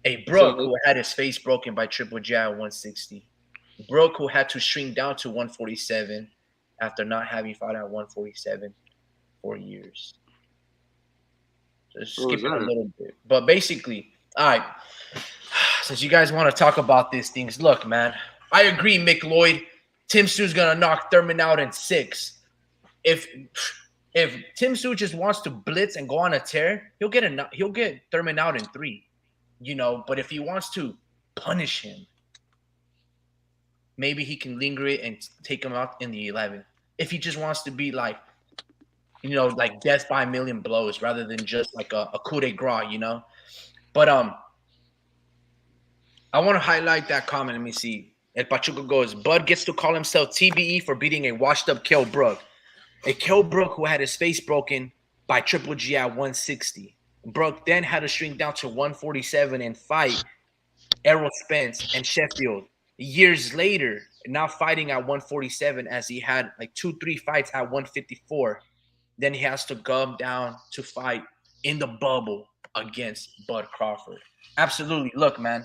A: A Brook
E: So
A: who had his face broken by Triple J at 160. Brook who had to shrink down to 147 after not having fought at 147 for years. Just
E: what was
A: skipping a
E: that?
A: little bit. But basically, all right, since you guys want to talk about these things, look, man, I agree, Mick Lloyd. Tim Sue's gonna knock Thurman out in 6. If Tim Sue just wants to blitz and go on a tear, he'll get Thurman out in 3. But if he wants to punish him, maybe he can linger it and take him out in the 11th. If he just wants to be like, like death by a million blows rather than just like a coup de grace. But I want to highlight that comment. Let me see. El Pachuco goes, Bud gets to call himself TBE for beating a washed up Kell Brook. A Kell Brook who had his face broken by Triple G at 160. Brook then had to shrink down to 147 and fight Errol Spence and Sheffield. Years later, now fighting at 147 as he had like 2-3 fights at 154. Then he has to come down to fight in the bubble against Bud Crawford. Absolutely. Look, man,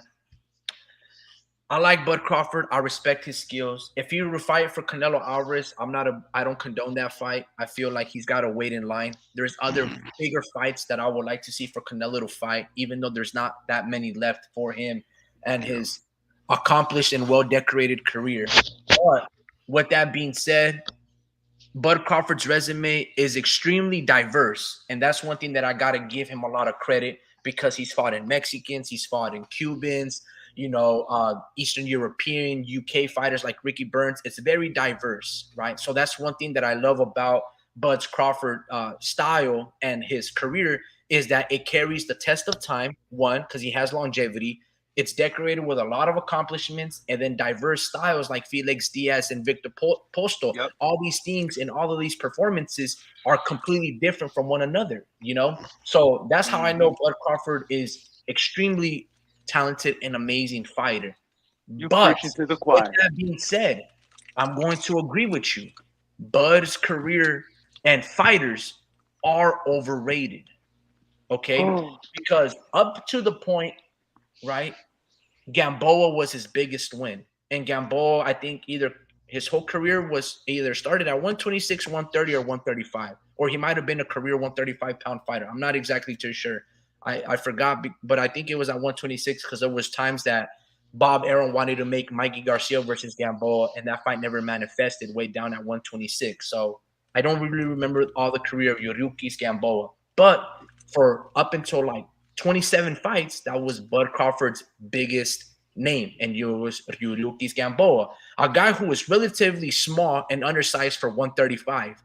A: I like Bud Crawford. I respect his skills. If he were to fight for Canelo Alvarez, I don't condone that fight. I feel like he's got to wait in line. There's other bigger fights that I would like to see for Canelo to fight, even though there's not that many left for him and his accomplished and well-decorated career. But with that being said, Bud Crawford's resume is extremely diverse, and that's one thing that I got to give him a lot of credit because he's fought in Mexicans, he's fought in Cubans, Eastern European, UK fighters like Ricky Burns. It's very diverse, right? So that's one thing that I love about Bud's Crawford style and his career is that it carries the test of time. One, because he has longevity. It's decorated with a lot of accomplishments and then diverse styles like Felix Diaz and Victor Postol.
E: Yep.
A: All these things and all of these performances are completely different from one another. So that's how I know Bud Crawford is extremely talented and amazing fighter.
E: You
A: But
E: preaching to the
A: with
E: choir.
A: that being said, I'm going to agree with you. Bud's career and fighters are overrated. Okay, because up to the point, right? Gamboa was his biggest win. And Gamboa, I think either his whole career was either started at 126, 130, or 135, or he might have been a career 135-pound fighter. I'm not exactly too sure. I forgot, but I think it was at 126 because there was times that Bob Arum wanted to make Mikey Garcia versus Gamboa, and that fight never manifested way down at 126. So I don't really remember all the career of Yuriukis Gamboa. But for up until like 27 fights, that was Bud Crawford's biggest name, and it was Yuriukis Gamboa, a guy who was relatively small and undersized for 135.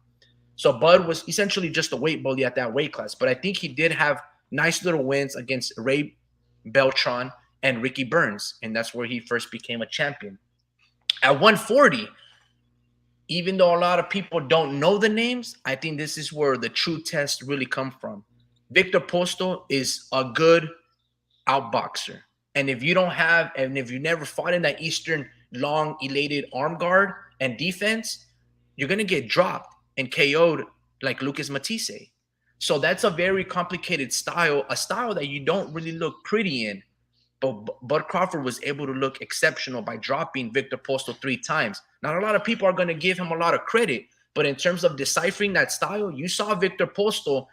A: So Bud was essentially just a weight bully at that weight class. But I think he did have nice little wins against Ray Beltran and Ricky Burns, and that's where he first became a champion. At 140, even though a lot of people don't know the names, I think this is where the true test really comes from. Victor Posto is a good outboxer. And if you don't have, and if you never fought in that Eastern long, elated arm guard and defense, you're going to get dropped and KO'd like Lucas Matisse. So that's a very complicated style, a style that you don't really look pretty in. But Bud Crawford was able to look exceptional by dropping Victor Posto 3 times. Not a lot of people are going to give him a lot of credit, but in terms of deciphering that style, you saw Victor Posto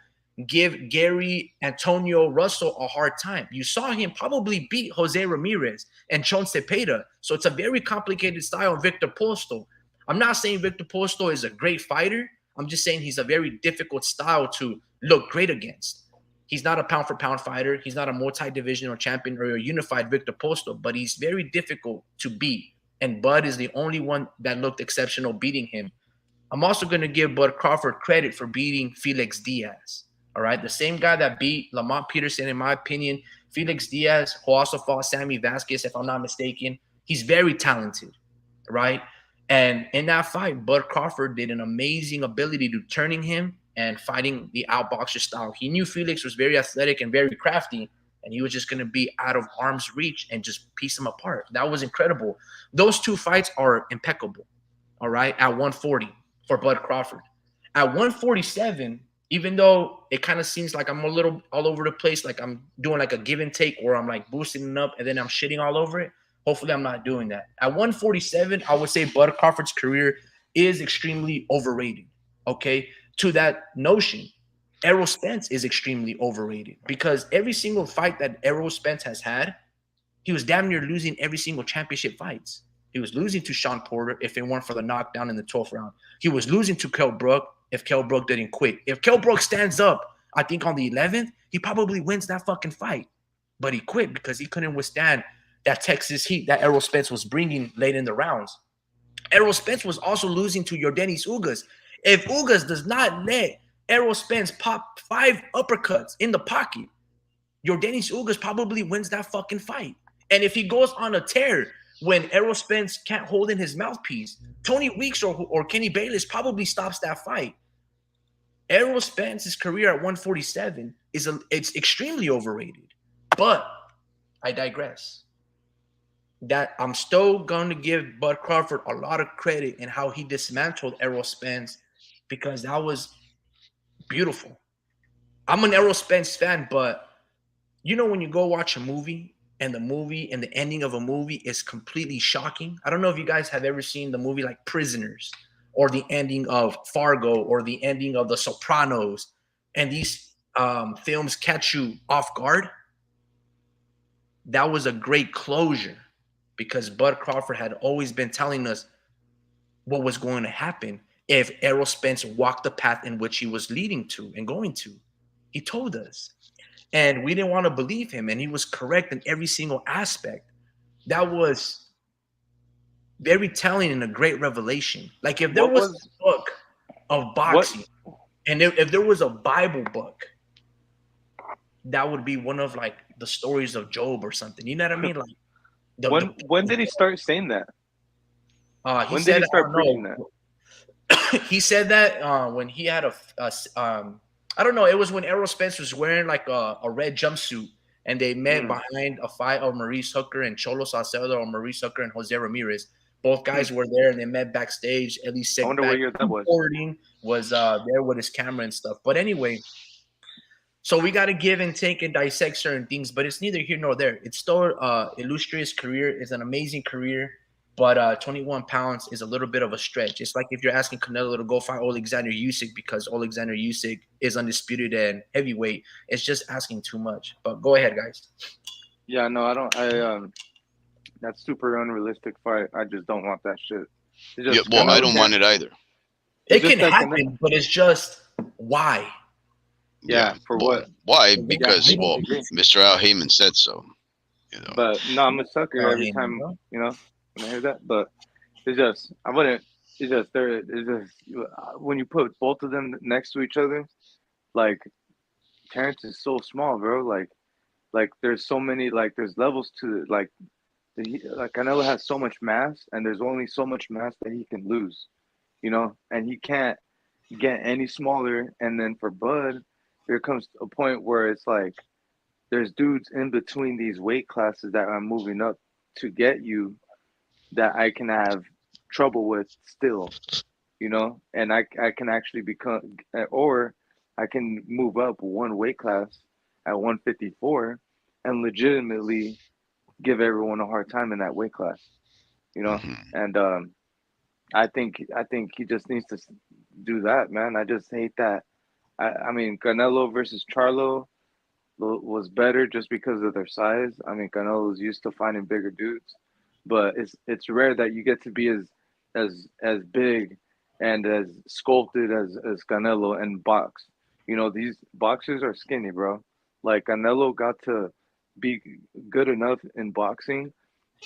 A: give Gary Antonio Russell a hard time. You saw him probably beat Jose Ramirez and Chon Cepeda. So it's a very complicated style of Victor Posto. I'm not saying Victor Posto is a great fighter. I'm just saying he's a very difficult style to look great against. He's not a pound-for-pound fighter. He's not a multi-divisional champion or a unified Victor Posto, but he's very difficult to beat. And Bud is the only one that looked exceptional beating him. I'm also going to give Bud Crawford credit for beating Felix Diaz. All right, the same guy that beat Lamont Peterson, in my opinion, Felix Diaz, who also fought Sammy Vasquez, if I'm not mistaken. He's very talented, right? And in that fight, Bud Crawford did an amazing ability to turning him and fighting the outboxer style. He knew Felix was very athletic and very crafty, and he was just going to be out of arm's reach and just piece him apart. That was incredible. Those 2 fights are impeccable, all right, at 140 for Bud Crawford. At 147, even though it kind of seems like I'm a little all over the place, like I'm doing like a give and take where I'm like boosting it up and then I'm shitting all over it, hopefully I'm not doing that. At 147, I would say Bud Crawford's career is extremely overrated, okay? To that notion, Errol Spence is extremely overrated because every single fight that Errol Spence has had, he was damn near losing every single championship fights. He was losing to Sean Porter if it weren't for the knockdown in the 12th round. He was losing to Kell Brook if Kell Brook didn't quit. If Kell Brook stands up, I think on the 11th, he probably wins that fucking fight. But he quit because he couldn't withstand that Texas heat that Errol Spence was bringing late in the rounds. Errol Spence was also losing to Yordenis Ugas. If Ugas does not let Errol Spence pop 5 uppercuts in the pocket, Yordenis Ugas probably wins that fucking fight. And if he goes on a tear when Errol Spence can't hold in his mouthpiece, Tony Weeks or Kenny Bayless probably stops that fight. Errol Spence's career at 147 it's extremely overrated. But I digress. That I'm still going to give Bud Crawford a lot of credit in how he dismantled Errol Spence because that was beautiful. I'm an Errol Spence fan, but you know when you go watch a movie and the ending of a movie is completely shocking? I don't know if you guys have ever seen the movie like Prisoners or the ending of Fargo or the ending of The Sopranos, and these films catch you off guard. That was a great closure because Bud Crawford had always been telling us what was going to happen if Errol Spence walked the path in which he was leading to and going to. He told us. And we didn't want to believe him, and he was correct in every single aspect. That was very telling and a great revelation. Like if there was a book of boxing, and if there was a Bible book, that would be one of like the stories of Job or something. You know what I mean? Like
E: when did he start saying that?
A: When did he start preaching that? He said that when he had I don't know. It was when Errol Spence was wearing like a red jumpsuit, and they met behind a fight of Maurice Hooker and Cholo Salcedo, or Maurice Hooker and Jose Ramirez. Both guys were there, and they met backstage. Elie
E: I wonder what year that was.
A: Was there with his camera and stuff. But anyway, so we got to give and take and dissect certain things, but it's neither here nor there. It's still illustrious career. It's an amazing career, but 21 pounds is a little bit of a stretch. It's like if you're asking Canelo to go fight Alexander Usyk because Alexander Usyk is undisputed and heavyweight. It's just asking too much. But go ahead, guys.
E: Yeah, no, I don't. That's super unrealistic fight. I just don't want that shit.
D: Yeah, well, I don't want it either.
A: It can happen, but it's just why.
E: Yeah, for what?
D: Why? Because well, Mr. Al Heyman said so. You know.
E: But no, I'm a sucker every time, you know, when I hear that. But it's just, I wouldn't. It's just there. It's just when you put both of them next to each other, like Terrence is so small, bro. Like there's so many, like there's levels to it. Like Canelo has so much mass, and there's only so much mass that he can lose, you know, and he can't get any smaller. And then for Bud, there comes a point where it's like there's dudes in between these weight classes that I'm moving up to get you that I can have trouble with still, you know, and I can actually become, or I can move up one weight class at 154 and legitimately give everyone a hard time in that weight class, you know. And I think he just needs to do that, man. I just hate that. I mean, Canelo versus Charlo was better just because of their size. I mean, Canelo's used to finding bigger dudes, but it's rare that you get to be as big and as sculpted as Canelo and box. You know, these boxers are skinny, bro. Like Canelo got to be good enough in boxing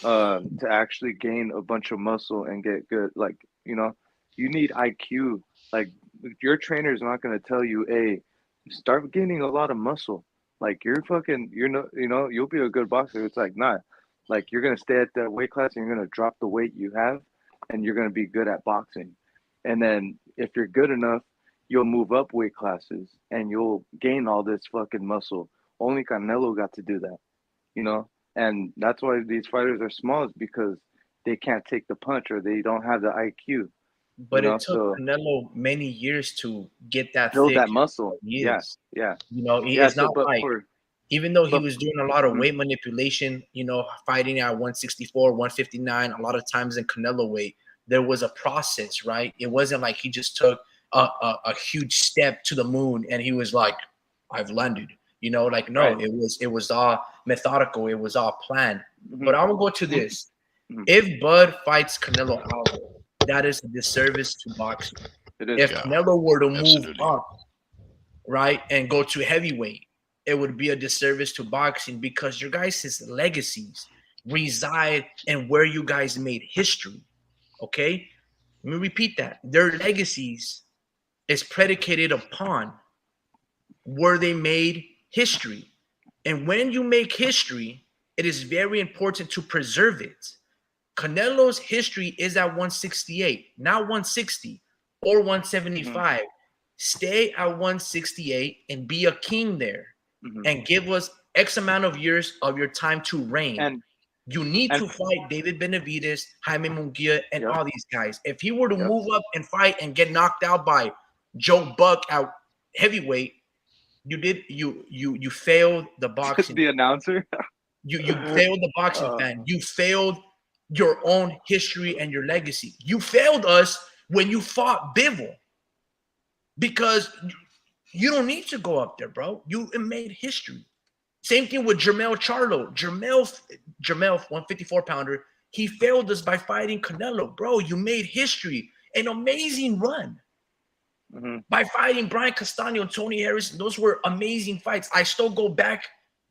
E: to actually gain a bunch of muscle and get good. Like, you know, you need IQ. Like your trainer is not going to tell you, hey, start gaining a lot of muscle. Like you're not, you know, you'll be a good boxer. It's like, nah, like you're going to stay at that weight class and you're going to drop the weight you have and you're going to be good at boxing. And then if you're good enough, you'll move up weight classes and you'll gain all this fucking muscle. Only Canelo got to do that, you know? And that's why these fighters are small, is because they can't take the punch or they don't have the IQ.
A: But it took Canelo many years to get that
E: build
A: thick.
E: that muscle.
A: Yes.
E: Yeah.
A: You know, it's not like, even though he was doing a lot of
E: Mhm.
A: weight manipulation, you know, fighting at 164, 159, a lot of times in Canelo weight, there was a process, right? It wasn't like he just took a huge step to the moon and he was like, I've landed. You know, like, no,
E: Right.
A: it was all methodical. It was all planned.
E: Mhm.
A: But I will go to this.
E: Mhm.
A: If Bud fights Canelo Alvarez, that is a disservice to boxing.
E: It is.
A: If Canelo were to move
D: absolutely.
A: up, right, and go to heavyweight, it would be a disservice to boxing because your guys' legacies reside in where you guys made history. Okay? Let me repeat that. Their legacies is predicated upon where they made history. And when you make history, it is very important to preserve it. Canelo's history is at 168, not 160 or 175. Stay at 168 and be a king there and give us X amount of years of your time to reign.
E: And
A: you need to fight David Benavidez, Jaime Munguia, and all these guys. If he were to move up and fight and get knocked out by Joe Buck at heavyweight, you failed the boxing.
E: The announcer.
A: You failed the boxing fan. You failed your own history and your legacy. You failed us when you fought Bivol because you don't need to go up there, bro. You made history. Same thing with Jermell Charlo. Jermell, 154 pounder. He failed us by fighting Canelo, bro. You made history, an amazing run. By fighting Brian Castano and Tony Harrison. Those were amazing fights. I still go back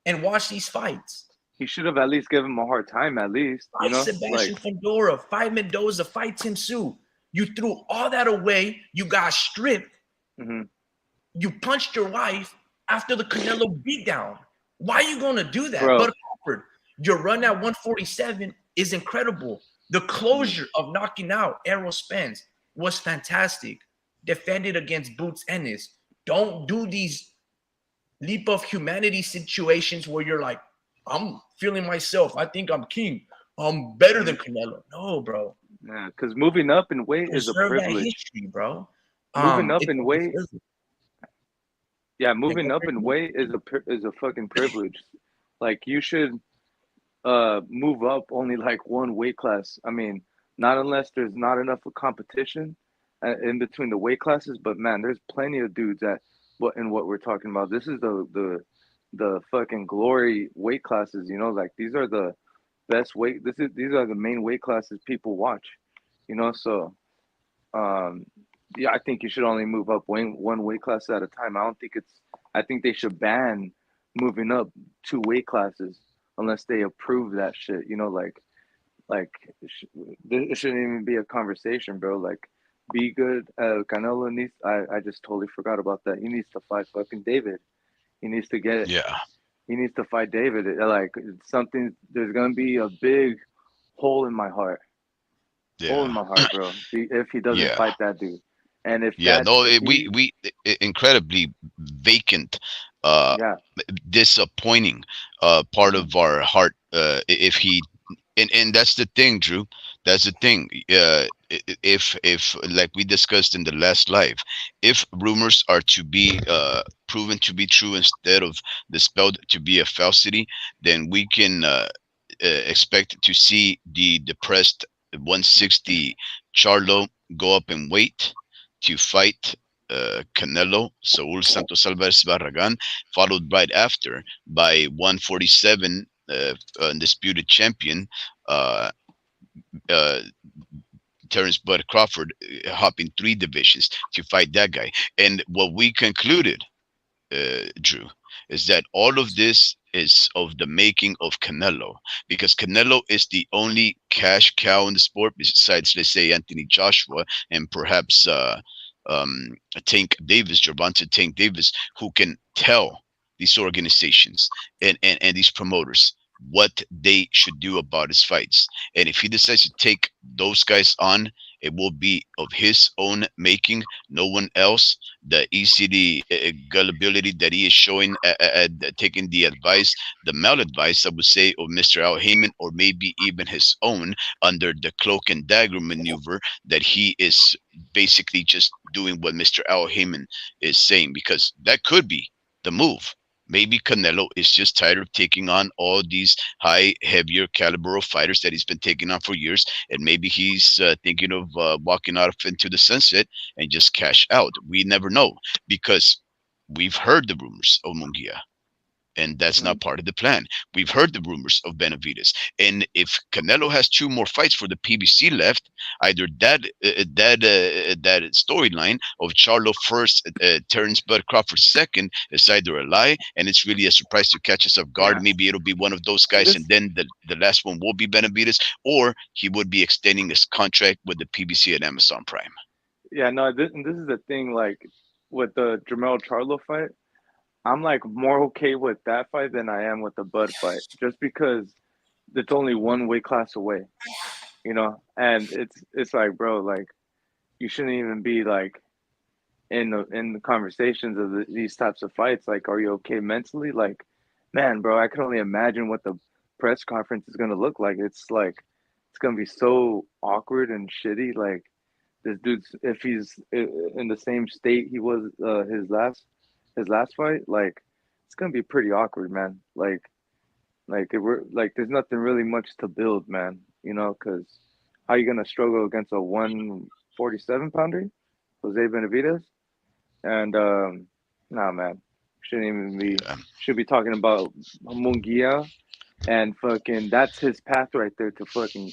A: and watch these fights.
E: He should have at least given him a hard time, at least.
A: Fight Sebastian Fundora, fight Mendoza, fight Tim Tszyu. You threw all that away. You got stripped. You punched your wife after the Canelo beatdown. Why are you going to do that?
E: Bro.
A: But Crawford, your run at 147 is incredible. The closure of knocking out Errol Spence was fantastic. Defended against Boots Ennis. Don't do these leap of humanity situations where you're like, I'm feeling myself. I think I'm king. I'm better than
E: Mhm.
A: Canelo. No, bro.
E: Yeah, because moving up in weight is a
A: Preserve that
E: privilege.
A: history, bro.
E: Moving up
A: It's
E: in
A: a
E: weight,
A: privilege.
E: yeah,
A: Yeah,
E: moving
A: go
E: up
A: for
E: in
A: it.
E: weight is a fucking privilege. Like you should move up only like one weight class. I mean, not unless there's not enough of competition in between the weight classes. But man, there's plenty of dudes at what we're talking about. This is the fucking glory weight classes. You know, like these are the best weight. These are the main weight classes people watch. You know, so um, yeah, I think you should only move up one weight class at a time. I don't think it's. I think they should ban moving up two weight classes unless they approve that shit. You know, like it shouldn't even be a conversation, bro. Like, be good. Canelo needs. I just totally forgot about that. He needs to fight fucking David. He needs to get.
D: Yeah,
E: He needs to fight David. Like it's something. There's gonna be a big hole in my heart. Hole in
D: yeah,
E: my heart, bro. If he doesn't
D: yeah,
E: fight that dude, and
D: yeah. No,
E: if he,
D: incredibly vacant, uh,
E: yeah,
D: disappointing, part
E: hmm
D: of our heart. If he, and that's the thing, Drew. That's the thing. If like we discussed in the last live, if rumors are to be proven to be true instead of dispelled to be a falsity, then we can expect to see the depressed 160 Charlo go up in weight to fight Canelo Saul Santos Alvarez Barragan, followed right after by 147 undisputed champion uh, uh, Terrence Bud Crawford, hopping 3 divisions to fight that guy. And what we concluded, Drew, is that all of this is of the making of Canelo, because Canelo is the only cash cow in the sport besides, let's say, Anthony Joshua and perhaps Tank Davis, Gervonta Tank Davis, who can tell these organizations and these promoters what they should do about his fights. And if he decides to take those guys on, it will be of his own making, no one else. The easy gullibility that he is showing at taking the advice, the maladvice, I would say, of Mr. Al Heyman, or maybe even his own, under the cloak and dagger maneuver, that he is basically just doing what Mr. Al Heyman is saying, because that could be the move. Maybe Canelo is just tired of taking on all these high, heavier caliber of fighters that he's been taking on for years, and maybe he's thinking of walking out into the sunset and just cash out. We never know, because we've heard the rumors of Mungia, and that's
E: mm,
D: not part of the plan. We've heard the rumors of Benavides, and if Canelo has 2 more fights for the PBC left, either that storyline of Charlo first, Terrence Bud Crawford second, is either a lie, and it's really a surprise to catch us off guard.
E: yeah.
D: Maybe it'll be one of those guys, and
E: This,
D: then the last one will be Benavides, or he would be extending his contract with the PBC and Amazon Prime.
E: yeah, no, this is the thing. Like with the Jermell Charlo fight, I'm like more okay with that fight than I am with the Bud fight, just because it's only one weight class away, you know. And it's like, bro, like you shouldn't even be like in the conversations of these types of fights. Like, are you okay mentally? Like, man, bro, I can only imagine what the press conference is gonna look like. It's like it's gonna be so awkward and shitty. Like this dude's if he's in the same state he was his last fight, like it's gonna be pretty awkward, man. Like it were like there's nothing really much to build, man. You know, because how you gonna struggle against a 147 pounder, Jose Benavidez? And nah, man, shouldn't even be.
D: Yeah.
E: Should be talking about Mungia and fucking. That's his path right there to fucking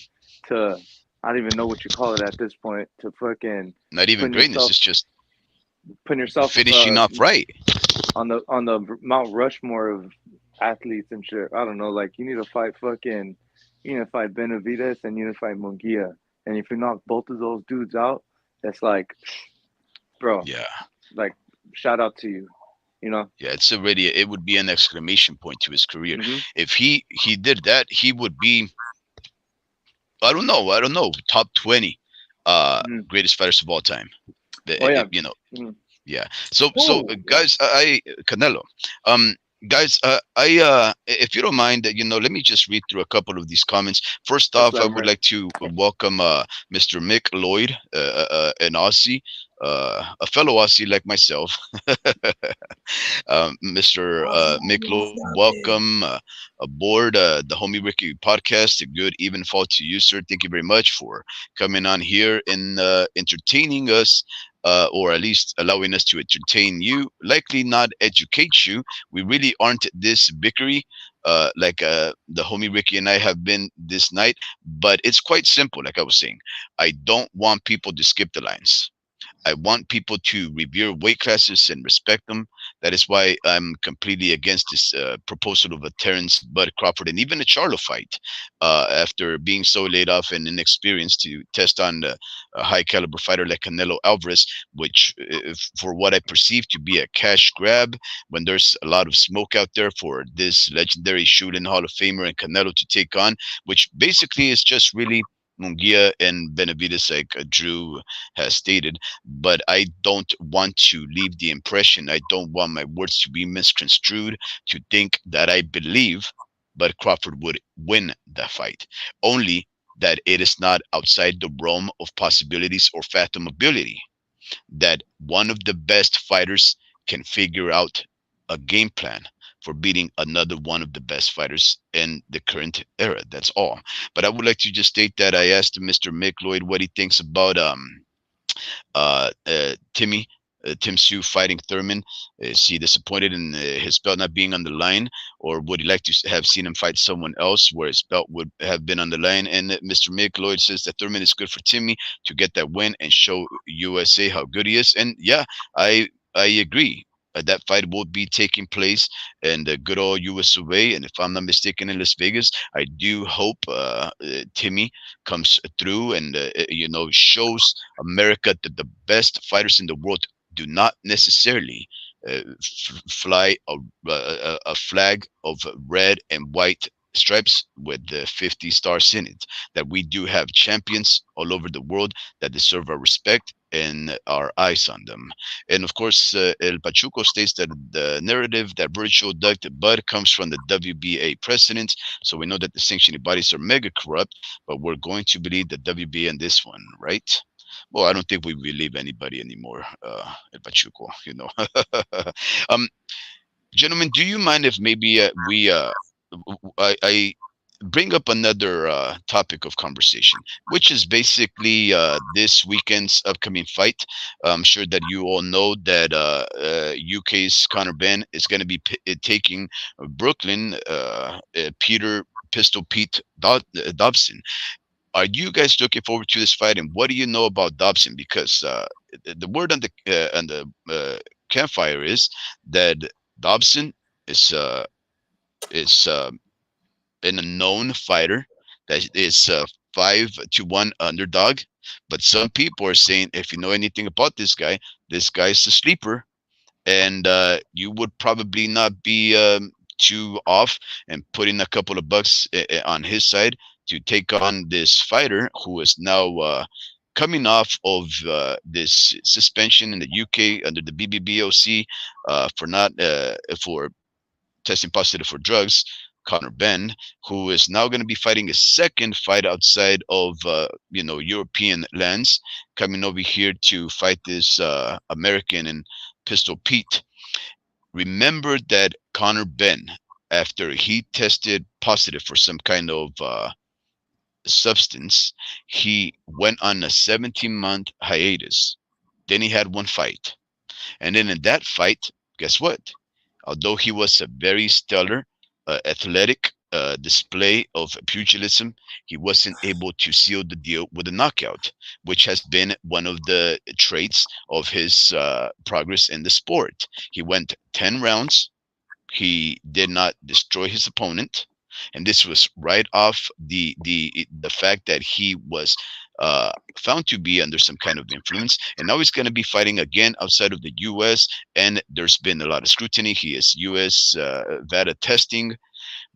E: to. I don't even know what you call it at this point. To fucking
D: Not even
E: putting
D: greatness;
E: yourself
D: it's just
E: putting yourself
D: finishing off right.
E: on the Mount Rushmore of athletes and shit. I don't know. Like you need to fight fucking. You need to fight Benavides and you need to fight Mungia. And if you knock both of those dudes out, that's like, bro,
D: Yeah.
E: like shout out to you. You know.
D: Yeah, it's already, it would be an exclamation point to his career.
E: Mm-hmm.
D: If he did that, he would be, I don't know, top 20
E: Mm-hmm.
D: greatest fighters of all time.
E: Oh yeah.
D: You know,
E: Mm-hmm.
D: Yeah. So
A: Oh,
D: guys, Canelo, um, guys, if you don't mind, let me just read through a couple of these comments. First
E: Just
D: off,
E: let
D: I
E: him
D: would
E: rip.
D: like to welcome Mr. Mick Lloyd, an Aussie, a fellow Aussie like myself. Mr. Mick Lloyd,
A: stop it.
D: welcome aboard the Homie Ricky podcast. A good even fall to you, sir. Thank you very much for coming on here and entertaining us. Or at least allowing us to entertain you, likely not educate you. We really aren't this bickery like the homie Ricky and I have been this night, but it's quite simple. Like I was saying, I don't want people to skip the lines. I want people to revere weight classes and respect them. That is why I'm completely against this proposal of a Terrence Bud Crawford and even a Charlo fight. After being so laid off and inexperienced to test on a high caliber fighter like Canelo Alvarez, which, for what I perceive to be a cash grab, when there's a lot of smoke out there for this legendary shooting Hall of Famer and Canelo to take on, which basically is just really Munguia and Benavides, like Drew has stated. But I don't want to leave the impression, I don't want my words to be misconstrued to think that I believe Bud Crawford would win the fight. Only that it is not outside the realm of possibilities or fathomability that one of the best fighters can figure out a game plan for beating another one of the best fighters in the current era. That's all. But I would like to just state that I asked Mr. Mick Lloyd what he thinks about Timmy, Tim Sue fighting Thurman. Is he disappointed in his belt not being on the line, or would he like to have seen him fight someone else where his belt would have been on the line? And Mr. Mick Lloyd says that Thurman is good for Timmy to get that win and show USA how good he is. And yeah, I agree. That fight will be taking place in the good old US of A. And if I'm not mistaken, in Las Vegas, I do hope Timmy comes through and shows America that the best fighters in the world do not necessarily fly a flag of red and white stripes with the 50 stars in it. That we do have champions all over the world that deserve our respect and our eyes on them. And of course, El Pachuco states that the narrative that Virtual ducked Bud comes from the WBA president. So we know that the sanctioning bodies are mega corrupt, but we're going to believe the WBA in this one, right? Well, I don't think we believe anybody anymore, El Pachuco, um, gentlemen, do you mind if maybe I bring up another topic of conversation, which is basically this weekend's upcoming fight? I'm sure that you all know that UK's Conor Ben is going to be taking Brooklyn Peter Pistol Pete Dobson. Are you guys looking forward to this fight, and what do you know about Dobson? Because the word on the campfire is that Dobson is uh, is an unknown fighter that is 5-1 underdog. But some people are saying, if you know anything about this guy's a sleeper, and you would probably not be too off and putting a couple of bucks on his side to take on this fighter who is now coming off of this suspension in the UK under the BBBOC for not for testing positive for drugs. Conor Ben, who is now going to be fighting a second fight outside of European lands, coming over here to fight this American and Pistol Pete. Remember that Conor Ben, after he tested positive for some kind of substance, he went on a 17-month hiatus. Then he had one fight. And then in that fight, guess what? Although he was a very stellar, athletic display of pugilism, he wasn't able to seal the deal with a knockout, which has been one of the traits of his progress in the sport. He went 10 rounds. He did not destroy his opponent, and this was right off the fact that he was found to be under some kind of influence, and now he's going to be fighting again outside of the U.S. And there's been a lot of scrutiny. He is U.S. VADA testing.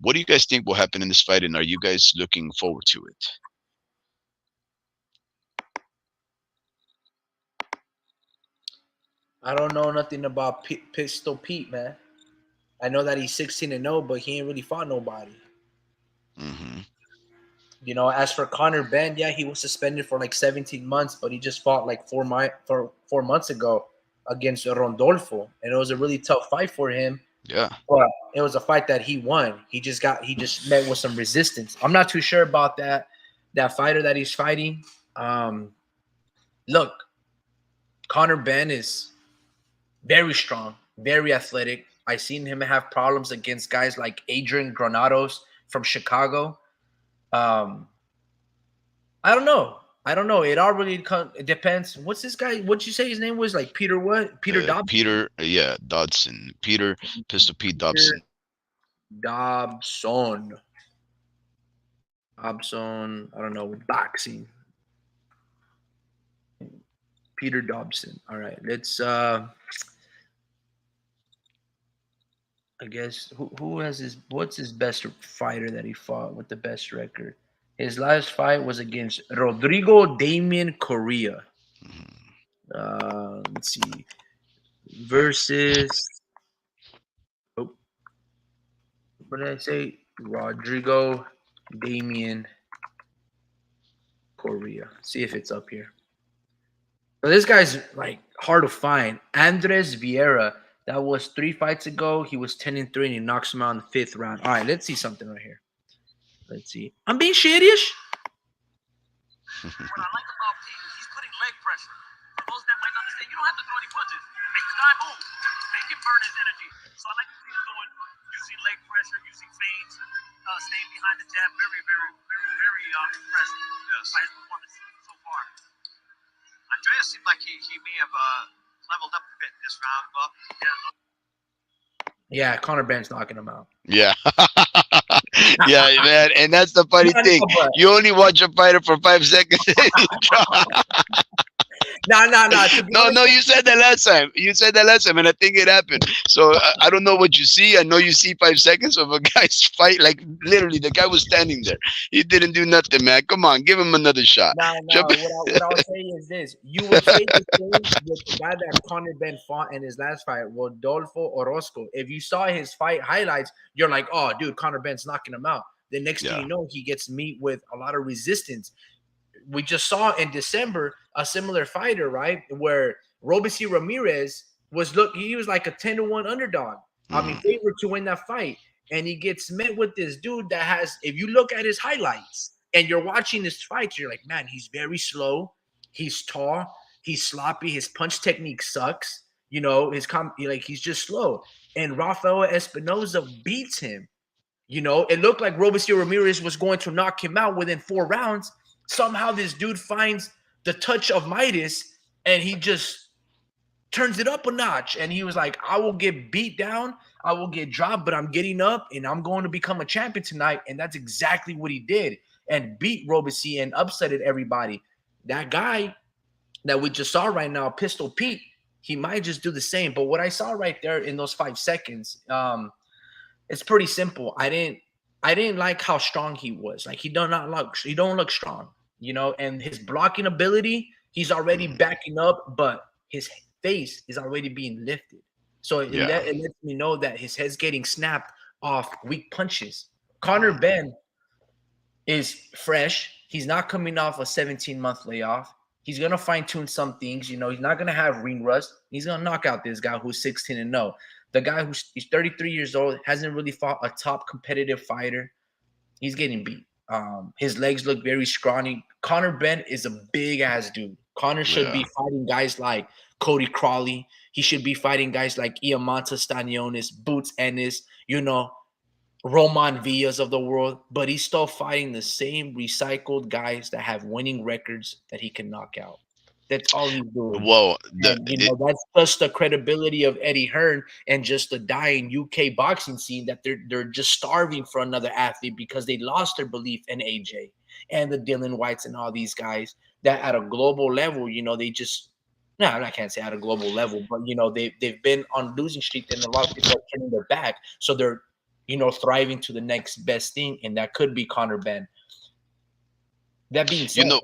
D: What do you guys think will happen in this fight, and are you guys looking forward to it?
A: I don't know nothing about Pistol Pete, man. I know that he's 16-0, but he ain't really fought nobody.
D: Hmm.
A: You know, as for Conor Benn, yeah, he was suspended for like 17 months, but he just fought like 4 months ago against Rondolfo, and it was a really tough fight for him.
D: Yeah.
A: But it was a fight that he won. He just met with some resistance. I'm not too sure about that fighter that he's fighting. Um, Look, Conor Benn is very strong, very athletic. I seen him have problems against guys like Adrian Granados from Chicago. Um, I don't know. I don't know. It all really it depends. What's this guy? What'd you say his name was? Like Peter what? Peter Dobson?
D: Peter, yeah, Dodson. Peter Pistol Pete
A: Peter
D: Dobson.
A: Dobson. Dobson. I don't know. Boxing. Peter Dobson. All right. Let's I guess who has his what's his best fighter that he fought with the best record? His last fight was against Rodrigo Damien Correa.
D: Mhm.
A: Let's see. Versus oh, what did I say? Rodrigo Damien Correa. See if it's up here. So this guy's like hard to find. Andres Vieira. That was 3 fights ago. He was 10-3 and he knocks him out in the 5th round. All right, let's see something right here. Let's see. I'm being serious.
B: What I like about Pete is he's putting leg pressure. For those that might not understand, you don't have to throw any punches. Make the guy move. Make him burn his energy. So I like what he's doing, using leg pressure, using feints, staying behind the jab. Very, very, very, very impressive by his performance so far.
C: Andreas seemed like he may have leveled up a bit this round, Bob.
A: Yeah, Conor Benn's knocking him out.
D: Yeah. Yeah, man. And that's the funny
A: No,
D: thing.
A: but
D: You only watch a fighter for 5 seconds.
A: no.
D: No, you said that last time. You said that last time, and I think it happened. So I don't know what you see. I know you see 5 seconds of a guy's fight. Like literally, the guy was standing there. He didn't do nothing, man. Come on, give him another shot.
A: No.
D: Jump-
A: What I'll say is this: you would say the same with the guy that Conor Benn fought in his last fight, Rodolfo Orozco. If you saw his fight highlights, you're like, "Oh, dude, Conor Benn's knocking him out." The next thing
D: Yeah.
A: you know, he gets meet with a lot of resistance. We just saw in December a similar fighter, right? Where Robeisy Ramirez he was like a 10-1 underdog. I mean,
D: Mhm.
A: favorite to win that fight. And he gets met with this dude that has, if you look at his highlights and you're watching his fights, you're like, man, he's very slow. He's tall. He's sloppy. His punch technique sucks. You know, he's just slow. And Rafael Espinoza beats him. You know, it looked like Robeisy Ramirez was going to knock him out within 4 rounds. Somehow this dude finds the touch of Midas and he just turns it up a notch. And he was like, I will get beat down, I will get dropped, but I'm getting up and I'm going to become a champion tonight. And that's exactly what he did and beat Robeisy and upsetted everybody. That guy that we just saw right now, Pistol Pete, he might just do the same. But what I saw right there in those 5 seconds, it's pretty simple. I didn't like how strong he was. Like he don't look strong, you know, and his blocking ability, he's already backing up, but his face is already being lifted. So
D: Yeah.
A: it lets me know that his head's getting snapped off weak punches. Conor Benn is fresh. He's not coming off a 17-month layoff. He's gonna fine tune some things. You know, he's not gonna have ring rust. He's gonna knock out this guy who's 16-0. The guy he's 33 years old, hasn't really fought a top competitive fighter. He's getting beat. His legs look very scrawny. Conor Benn is a big ass dude. Conor should be
D: Yeah.
A: fighting guys like Cody Crawley. He should be fighting guys like Iamanta Stanionis, Boots Ennis, you know, Roman Villas of the world, but he's still fighting the same recycled guys that have winning records that he can knock out. That's all he's doing.
D: Well,
A: And you know, that's just the credibility of Eddie Hearn and just the dying UK boxing scene that they're just starving for another athlete because they lost their belief in AJ and the Dylan Whites and all these guys that at a global level, you know, they just no, I can't say at a global level, but you know, they've been on losing streak and a lot of people are turning their back. So they're, you know, thriving to the next best thing, and that could be Conor Benn. That being said,
D: you know,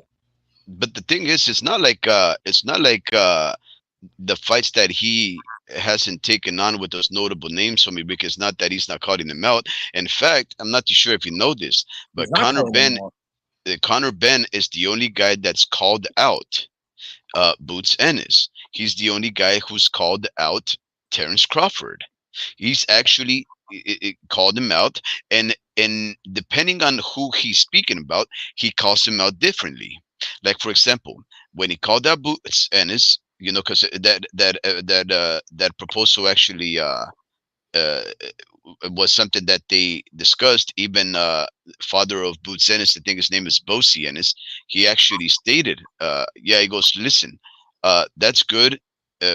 D: but the thing is, it's not like the fights that he hasn't taken on with those notable names for me, because not that he's not calling them out. In fact, I'm not too sure if you know this,
A: He's
D: but
A: not calling him out.
D: Conor Ben is the only guy that's called out Boots Ennis. He's the only guy who's called out Terrence Crawford. He's actually called him out, and depending on who he's speaking about, he calls him out differently. Like for example, when he called out Boots Ennis, because that proposal actually uh, was something that they discussed. Even father of Boots Ennis, I think his name is Bosi Ennis, he actually stated, yeah, he goes, listen, that's good.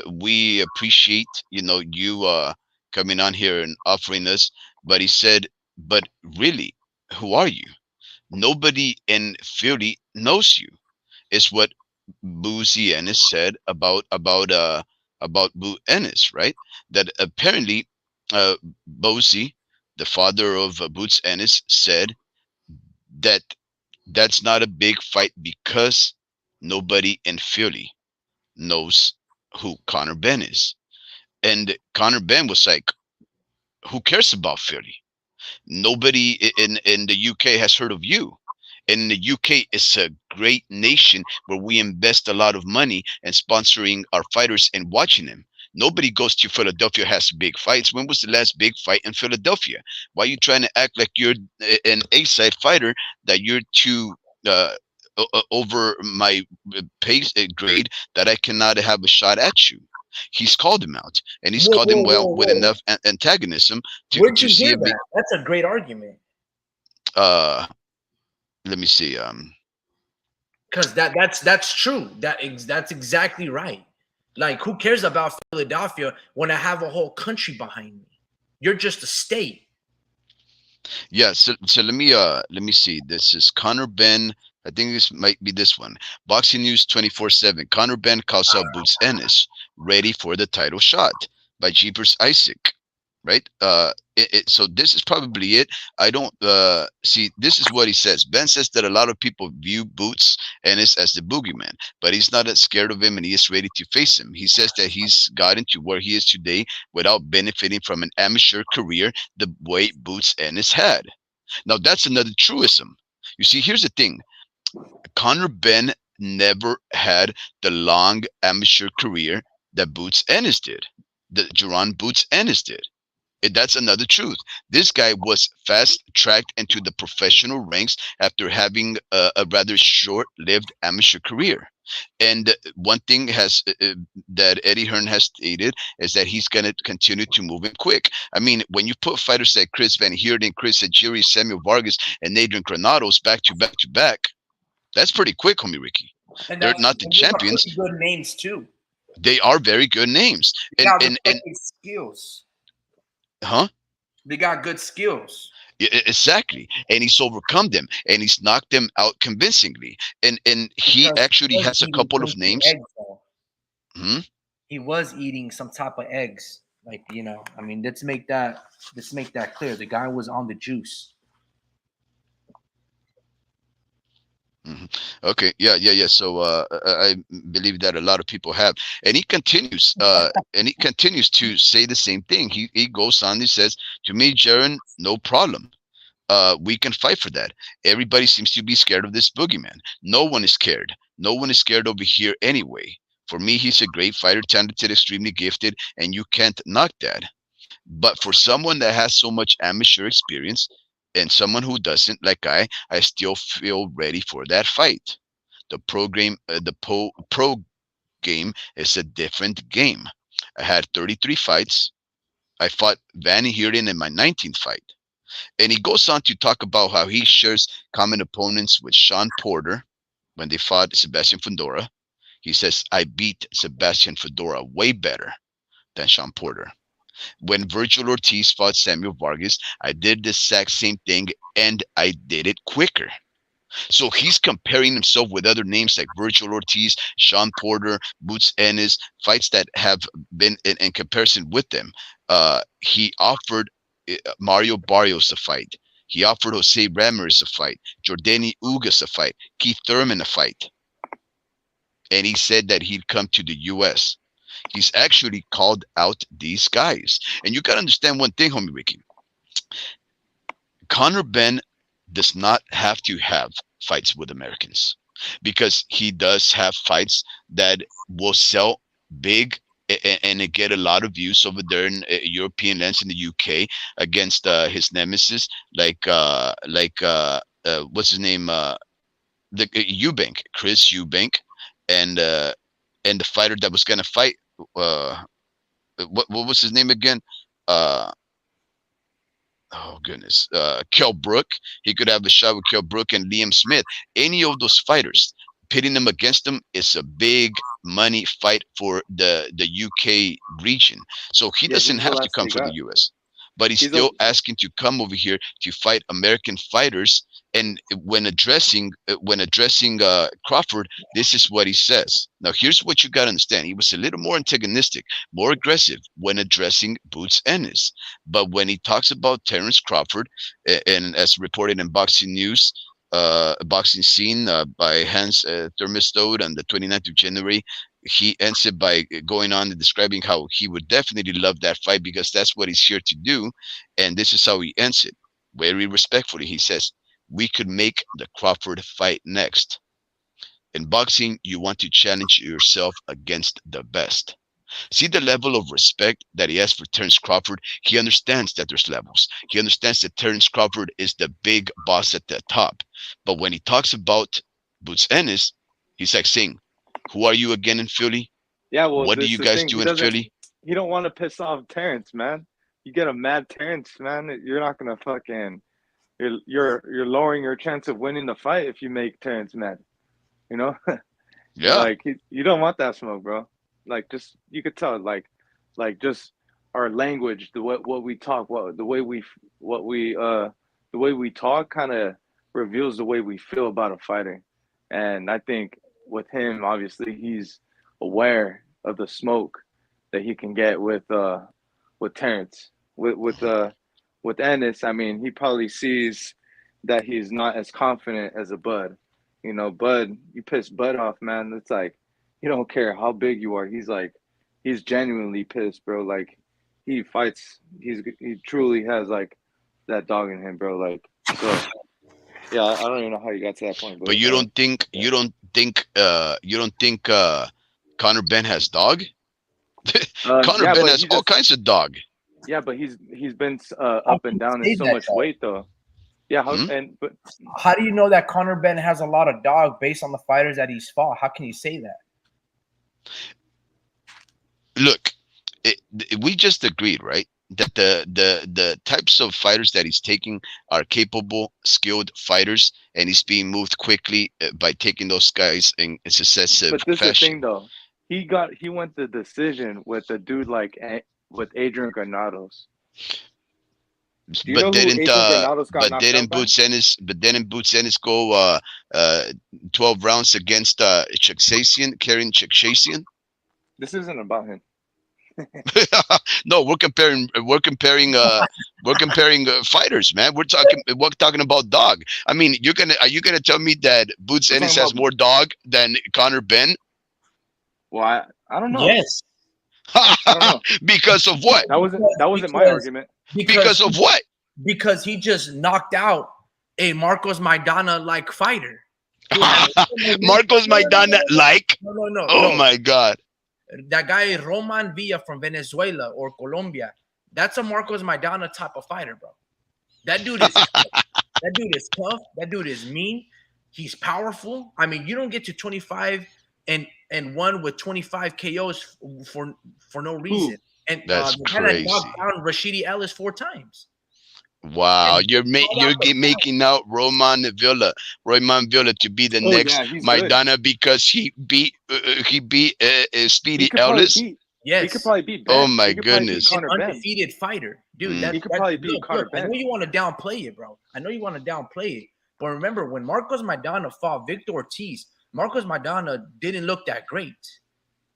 D: We appreciate, you coming on here and offering us. But he said, but really, who are you? Nobody in Philly knows you, is what Boozy Ennis said about Boo Ennis, right? That apparently Boozy, the father of Boots Ennis, said that that's not a big fight because nobody in Philly knows who Conor Ben is. And Conor Ben was like, who cares about Philly? Nobody in the UK has heard of you. And the UK is a great nation where we invest a lot of money in sponsoring our fighters and watching them. Nobody goes to Philadelphia, has big fights. When was the last big fight in Philadelphia? Why are you trying to act like you're an A-side fighter, that you're too over my pace grade, that I cannot have a shot at you? He's called him out, and he's
A: Whoa,
D: called him
A: whoa,
D: well
A: whoa,
D: with
A: whoa.
D: enough antagonism
A: Where'd
D: to
A: you
D: see
A: hear
D: him be.
A: that? That's a great argument.
D: Uh, let me see.
A: Because that's true. That's exactly right. Like, who cares about Philadelphia when I have a whole country behind me? You're just a state.
D: Yeah, so let me see. This is Conor Ben. I think this might be this one. Boxing News 24/7. Conor Ben calls out Boots Ennis, ready for the title shot by Jeepers Isaac. Right? So this is probably it. I don't see. This is what he says. Ben says that a lot of people view Boots Ennis as the boogeyman, but he's not as scared of him, and he is ready to face him. He says that he's gotten to where he is today without benefiting from an amateur career the way Boots Ennis had. Now that's another truism. You see, here's the thing. Conor Ben never had the long amateur career that Boots Ennis did. That Jerron Boots Ennis did. That's another truth. This guy was fast tracked into the professional ranks after having a rather short-lived amateur career. And one thing that Eddie Hearn has stated is that he's going to continue to move in quick. I mean, when you put fighters like Chris Van Heerden, Chris Ajiri, Samuel Vargas, and Adrian Granados back to back to back, that's pretty quick, homie Ricky.
A: And
D: They're
A: that's
D: not the
A: and those are
D: champions.
A: pretty good names too.
D: They are very good names.
A: They got respected skills.
D: Huh?
A: They got good skills.
D: Exactly, and he's overcome them, and he's knocked them out convincingly. And he
A: Because he
D: actually
A: was
D: has a
A: eating
D: couple of
A: plenty
D: names.
A: eggs though.
D: Hmm?
A: He was eating some type of eggs. Like, I mean, let's make that clear. The guy was on the juice.
D: Hmm. Okay, yeah. So I believe that a lot of people have, and he continues to say the same thing. He goes on. He says, "To me, Jaron, no problem. We can fight for that. Everybody seems to be scared of this boogeyman. No one is scared. No one is scared over here anyway. For me, he's a great fighter, talented, extremely gifted, and you can't knock that. But for someone that has so much amateur experience and someone who doesn't, like I still feel ready for that fight. The pro game is a different game. I had 33 fights. I fought Vanny Heerden in my 19th fight." And he goes on to talk about how he shares common opponents with Sean Porter when they fought Sebastian Fundora. He says, "I beat Sebastian Fundora way better than Sean Porter. When Virgil Ortiz fought Samuel Vargas, I did the exact same thing and I did it quicker." So he's comparing himself with other names like Virgil Ortiz, Sean Porter, Boots Ennis, fights that have been in comparison with them. He offered Mario Barrios a fight. He offered Jose Ramirez a fight, Jordani Ugas a fight, Keith Thurman a fight. And he said that he'd come to the U.S. He's actually called out these guys. And you got to understand one thing, homie Ricky. Conor Benn does not have to have fights with Americans, because he does have fights that will sell big and get a lot of views over there in European lands, in the UK, against his nemesis, what's his name, the Eubank, Chris Eubank, and the fighter that was gonna fight, uh, what was his name again? Uh, oh goodness, Kell Brook. He could have a shot with Kell Brook and Liam Smith. Any of those fighters, pitting them against them is a big money fight for the UK region. So he
E: Yeah,
D: doesn't
E: he's the
D: have to
E: last
D: come
E: he
D: for the
E: got.
D: US, but he's
E: He's a
D: still asking to come over here to fight American fighters. And when addressing Crawford, this is what he says. Now, here's what you got to understand. He was a little more antagonistic, more aggressive when addressing Boots Ennis. But when he talks about Terence Crawford, and as reported in Boxing News, Boxing Scene by Hans Thurman on the 29th of January, he ends it by going on and describing how he would definitely love that fight because that's what he's here to do. And this is how he ends it. Very respectfully, he says, "We could make the Crawford fight next. In boxing, you want to challenge yourself against the best." See the level of respect that he has for Terence Crawford. He understands that there's levels. He understands that Terence Crawford is the big boss at the top. But when he talks about Boots Ennis, he's like saying, "Who are you again in Philly?
E: Yeah, well,
D: What do
E: this
D: you
E: the
D: guys
E: thing.
D: do in Philly?"
E: He don't want to piss off Terrence, man. You get a mad Terrence, man. You're not gonna fucking. You're lowering your chance of winning the fight if you make Terrence mad. You know,
D: Yeah.
E: you don't want that smoke, bro. Like, just you could tell, just our language, what we talk, what we the way we talk, kind of reveals the way we feel about a fighter. And I think with him, obviously, he's aware of the smoke that he can get with Terrence. With Ennis, I mean, he probably sees that he's not as confident as a Bud. You know, Bud, you piss Bud off, man. It's like he don't care how big you are. He's genuinely pissed, bro. Like he fights. He truly has like that dog in him, bro. Like so. Yeah, I don't even know how you got to that point,
D: But
E: but
D: you don't think
E: yeah.
D: Conor Benn has dog? Conor
E: Yeah,
D: Benn
E: but
D: has
E: he
D: all
E: just
D: kinds of dog.
E: yeah, but he's been
A: How
E: up
A: can
E: and
A: you
E: down in
A: say
E: so
A: that
E: much
A: though?
E: weight though. Yeah, how
D: Hmm?
E: and but
A: How do you know that Conor Benn has a lot of dog based on the fighters that he's fought? How can you say that?
D: Look, we just agreed, right? That the types of fighters that he's taking are capable, skilled fighters, and he's being moved quickly by taking those guys in a successive
E: but this is the thing
D: fashion.
E: though. He went the decision with a dude like with Adrian Granados. Do you
D: But
E: know who
D: didn't
E: Adrian Granados got
D: but
E: knocked out
D: didn't
E: by?
D: Boots Ennis go uh 12 rounds against Karen Chukshasian?
E: This isn't about him.
D: No, we're comparing fighters, man. We're talking about dog. I mean, are you gonna tell me that Boots
E: We're
D: Ennis
E: talking
D: has
E: about
D: more dog than Conor Benn?
E: well, I don't know.
A: Yes,
E: I don't know.
D: Because of what?
E: That wasn't my
A: because
E: argument.
D: Because of what?
A: because he just knocked out a Marcos Maidana like fighter. Who had
D: Marcos Maidana, like, oh
A: no.
D: my god.
A: That guy Roman Villa from Venezuela or Colombia. That's a Marcos Maidana type of fighter, bro. That dude is that dude is tough. That dude is mean. He's powerful. I mean, you don't get to 25 and one with 25 KOs for no reason.
E: Who?
A: And
D: That's
A: the guy that knocked
D: crazy.
A: down Rashidi Ellis 4 times.
D: Wow,
A: And called out the belt.
D: making out Roman Villa to be the
E: Oh
D: next
E: yeah, he's good.
D: Maidana because he beat
E: He
D: Speedy
E: could probably
D: Ellis.
E: beat. He could
A: Yes.
E: probably beat
D: Oh
E: Ben.
D: my
E: He could probably beat
A: He's
D: goodness.
A: an
E: Conor Ben.
A: undefeated fighter. Dude,
D: Mm.
E: He could probably beat Conor
A: I know
E: Ben.
A: you want to downplay it, bro. I know you want to downplay it. But remember, when Marcos Maidana fought Victor Ortiz, Marcos Maidana didn't look that great.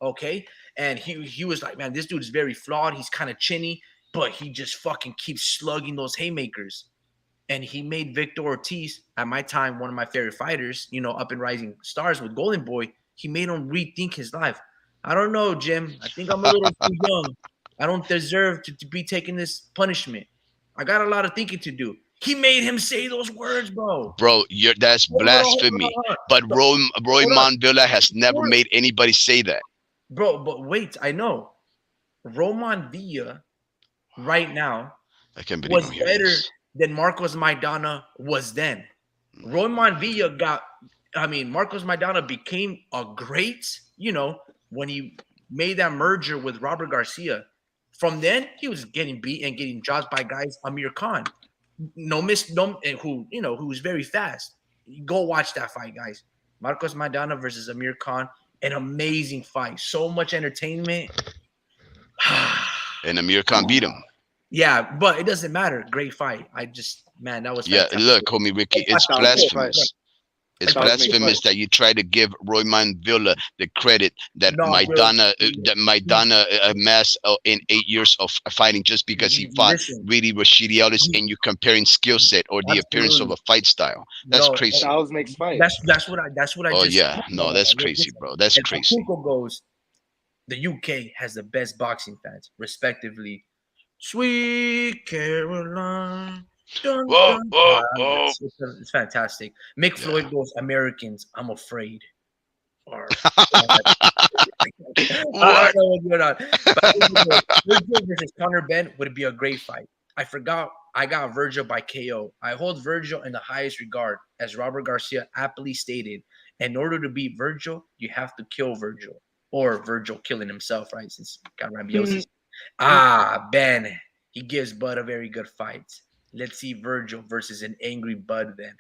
A: Okay. And he was like, man, this dude is very flawed. He's kind of chinny, but he just fucking keeps slugging those haymakers. And he made Victor Ortiz, at my time, one of my favorite fighters, up and rising stars with Golden Boy. He made him rethink his life. I don't know, Jim. I think I'm a little too young. I don't deserve to be taking this punishment. I got a lot of thinking to do. He made him say those words, bro.
D: Bro, that's
A: Hold
D: blasphemy.
A: on.
D: But
A: So,
D: Roy
A: hold on.
D: Mondvilla has never
A: Sure.
D: made anybody say that.
A: Bro, but wait, I know. Roman Villa right now
D: I can't believe I'm
A: was
D: hearing
A: better
D: this.
A: than Marcos Maidana was then. Roman Villa Marcos Maidana became a great, when he made that merger with Robert Garcia. From then, he was getting beat and getting dropped by guys, Amir Khan. No miss, no, who was very fast. Go watch that fight, guys. Marcos Maidana versus Amir Khan, an amazing fight. So much entertainment.
D: And Amir Khan beat him.
A: Yeah, but it doesn't matter. Great fight. Man, that was
D: Yeah, look,
A: fantastic.
D: homie Ricky,
A: I
D: it's
E: That was a
A: feel
E: good fight.
D: blasphemous. It's
E: That was a good fight.
D: blasphemous that you try to give Roy Mondvilla the credit that
A: no, Will.
D: Maidana amassed in 8 years of fighting just because he fought
A: Listen,
D: really Rashidi Ellis, and you comparing skill set or the appearance of
A: absolutely
D: a fight style. That's
A: no.
D: crazy.
E: Styles makes
A: That's
E: fights.
A: what I
D: Oh
A: just said.
D: yeah, no, that's crazy,
A: Listen,
D: bro. That's
A: as
D: crazy.
A: Pachuco goes, the UK has the best boxing fans, respectively. Sweet Caroline. Dun,
D: Whoa,
A: dun.
D: whoa, whoa.
A: It's fantastic. Mick
D: Yeah.
A: Floyd goes, Americans, I'm afraid. Or I
D: What?
A: don't know what's going on. But Virgil versus Conor Ben would be a great fight. I forgot I got Virgil by KO. I hold Virgil in the highest regard, as Robert Garcia aptly stated. In order to beat Virgil, you have to kill Virgil. Or Virgil killing himself, right? Since got Rabiosis. Ben. He gives Bud a very good fight. Let's see Virgil versus an angry Bud then.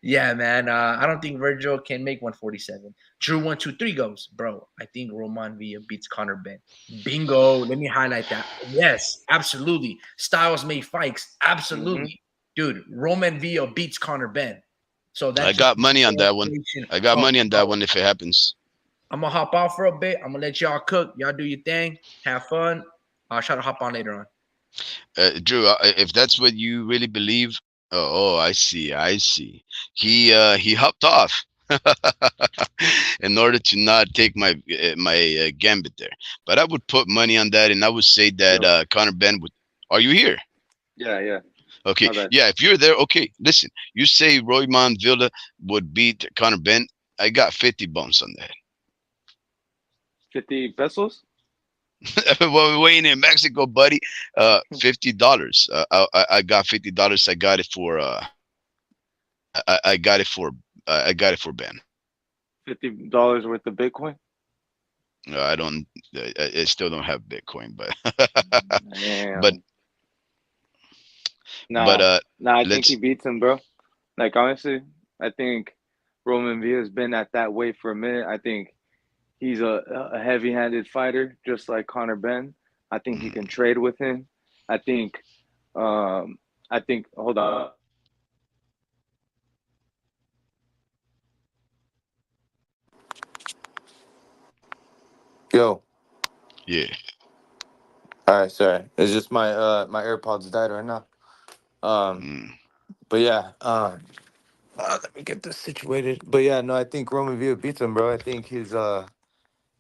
A: Yeah, man. I don't think Virgil can make 147. True 123 goes, bro. I think Roman Villa beats Conor Ben. Bingo. Let me highlight that. Yes, absolutely. Styles made fights.
E: Mm-hmm.
A: Absolutely. Dude, Roman Villa beats Conor Ben. So
D: I
A: that's just
D: got money on that one. I got
A: Oh,
D: money on that
A: bro.
D: one if it happens.
A: I'm gonna hop out for a bit. I'm gonna let y'all cook. Y'all do your thing. Have fun. I'll try to hop on later on.
D: Drew, if that's what you really believe, I see, I see. He hopped off in order to not take my gambit there. But I would put money on that, and I would say that
E: Yo.
D: Conor Ben would. Are you here?
E: Yeah, yeah.
D: Okay,
E: My bad.
D: yeah. If you're there, okay. Listen, you say Roy Villa would beat Conor Ben. I got 50 bumps on that.
E: 50 pesos?
D: Well, we're waiting in Mexico, buddy. $50. I got $50. I got it for I got it for I got it for Ben.
E: $50 worth of Bitcoin?
D: I don't. I still don't have Bitcoin, but but
E: Damn.
D: but
E: Nah. Nah, I think he
D: let's.
E: beats him, bro. Like, honestly, I think Roman Villa's been at that weight for a minute. I think he's a heavy-handed fighter, just like Conor Ben. I think he
D: Mm,
E: can trade with him. I think, um, hold on. Yo.
D: yeah.
E: All right, sorry. It's just my AirPods died right now. Um,
D: Mm,
E: but yeah, let me get this situated. But yeah, no, I think Roman Villa beats him, bro. I think he's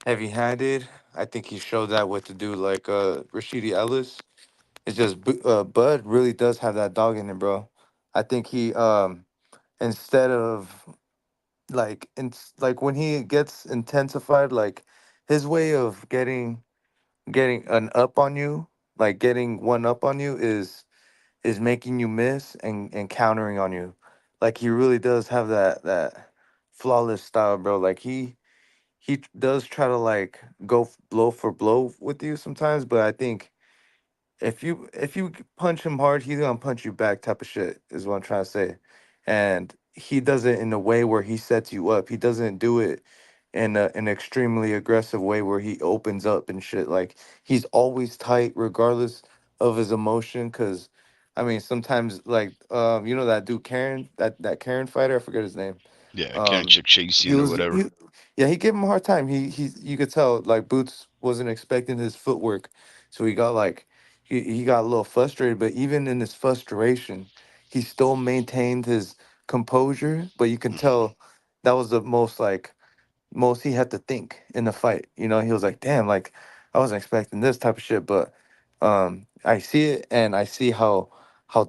E: heavy-handed. I think he showed that what to do. Like Rashidi Ellis, it's just Bud really does have that dog in him, bro. I think he instead of like when he gets intensified, like his way of getting an up on you, like getting one up on you is making you miss and countering on you. Like he really does have that flawless style, bro. Like he does try to like go blow for blow with you sometimes, but I think if you punch him hard, he's gonna punch you back type of shit is what I'm trying to say. And he does it in a way where he sets you up. He doesn't do it in an extremely aggressive way where he opens up and shit. Like he's always tight regardless of his emotion. Cause I mean sometimes like you know that dude Karen, that Karen fighter, I forget his name.
D: yeah. Karen
E: Um,
D: Chick
E: he
D: Chasing or
E: was
D: whatever.
E: yeah, he gave him a hard time. He you could tell like Boots wasn't expecting his footwork, so he got like he got a little frustrated. But even in his frustration, he still maintained his composure. But you can
D: Mhm.
E: tell that was the most like most he had to think in the fight. You know, he was like, damn, like I wasn't expecting this type of shit, but I see it and I see how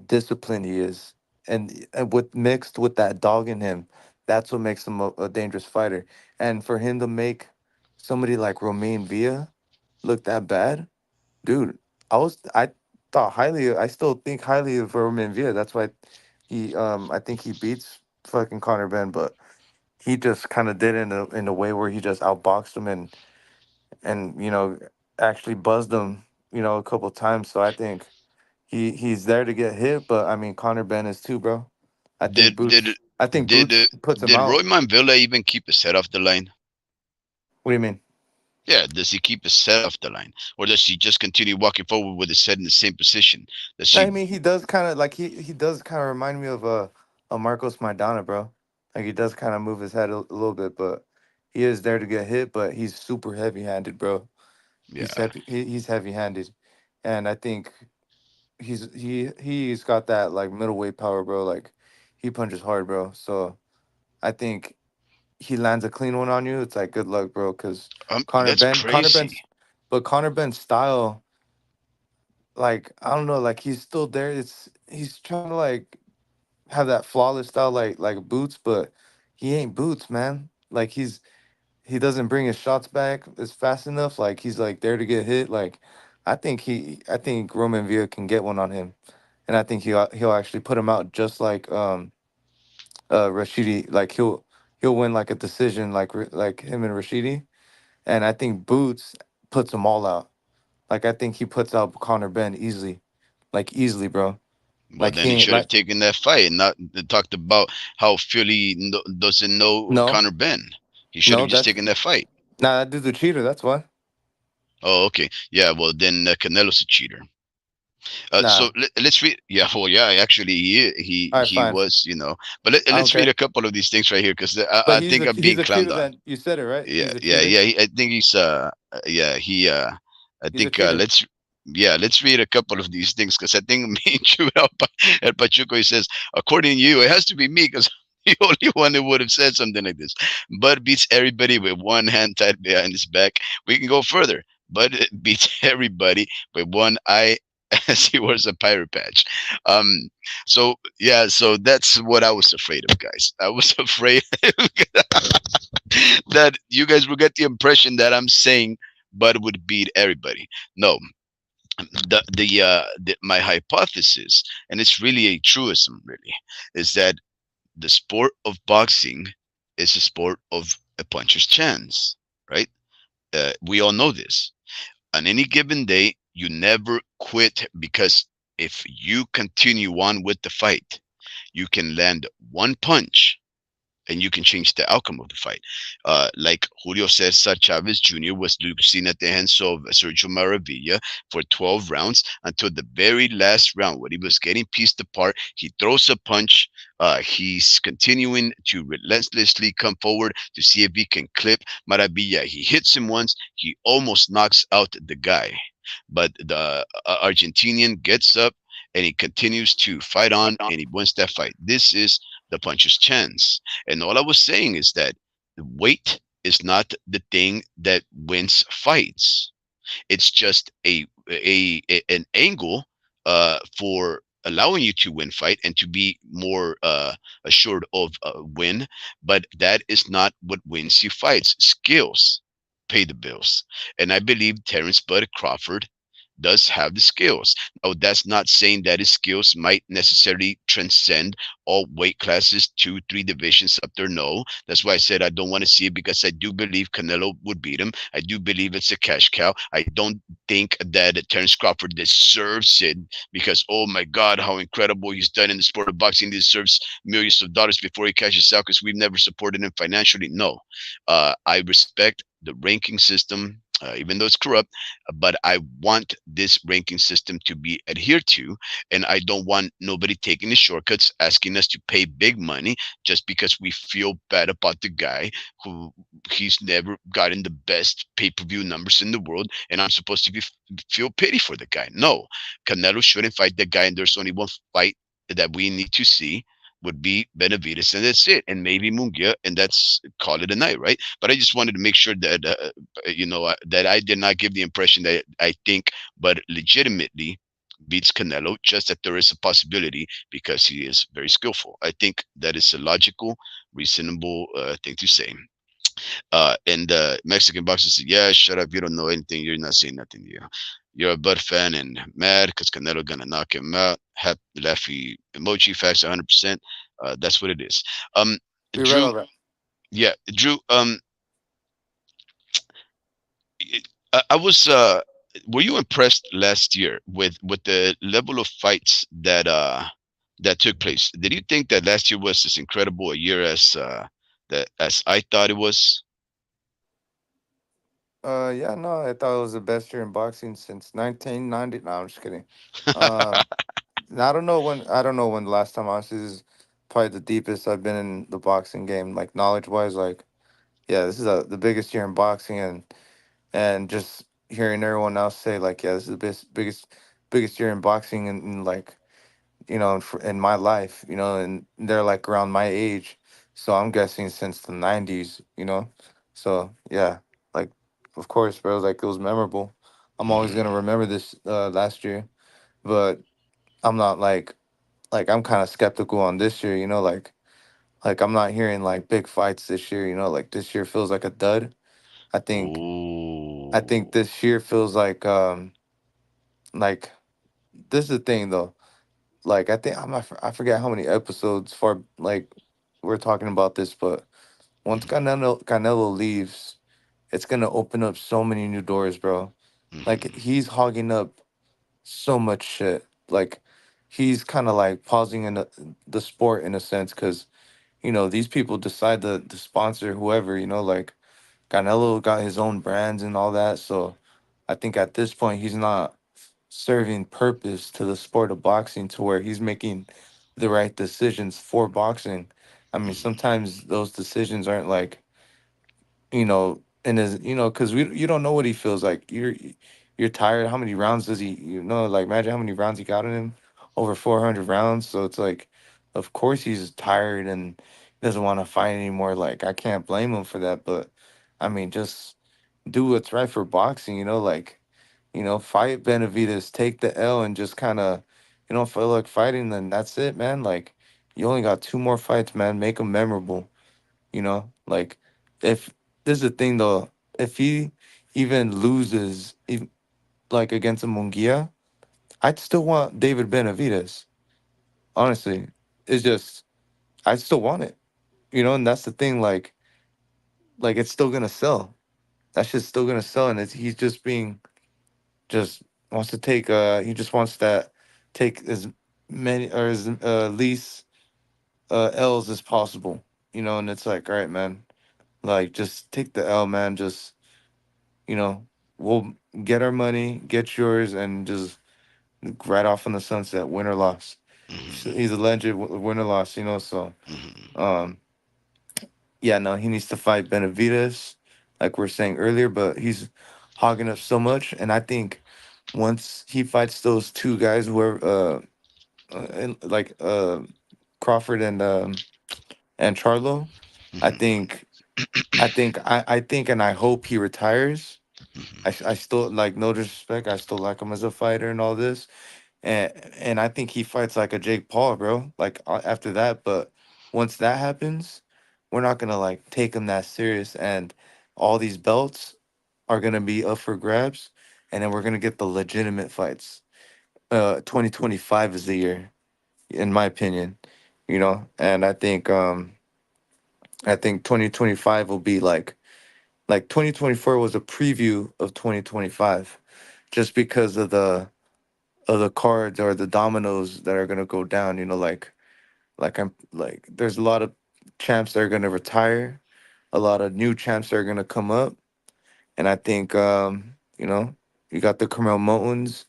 E: disciplined he is. And with mixed with that dog in him, that's what makes him a dangerous fighter. And for him to make somebody like Romain Villa look that bad, dude, I thought highly, I still think highly of Romain Villa. That's why I think he beats fucking Conor Ben, but he just kind of did it in a way where he just outboxed him and actually buzzed him a couple times. So I think he's there to get hit, but I mean Conor Ben is too, bro.
D: Did did
E: I think
D: did
E: Boots puts him
D: did
E: out.
D: Roy Villa even keep his head off the line?
E: What do you mean?
D: Yeah, does he keep his head off the line, or does he just continue walking forward with his head in the same position? Does
E: I
D: he?
E: mean he does kind of like he does kind of remind me of a Marcos Maidana, bro. Like he does kind of move his head a little bit, but he is there to get hit, but he's super heavy handed, bro.
D: Yeah,
E: He's heavy handed, and I think he's got that like middleweight power, bro. Like he punches hard, bro. So I think he lands a clean one on you. It's like good luck, bro. Because
D: that's crazy.
E: Connor Ben's style, like I don't know, like he's still there. He's trying to like have that flawless style, like Boots, but he ain't Boots, man. Like he doesn't bring his shots back as fast enough. Like he's like there to get hit. Like I think Roman Villa can get one on him, and I think he'll actually put him out just like Rashidi. Like he'll win like a decision like him and Rashidi, and I think Boots puts them all out. Like I think he puts out Conor Ben easily, like easily, bro.
D: Well,
E: Like
D: then
E: he
D: he
E: ain't
D: should have
E: like
D: taken that fight and not talked about how Philly doesn't know
E: no
D: Conor Ben. He should
E: no
D: have just
E: that's
D: taken that fight.
E: nah, that dude's a cheater. That's why.
D: Oh, okay. Yeah, well, then Canelo's a cheater.
E: Nah.
D: So let's read. Yeah, well, yeah, actually,
E: All right,
D: he
E: fine.
D: was, But
E: I don't
D: let's read
E: care.
D: a couple of these things right here because
E: But
D: I think I'm
E: he's
D: being
E: a
D: clowned
E: cheater.
D: on.
E: Then you said it right.
D: Yeah,
E: He's a
D: yeah,
E: cheater.
D: yeah. I think he's yeah, I
E: He's a
D: think
E: cheater.
D: let's read a couple of these things because I think me and you at Pachuco he says according to you it has to be me because the only one who would have said something like this. Bud beats everybody with one hand tied behind his back. We can go further. Bud beats everybody with one eye as he wears a pirate patch. Um, so yeah, so that's what I was afraid of, guys. I was afraid that you guys will get the impression that I'm saying Bud would beat everybody. No, my hypothesis, and it's really a truism, really, is that the sport of boxing is a sport of a puncher's chance, right? We all know this. On any given day, you never quit because if you continue on with the fight, you can land one punch and you can change the outcome of the fight. Like Julio Cesar Chavez Jr. was losing at the hands of Sergio Maravilla for 12 rounds until the very last round when he was getting pieced apart. He throws a punch. He's continuing to relentlessly come forward to see if he can clip Maravilla. He hits him once. He almost knocks out the guy. But the Argentinian gets up and he continues to fight on and he wins that fight. This is the puncher's chance. And all I was saying is that weight is not the thing that wins fights. It's just an angle for allowing you to win fight and to be more assured of a win. But that is not what wins you fights. Skills pay the bills, and I believe Terrence Bud Crawford does have the skills. Now, that's not saying that his skills might necessarily transcend all weight classes, two, three divisions up there. No, that's why I said I don't want to see it because I do believe Canelo would beat him. I do believe it's a cash cow. I don't think that Terence Crawford deserves it because, oh my God, how incredible he's done in the sport of boxing. He deserves millions of dollars before he cashes out because we've never supported him financially. No, I respect the ranking system, even though it's corrupt, but I want this ranking system to be adhered to, and I don't want nobody taking the shortcuts, asking us to pay big money just because we feel bad about the guy who he's never gotten the best pay-per-view numbers in the world, and I'm supposed to be feel pity for the guy. No, Canelo shouldn't fight that guy, and there's only one fight that we need to see. would be Benavides, and that's it, and maybe Mungia, and that's call it a night, right? But I just wanted to make sure that that I did not give the impression that I think, but legitimately beats Canelo, just that there is a possibility because he is very skillful. I think that is a logical, reasonable thing to say. And the Mexican boxer said, "Yeah, shut up. You don't know anything. You're not saying nothing. You're a Bud fan and mad because Canelo gonna knock him out. Happy laughy emoji. Facts 100%. That's what it is." Um,
E: We read
D: Drew.
E: all that.
D: Yeah, Drew. I was. Were you impressed last year with the level of fights that took place? Did you think that last year was as incredible a year as that as I thought it was?
E: Yeah, no, I thought it was the best year in boxing since 1990. No, I'm just kidding. Um, I don't know when. I don't know when the last time. Honestly, this is probably the deepest I've been in the boxing game, like knowledge wise. Like, yeah, this is the biggest year in boxing, and just hearing everyone else say like, yeah, this is the biggest year in boxing, and like, in my life, and they're like around my age, so I'm guessing since the 90s, so yeah, like, of course, bro, like it was memorable. I'm always gonna
D: Mhm.
E: remember this last year, but I'm not like I'm kind of skeptical on this year, like I'm not hearing like big fights this year, like this year feels like a dud. I think I think
D: Oh.
E: this year feels like this is the thing though. Like I think I forget how many episodes for like we're talking about this, but once
D: Mhm.
E: Canelo leaves, it's gonna open up so many new doors, bro. Like
D: Mhm.
E: he's hogging up so much shit. Like he's kind of like pausing in the sport in a sense, because these people decide to sponsor whoever. Like Canelo got his own brands and all that, so I think at this point he's not serving purpose to the sport of boxing to where he's making the right decisions for boxing. I mean,
D: Mhm.
E: sometimes those decisions aren't like, in his, because you don't know what he feels like. You're tired. How many rounds does he, like imagine how many rounds he got in him, over 400 rounds. So it's like, of course he's tired and doesn't want to fight anymore. Like I can't blame him for that, but I mean, just do what's right for boxing. Like fight Benavides, take the L, and just kind of, feel like fighting, then that's it, man. Like, you only got two more fights, man. Make them memorable, Like, if this is the thing, though, if he even loses, like, against a Mungia, I'd still want David Benavides, honestly. It's just, I still want it, and that's the thing, like it's still gonna sell. That shit's still gonna sell, and he's just being just wants to take he just wants that take as many or as least L's as possible, and it's like, all right, man, like just take the L, man, just you know we'll get our money, get yours, and just right off in the sunset, win or loss.
D: Mhm.
E: He's a legend, win or loss, so
D: Mhm.
E: um yeah, no, he needs to fight Benavides, like we are saying earlier, but he's hogging up so much, and I think once he fights those two guys, whoever, like Crawford and Charlo, I
D: Mhm.
E: think, I think, and I hope he retires. I still like, no disrespect, I still like him as a fighter and all this, and I think he fights like a Jake Paul, bro. Like after that, but once that happens, we're not gonna like take him that serious, and all these belts are gonna be up for grabs, and then we're gonna get the legitimate fights. 2025 is the year, in my opinion, and I think 2025 will be like 2024 was a preview of 2025, just because of the cards or the dominoes that are gonna go down. I'm like there's a lot of champs that are gonna retire, a lot of new champs that are gonna come up, and I think you got the Carmel Mountains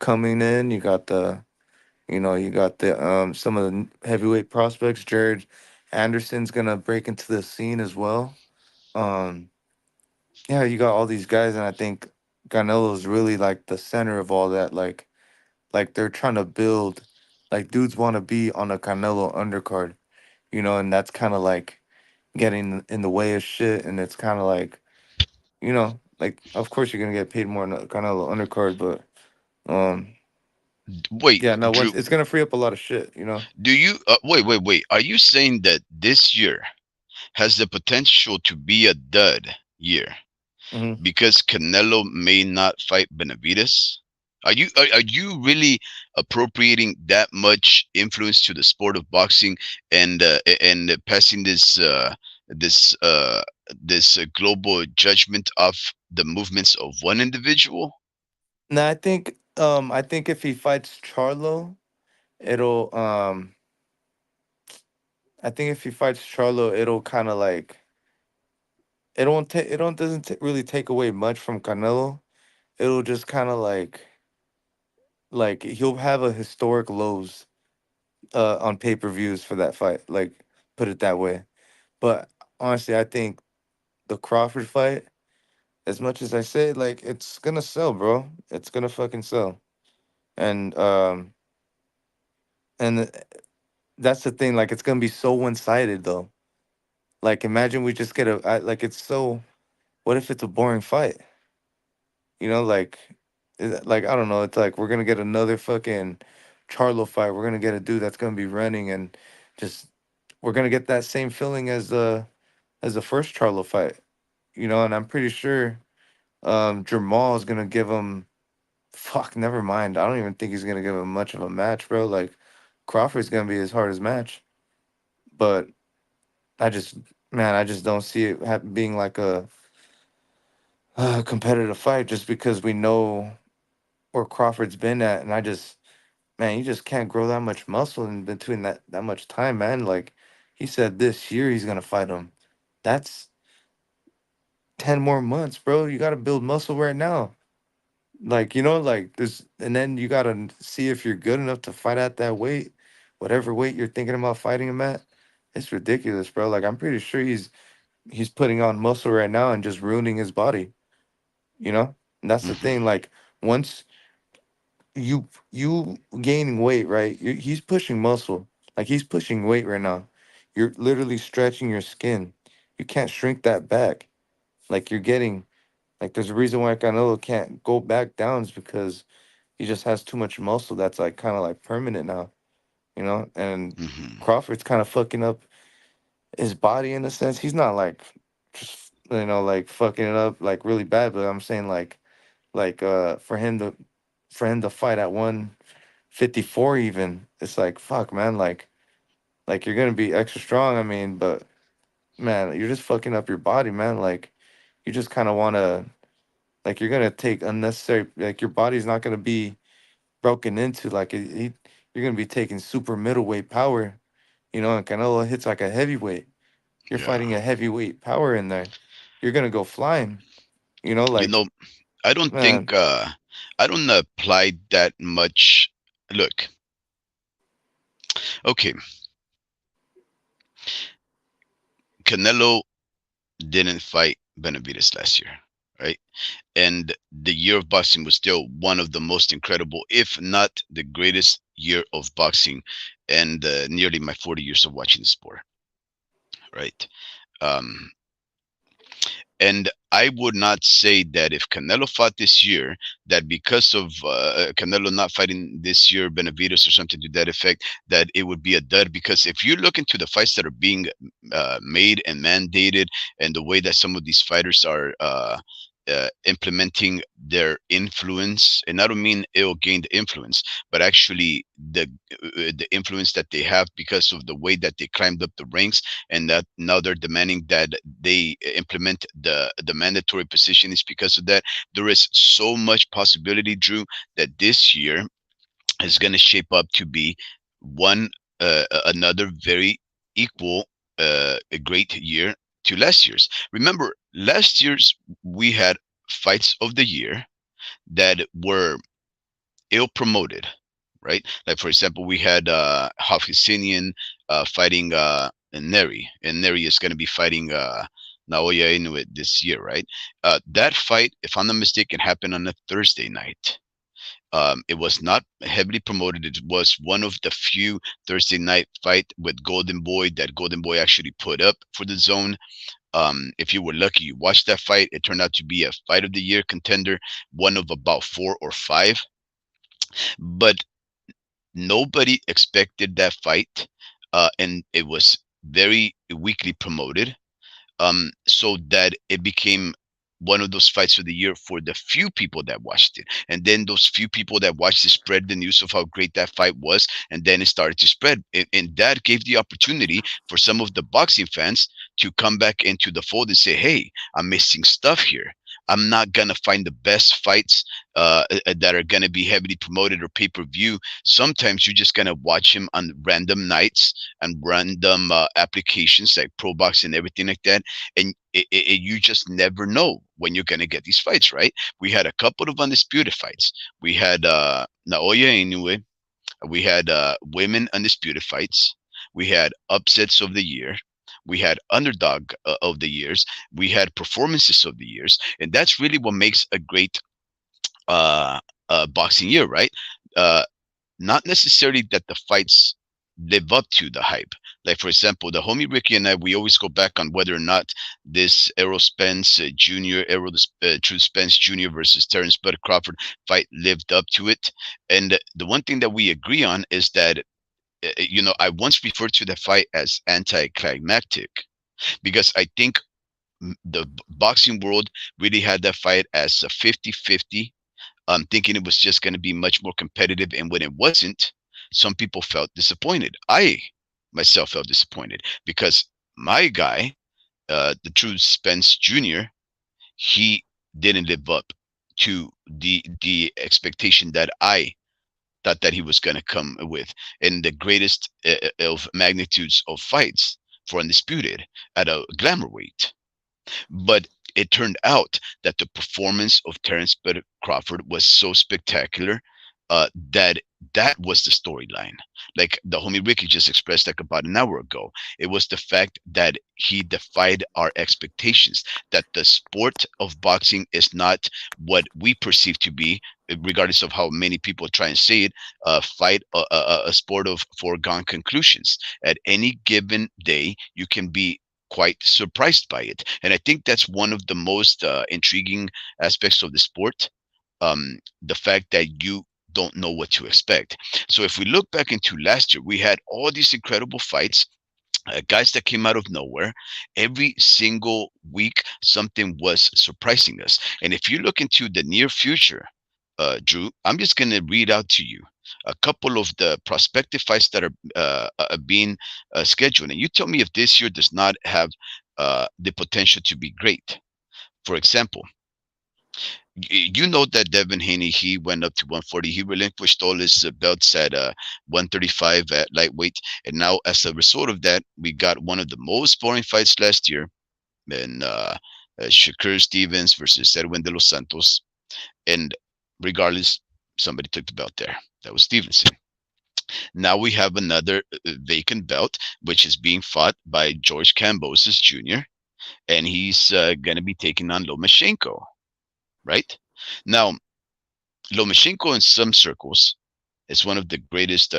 E: coming in. You got the some of the heavyweight prospects. Jared Anderson's gonna break into the scene as well. Um, yeah, you got all these guys, and I think Canelo's really like the center of all that. Like they're trying to build Like dudes want to be on a Canelo undercard, and that's kind of like getting in the way of shit, and it's kind of like, like of course you're gonna get paid more on a Canelo undercard, but um,
D: Wait,
E: yeah, no, once
D: Drew,
E: it's gonna free up a lot of shit.
D: do you wait? Are you saying that this year has the potential to be a dud year
E: Hmm.
D: because Canelo may not fight Benavides? Are you really appropriating that much influence to the sport of boxing and passing this this global judgment of the movements of one individual?
E: No, I think if he fights Charlo, it'll I think if he fights Charlo, it'll kind of like it won't take it don't doesn't really take away much from Canelo. It'll just kind of like he'll have a historic lows on pay-per-views for that fight, like put it that way. But honestly, I think the Crawford fight, as much as I say, like it's gonna sell, bro. It's gonna fucking sell. And and that's the thing, like it's gonna be so one-sided though. Like imagine we just get like it's so, what if it's a boring fight? Like like I don't know, it's like we're gonna get another fucking Charlo fight. We're gonna get a dude that's gonna be running and just we're gonna get that same feeling as the first Charlo fight. And I'm pretty sure Jamal is gonna give him, fuck, never mind. I don't even think he's gonna give him much of a match, bro. Like Crawford's gonna be his hardest match. But I just man, I just don't see it being like a competitive fight just because we know where Crawford's been at, and I just, man, you just can't grow that much muscle in between that much time, man. Like he said, this year he's gonna fight him. That's 10 more months, bro. You got to build muscle right now. Like like this, and then you got to see if you're good enough to fight at that weight, whatever weight you're thinking about fighting him at. It's ridiculous, bro. Like I'm pretty sure he's putting on muscle right now and just ruining his body. And that's the
D: Hmm.
E: thing. Like once you gaining weight, right? He's pushing muscle. Like he's pushing weight right now. You're literally stretching your skin. You can't shrink that back. Like you're getting, like there's a reason why Canelo can't go back down is because he just has too much muscle that's like kind of like permanent now. And
D: Hmm.
E: Crawford's kind of fucking up his body in a sense. He's not like just like fucking it up like really bad, but I'm saying like for him to fight at 154 even, it's like fuck, man, like you're gonna be extra strong, I mean, but man, you're just fucking up your body, man. Like you just kind of want to, like you're gonna take unnecessary, like your body's not gonna be broken into like you're gonna be taking super middleweight power, and Canelo hits like a heavyweight. You're
D: Yeah.
E: fighting a heavyweight power in there. You're gonna go flying.
D: You
E: Like
D: know, I don't think
E: man,
D: I don't apply that much. Look, okay, Canelo didn't fight Benavides last year, right? And the year of boxing was still one of the most incredible, if not the greatest year of boxing, and nearly my 40 years of watching the sport, right? Um, And I would not say that if Canelo fought this year, that because of Canelo not fighting this year, Benavides or something to that effect, that it would be a dud. Because if you look into the fights that are being made and mandated, and the way that some of these fighters are implementing their influence, and I don't mean ill-gained influence, but actually the influence that they have because of the way that they climbed up the ranks, and that now they're demanding that they implement the mandatory position is because of that. There is so much possibility, Drew, that this year is going to shape up to be one another very equal a great year to last year's. Remember, last year's we had fights of the year that were ill promoted, right? Like for example, we had Hafizinian fighting Neri, and Neri is going to be fighting Naoya Inoue this year, right? That fight, if I'm not mistaken, happened on a Thursday night. It was not heavily promoted. It was one of the few Thursday night fight with Golden Boy that Golden Boy actually put up for the zone. If you were lucky, you watched that fight. It turned out to be a fight of the year contender, one of about four or five. But nobody expected that fight, and it was very weakly promoted, so that it became one of those fights of the year for the few people that watched it. And then those few people that watched it spread the news of how great that fight was, and then it started to spread. And that gave the opportunity for some of the boxing fans to come back into the fold and say, hey, I'm missing stuff here. I'm not gonna find the best fights that are gonna be heavily promoted or pay-per-view. Sometimes you're just gonna watch him on random nights and random applications like Pro Box and everything like that, and you just never know when you're gonna get these fights, right? We had a couple of undisputed fights. We had Naoya Inoue. We had women undisputed fights. We had upsets of the year. We had underdog of the years. We had performances of the years, and that's really what makes a great uh, boxing year, right? Uh, Not necessarily that the fights live up to the hype. Like for example, the homie Ricky and I, we always go back on whether or not this Errol Spence Jr., Truth Spence Jr. versus Terrence Bud Crawford fight lived up to it. And the one thing that we agree on is that I once referred to the fight as anticlimactic because I think the boxing world really had that fight as a 50-50, thinking it was just going to be much more competitive. And when it wasn't, some people felt disappointed. I myself felt disappointed because my guy, the True Spence Jr., he didn't live up to the expectation that I thought that he was going to come with in the greatest of magnitudes of fights for undisputed at a glamour weight. But it turned out that the performance of Terrence Bud Crawford was so spectacular that that was the storyline. Like the homie Ricky just expressed like about an hour ago. It was the fact that he defied our expectations, that the sport of boxing is not what we perceive to be, regardless of how many people try and say it, a sport of foregone conclusions. At any given day, you can be quite surprised by it. And I think that's one of the most intriguing aspects of the sport, the fact that you don't know what to expect. So if we look back into last year, we had all these incredible fights, guys that came out of nowhere. Every single week, something was surprising us. And if you look into the near future, Drew, I'm just going to read out to you a couple of the prospective fights that are being scheduled. And you tell me if this year does not have the potential to be great. For example, you know that Devin Haney, he went up to 140. He relinquished all his belts at 135 at lightweight. And now, as a result of that, we got one of the most boring fights last year in Shakur Stevens versus Edwin de los Santos. And regardless, somebody took the belt there. That was Stevenson. Now we have another vacant belt, which is being fought by George Kambosos Jr., and he's going to be taking on Lomachenko, right? Now, Lomachenko in some circles is one of the greatest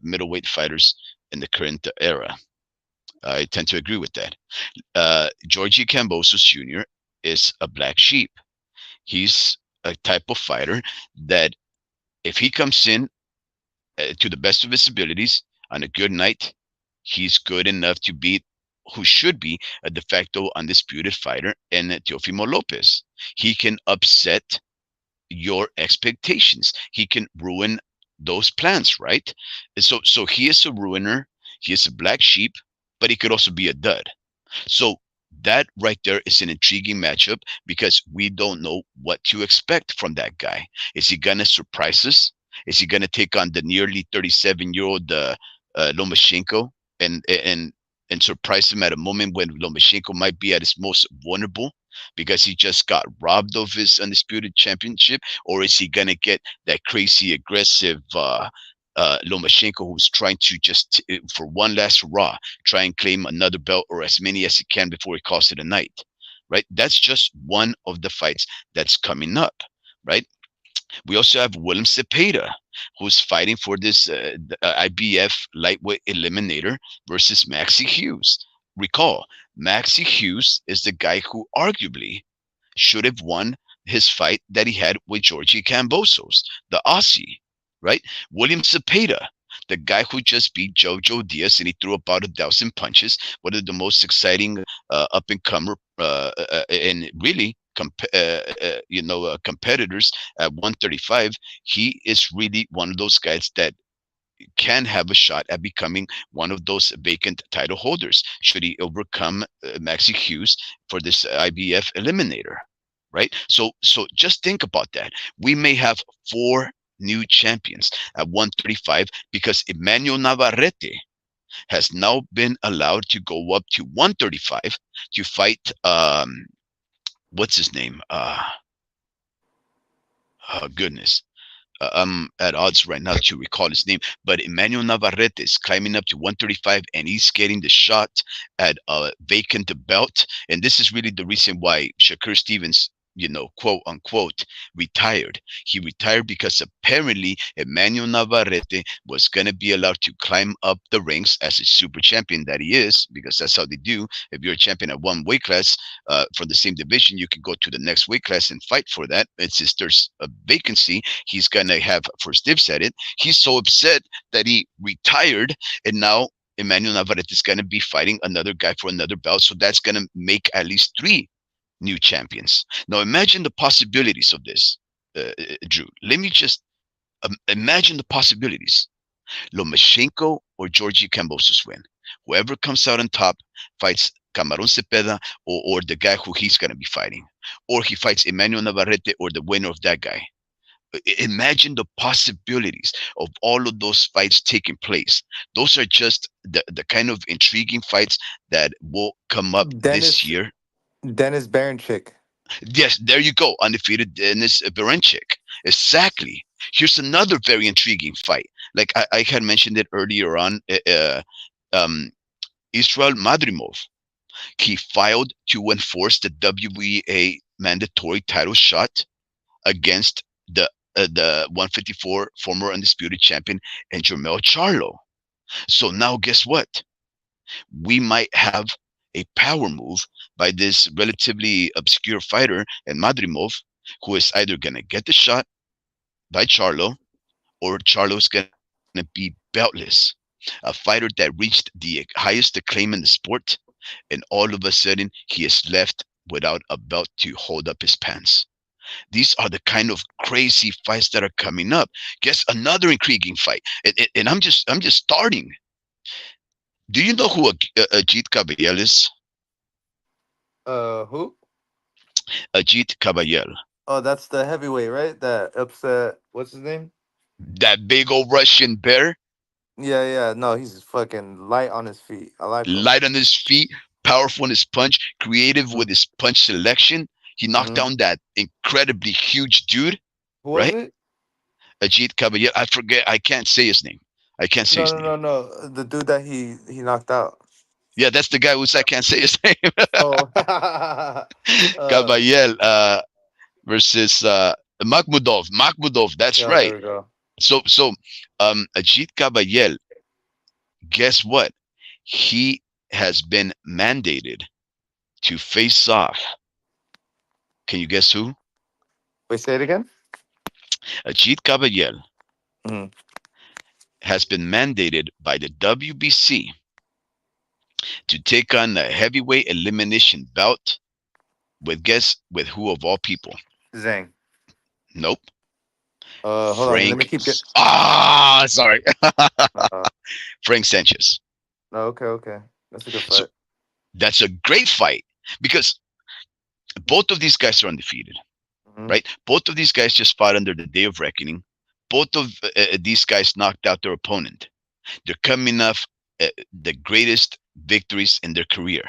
D: middleweight fighters in the current era. I tend to agree with that. Georgie Kambosos Jr. is a black sheep. He's a type of fighter that if he comes in to the best of his abilities on a good night, he's good enough to beat who should be a de facto undisputed fighter in Teofimo Lopez. He can upset your expectations. He can ruin those plans, right? So he is a ruiner. He is a black sheep, but he could also be a dud. So that right there is an intriguing matchup because we don't know what to expect from that guy. Is he gonna surprise us? Is he gonna take on the nearly 37-year-old Lomachenko and surprise him at a moment when Lomachenko might be at his most vulnerable because he just got robbed of his undisputed championship? Or is he gonna get that crazy aggressive Lomachenko who's trying to just for one last hurrah try and claim another belt or as many as he can before he calls it a night, right? That's just one of the fights that's coming up, right? We also have William Cepeda, who's fighting for this IBF lightweight eliminator versus Maxi Hughes. Recall, Maxi Hughes is the guy who arguably should have won his fight that he had with Georgie Cambosos, the Aussie, right? William Cepeda, the guy who just beat Jojo Diaz and he threw about a dozen punches, one of the most exciting up and comer and really competitors at 135. He is really one of those guys that can have a shot at becoming one of those vacant title holders should he overcome Maxi Hughes for this IBF eliminator, right? So just think about that. We may have four new champions at 135 because Emmanuel Navarrete has now been allowed to go up to 135 to fight what's his name? Oh goodness. I'm at odds right now to recall his name, but Emmanuel Navarrete is climbing up to 135 and he's getting the shot at a vacant belt. And this is really the reason why Shakur Stevens, quote unquote, retired. He retired because apparently Emmanuel Navarrete was going to be allowed to climb up the ranks as a super champion that he is, because that's how they do. If you're a champion at one weight class from the same division, you can go to the next weight class and fight for that. It's just there's a vacancy, he's gonna have first dibs at it. He's so upset that he retired, and now Emmanuel Navarrete is gonna be fighting another guy for another belt. So that's gonna make at least three new champions. Now imagine the possibilities of this, Drew. Let me just imagine the possibilities. Lomachenko or Georgie Kambosos win. Whoever comes out on top fights Camarón Cepeda or the guy who he's going to be fighting. Or he fights Emmanuel Navarrete or the winner of that guy. Imagine the possibilities of all of those fights taking place. Those are just the kind of intriguing fights that will come up this
E: Dennis
D: year.
E: Dennis Baranchik.
D: Yes, there you go. Undefeated Denis Berenchik. Exactly. Here's another very intriguing fight. Like I had mentioned it earlier on. Israel Madrimov. He filed to enforce the WBA mandatory title shot against the 154 former undisputed champion and Jermel Charlo. So now guess what? We might have a power move by this relatively obscure fighter and Madrimov, who is either going to get the shot by Charlo or Charlo's going to be beltless. A fighter that reached the highest acclaim in the sport, and all of a sudden he is left without a belt to hold up his pants. These are the kind of crazy fights that are coming up. Guess another intriguing fight, and I'm just starting. Do you know who Ajit Caballel is?
E: Who?
D: Ajit Caballel,
E: Oh, that's the heavyweight, right? That upset. What's his name?
D: that big old Russian bear,
E: Yeah, yeah. No, he's fucking light on his feet. I like him.
D: light on his feet, powerful in his punch, creative
E: Mm-hmm.
D: with his punch selection. He knocked
E: Mm-hmm.
D: down that incredibly huge dude,
E: Who was
D: right?
E: it?
D: Ajit Caballel. I forget. I can't say his name. I can't say
E: No,
D: his
E: no,
D: name.
E: no, no. The dude that he knocked out.
D: Yeah, that's the guy who's I can't say his name.
E: Oh,
D: Caballel versus Makhmudov. Makhmudov. That's
E: yeah. There
D: right.
E: we go.
D: So Ajit Caballel. Guess what? He has been mandated to face off. Can you guess who?
E: Wait, say it again.
D: Ajit Caballel
E: Mm-hmm.
D: has been mandated by the WBC to take on a heavyweight elimination bout with guess with who of all people?
E: Zhang.
D: Nope.
E: Hold on. Let me
D: Frank.
E: keep it.
D: Sorry.
E: Uh,
D: Frank Sanchez.
E: no, okay, okay. That's a good
D: So
E: fight.
D: that's a great fight because both of these guys are undefeated,
E: Mm-hmm.
D: right? Both of these guys just fought under the Day of Reckoning. Both of these guys knocked out their opponent. They're coming off the greatest victories in their career.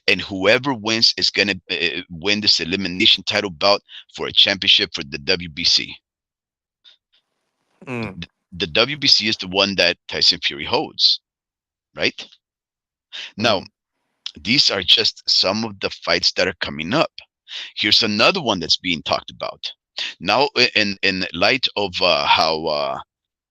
D: And whoever wins is going to win this elimination title bout for a championship for the WBC.
E: Mm.
D: The WBC is the one that Tyson Fury holds, right? Now,
E: Mm.
D: these are just some of the fights that are coming up. Here's another one that's being talked about. Now, in light of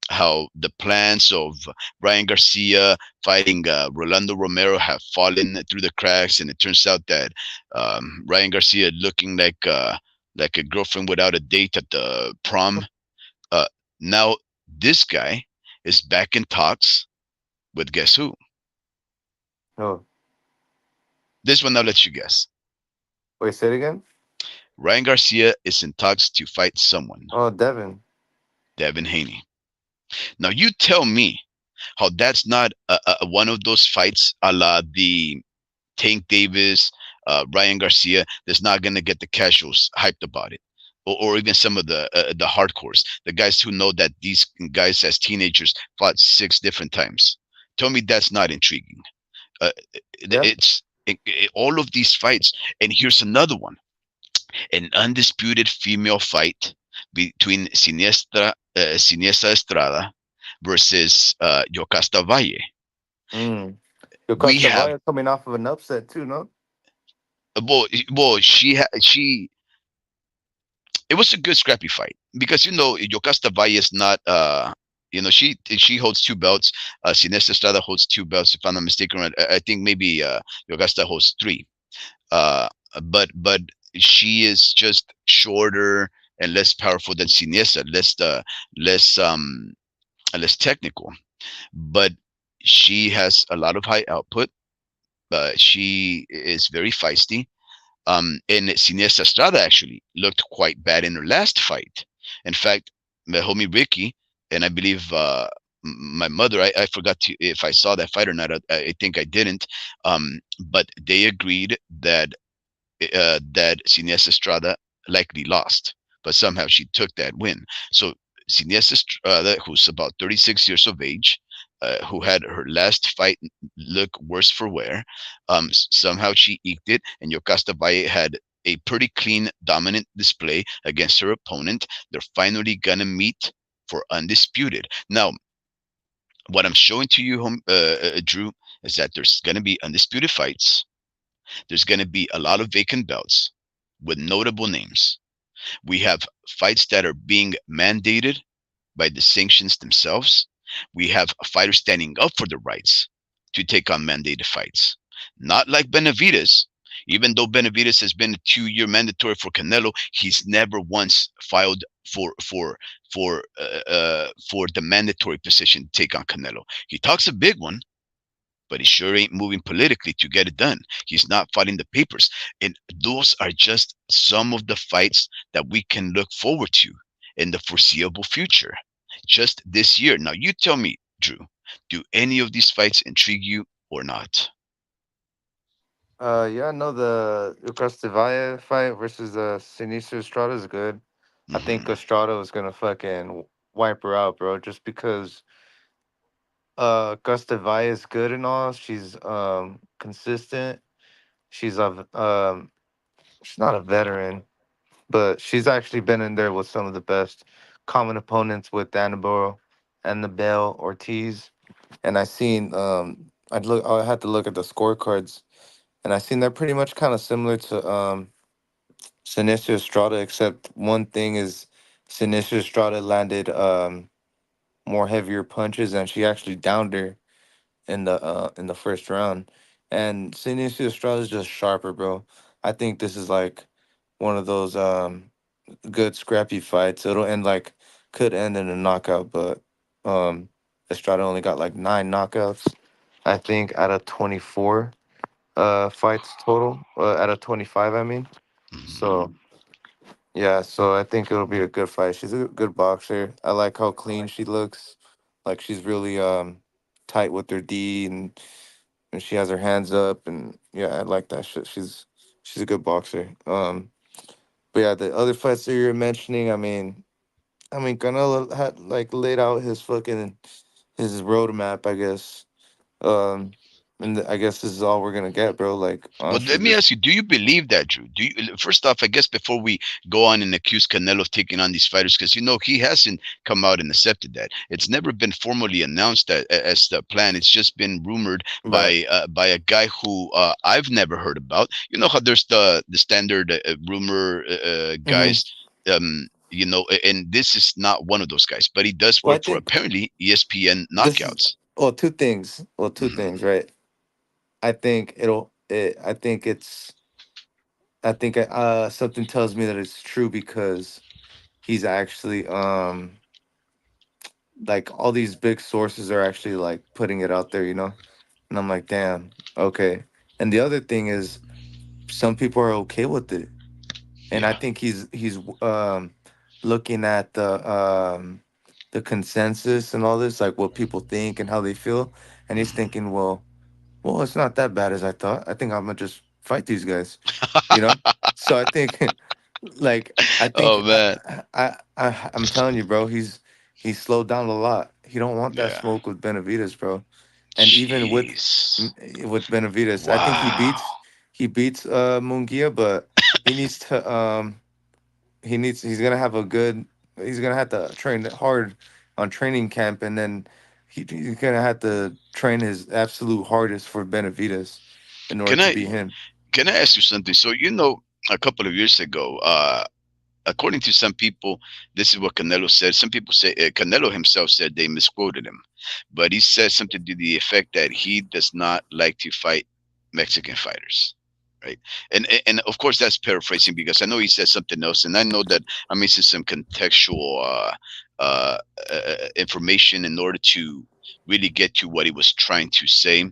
D: how the plans of Ryan Garcia fighting Rolando Romero have fallen through the cracks, and it turns out that Ryan Garcia looking like a girlfriend without a date at the prom. Uh, Now this guy is back in talks with, guess who?
E: Oh,
D: This one I'll let you guess.
E: wait, say it again.
D: Ryan Garcia is in talks to fight someone,
E: Oh, Devin.
D: Devin Haney. Now you tell me how that's not one of those fights a la the Tank Davis, Ryan Garcia, that's not going to get the casuals hyped about it. Or even some of the hardcores, the guys who know that these guys as teenagers fought 6 different times. Tell me that's not intriguing. Uh,
E: Yeah.
D: all of these fights, and here's another one: an undisputed female fight between Siniestra Estrada versus Yocasta Valle.
E: Mm. Yo,
D: We have
E: Valle coming off of an upset too, no?
D: well, she it was a good scrappy fight because Yocasta Valle is not she holds 2 belts. Sinestra Estrada holds 2 belts, if I'm not mistaken. I think maybe Yocasta holds 3. Uh, but she is just shorter and less powerful than Siniestra, less less technical. But she has a lot of high output. She is very feisty. And Siniestra Estrada actually looked quite bad in her last fight. In fact, my homie Ricky and I believe my mother, I forgot if I saw that fight or not. I think I didn't. But they agreed that Siniestra Estrada likely lost, but somehow she took that win. So Siniestra Estrada, who's about 36 years of age, who had her last fight look worse for wear, somehow she eked it, and Yocasta Valle had a pretty clean, dominant display against her opponent. They're finally gonna meet for undisputed. Now, what I'm showing to you, Drew, is that there's gonna be undisputed fights. There's going to be a lot of vacant belts with notable names. We have fights that are being mandated by the sanctions themselves. We have fighters standing up for their rights to take on mandated fights. Not like Benavides. Even though Benavides has been a 2-year mandatory for Canelo, he's never once filed for the mandatory position to take on Canelo. He talks a big one, but he sure ain't moving politically to get it done. He's not fighting the papers. And those are just some of the fights that we can look forward to in the foreseeable future, just this year. Now, you tell me, Drew, do any of these fights intrigue you or not?
E: Yeah, no, the Lucas Valle fight versus Sinister Estrada is good. I think
D: Hmm.
E: Estrada was gonna fucking wipe her out, bro, just because Valle is good and all. She's consistent. She's a she's not a veteran, but she's actually been in there with some of the best common opponents with Annabelle Ortiz. And I had to look at the scorecards, and I seen they're pretty much kind of similar to Sinister Estrada, except one thing is Sinister Estrada landed more heavier punches, and she actually downed her in the first round. And Sinister Estrada is just sharper, bro. I think this is like one of those good scrappy fights. It'll end like could end in a knockout, but um Estrada only got like 9 knockouts, I think, out of 24 fights total. Out of 25, I mean.
D: Hmm.
E: So yeah, so I think it'll be a good fight. She's a good boxer. I like how clean she looks. Like she's really tight with her D, and she has her hands up, and yeah, I like that shit. She's a good boxer. But yeah, the other fights that you're mentioning, I mean, Canelo had like laid out his roadmap, I guess. Um, and I guess this is all we're gonna get, bro. Like
D: Well,
E: honestly,
D: let me
E: this.
D: ask you: do you believe that, Drew? Do you? First off, I guess before we go on and accuse Canelo of taking on these fighters, because he hasn't come out and accepted that. It's never been formally announced that as the plan. It's just been rumored
E: Right.
D: by a guy who I've never heard about. You know how there's the standard rumor
E: Hmm.
D: guys. and this is not one of those guys, but he does
F: Well, I
D: work for
F: think
D: apparently ESPN
F: this is
D: Knockouts.
F: well two things. Well, two
D: Hmm.
F: things, right? I think I think it's. I think something tells me that it's true because he's actually like all these big sources are actually like putting it out there, you know. And I'm like, damn, okay. And the other thing is, some people are okay with it, and I
D: Yeah.
F: think he's looking at the consensus and all this, like what people think and how they feel, and he's
D: Hmm.
F: thinking, well, it's not that bad as I thought. I think I'm gonna just fight these guys, you know. So I think, like, I
D: Oh
F: think
D: man.
F: I'm telling you, bro, he's slowed down a lot. He don't want that
D: Yeah.
F: smoke with Benavides, bro. And even
D: Jeez.
F: with Benavides, I think
D: Wow.
F: he beats Mungia, but he needs to he's gonna have a good he's gonna have to train hard on training camp, and then he's gonna have to train his absolute hardest for Benavides in order
D: Can
F: to
D: I
F: beat him.
D: can I ask you something? So a couple of years ago, according to some people, this is what Canelo said. Some people say Canelo himself said they misquoted him, but he said something to the effect that he does not like to fight Mexican fighters, right? And of course that's paraphrasing because I know he said something else, and I know that I'm missing some contextual uh, information in order to really get to what he was trying to say.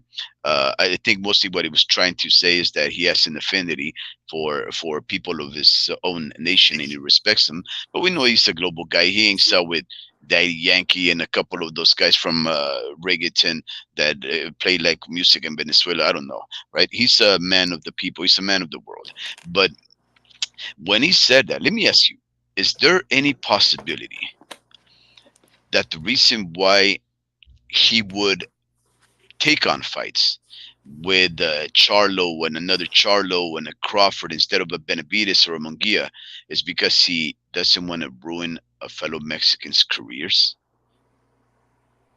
D: I think mostly what he was trying to say is that he has an affinity for people of his own nation and he respects them. But we know he's a global guy. He hangs out with Daddy Yankee and a couple of those guys from reggaeton that play like music in Venezuela. I don't know, right? He's a man of the people. He's a man of the world. But when he said that, let me ask you: is there any possibility that the reason why he would take on fights with Charlo and another Charlo and a Crawford instead of a Benavides or a Munguia is because he doesn't want to ruin a fellow Mexican's careers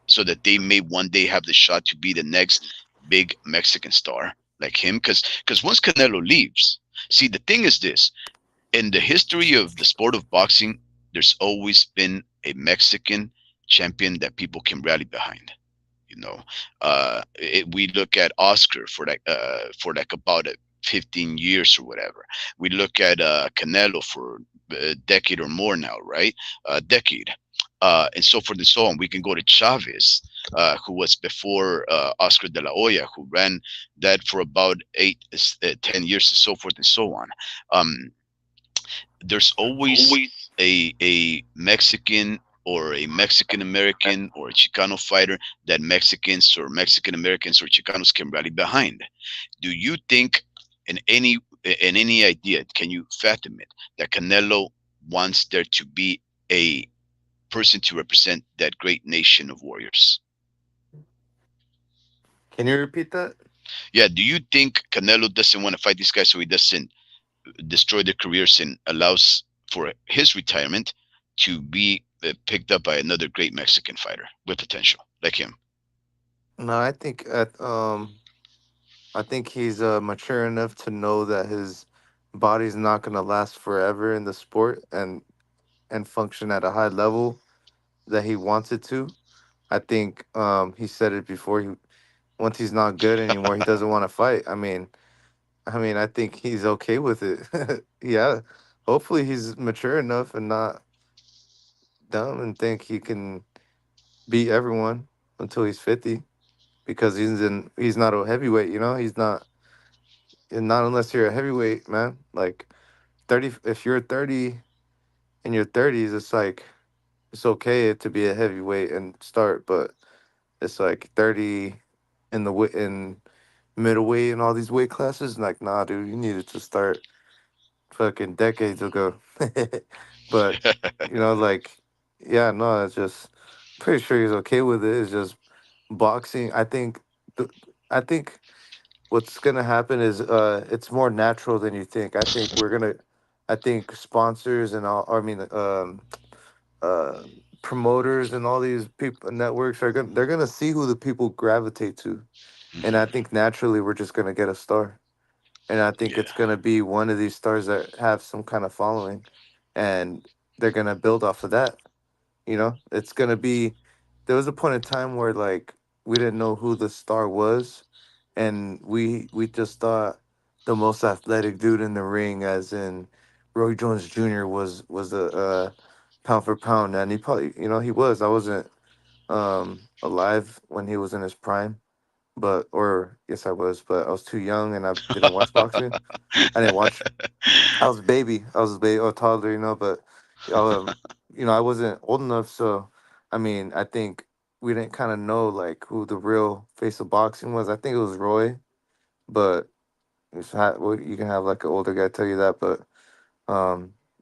D: so that they may one day have the shot to be the next big Mexican star like him. Because once Canelo leaves, see, the thing is this: in the history of the sport of boxing, there's always been a Mexican champion that people can rally behind. You know, we look at Oscar for like about 15 years or whatever. We look at Canelo for a decade or more now, right? A decade. And so forth and so on. We can go to Chavez, who was before Oscar de la Hoya, who ran that for about 10 years, and so forth and so on. Um, there's always a Mexican or a Mexican American or a Chicano fighter that Mexicans or Mexican Americans or Chicanos can rally behind. Do you think in any idea can you fathom it that Canelo wants there to be a person to represent that great nation of warriors?
F: Can you repeat that?
D: Yeah, do you think Canelo doesn't want to fight these guys so he doesn't destroy their careers and allows for his retirement to be picked up by another great Mexican fighter with potential like him?
F: No, I think he's mature enough to know that his body's not gonna last forever in the sport and function at a high level that he wants it to. I think he said it before. Once he's not good anymore, he doesn't want to fight. I think he's okay with it. Yeah, hopefully he's mature enough and not dumb and think he can beat everyone until he's 50 because he's not a heavyweight. You know, he's not, and not unless you're a heavyweight, man. Like 30, if you're 30 in your 30s, it's like it's okay to be a heavyweight and start, but it's like 30 in in middleweight and all these weight classes. Like, nah, dude, you needed to start fucking decades ago. But like, yeah, no, it's just pretty sure he's okay with it. It's just boxing. th- I think what's gonna happen is it's more natural than you think. I think sponsors and all, I mean, uh, promoters and all these people networks they're gonna see who the people gravitate to, and I
D: Hmm.
F: think naturally we're just gonna get a star, and I think
D: Yeah.
F: it's gonna be one of these stars that have some kind of following. and they're gonna build off of that. You know, it's gonna be. There was a point in time where like we didn't know who the star was, and we just thought the most athletic dude in the ring, as in Roy Jones Jr. was a pound for pound, and he probably, you know, he was. I wasn't alive when he was in his prime, but or yes I was, but I was too young and I didn't watch boxing. I didn't watch. I was a baby. I was a baby, or a toddler, you know. But, um, you know, I wasn't old enough. So, I mean, I think we didn't kind of know like who the real face of boxing was. I think it was Roy, but well, you can have like an older guy tell you that. But,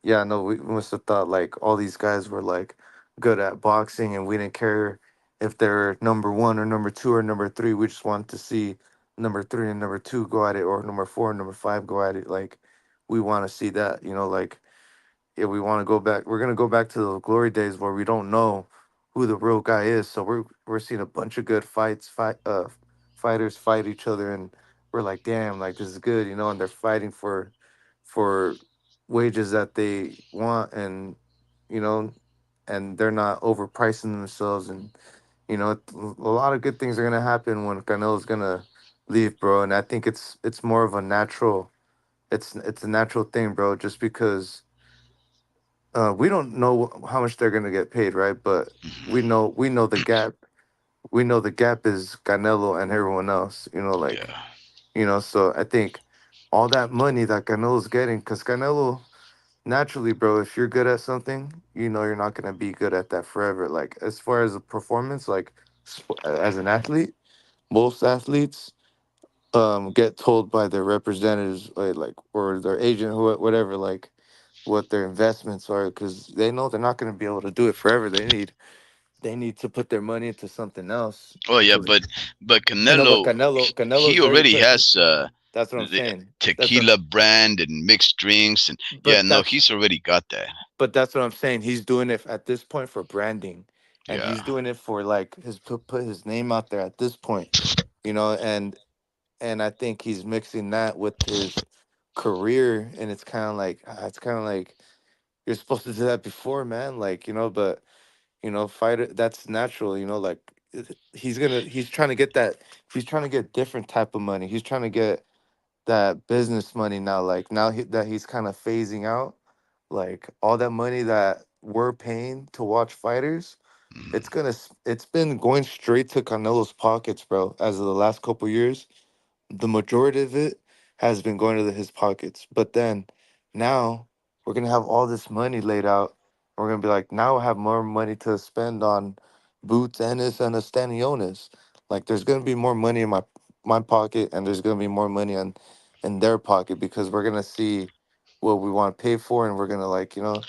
F: yeah, no, we must have thought like all these guys were like good at boxing, and we didn't care if they're number one or number two or number three. We just wanted to see number three and number two go at it, or number four and number five go at it. Like, we want to see that, you know, like, yeah, we want to go back. We're gonna go back to the glory days where we don't know who the real guy is. So we're seeing a bunch of good fighters fight each other, and we're like, damn, like this is good, you know. And they're fighting for wages that they want, and you know, and they're not overpricing themselves, and you know, a lot of good things are gonna happen when Canelo's gonna leave, bro. And I think it's more of a natural. It's a natural thing, bro. Just because we don't know how much they're gonna get paid, right? But
D: Mhm.
F: we know the gap. We know the gap is Canelo and everyone else. You know, like,
D: Yeah.
F: you know. So I think all that money that Canelo's getting, because Canelo naturally, bro, if you're good at something, you know you're not gonna be good at that forever. Like as far as a performance, like as an athlete, most athletes get told by their representatives, like or their agent, who whatever, like what their investments are, because they know they're not going to be able to do it forever. They need to put their money into something else
D: Oh yeah,
F: because
D: but
F: you know. But
D: Canelo,
F: Canelo's
D: he
F: very
D: already
F: put.
D: has
F: That's what I'm
D: the
F: saying. That's what.
D: tequila brand and mixed drinks, and yeah,
F: But
D: no,
F: that's
D: he's already got that.
F: that's what I'm saying. He's doing it at this point for branding, and
D: Yeah.
F: he's doing it for like his put his name out there at this point. You know, and I think he's mixing that with his career, and it's kind of like you're supposed to do that before, man. Like, you know, but you know, fighter, that's natural. You know, like he's trying to get that. He's trying to get different type of money. He's trying to get that business money now. Like now that he's kind of phasing out, like all that money that we're paying to watch fighters,
D: Mhm.
F: it's been going straight to Canelo's pockets, bro. As of the last couple years, the majority of it has been going to his pockets. But then now we're gonna have all this money laid out. We're gonna be like, now I have more money to spend on Boots Ennis and Estanionis. Like there's gonna be more money in my pocket, and there's gonna be more money in their pocket, because we're gonna see what we want to pay for, and we're gonna, like, you know,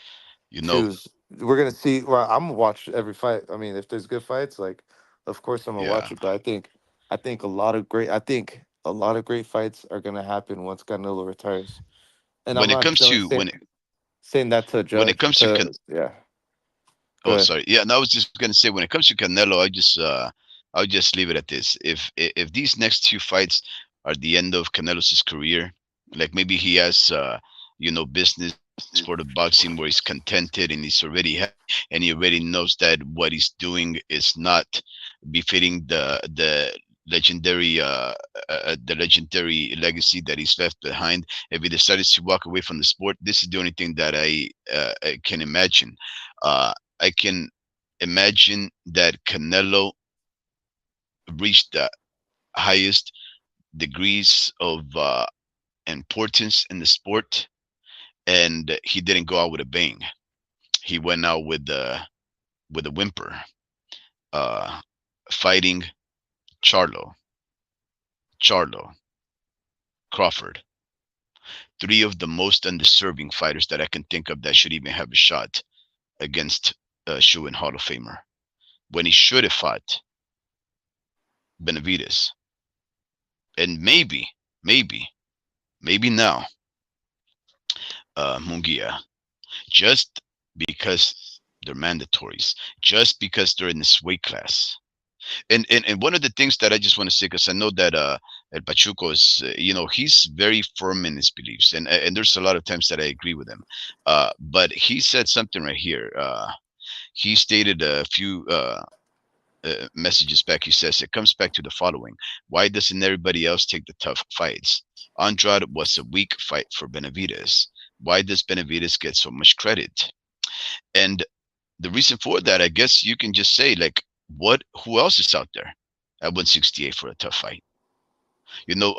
D: You know,
F: choose. We're gonna see. Well, I'm gonna watch every fight. I mean, if there's good fights, like, of course I'm gonna
D: yeah.
F: watch it. But I think a lot of great. I think a lot of great fights are gonna happen once Canelo retires. And I'm
D: When it
F: not
D: comes to
F: saying that to
D: when it
F: judge.
D: comes to
F: To yeah, go
D: Oh,
F: ahead.
D: sorry. Yeah, no, I was just gonna say when it comes to Canelo, I'll just leave it at this. If these next two fights are the end of Canelo's career, like maybe he has business for the boxing where he's contented and he's already happy and he already knows that what he's doing is not befitting the legendary legacy that he's left behind. If he decides to walk away from the sport, this is the only thing that I can imagine. I can imagine that Canelo reached the highest degrees of importance in the sport, and he didn't go out with a bang. He went out with a whimper, uh, fighting Charlo, Charlo, Crawford, three of the most undeserving fighters that I can think of that should even have a shot against Shoe and Hall of Famer. When he should have fought Benavides, and maybe, maybe now Mungia, just because they're mandatories, just because they're in this weight class. And one of the things that I just want to say, because I know that El Pachuco is, he's very firm in his beliefs, and there's a lot of times that I agree with him. But he said something right here. He stated a few messages back. He says it comes back to the following: why doesn't everybody else take the tough fights? Andrade was a weak fight for Benavides. Why does Benavides get so much credit? And the reason for that, I guess you can just say, like, what? Who else is out there at 168 for a tough fight? You know,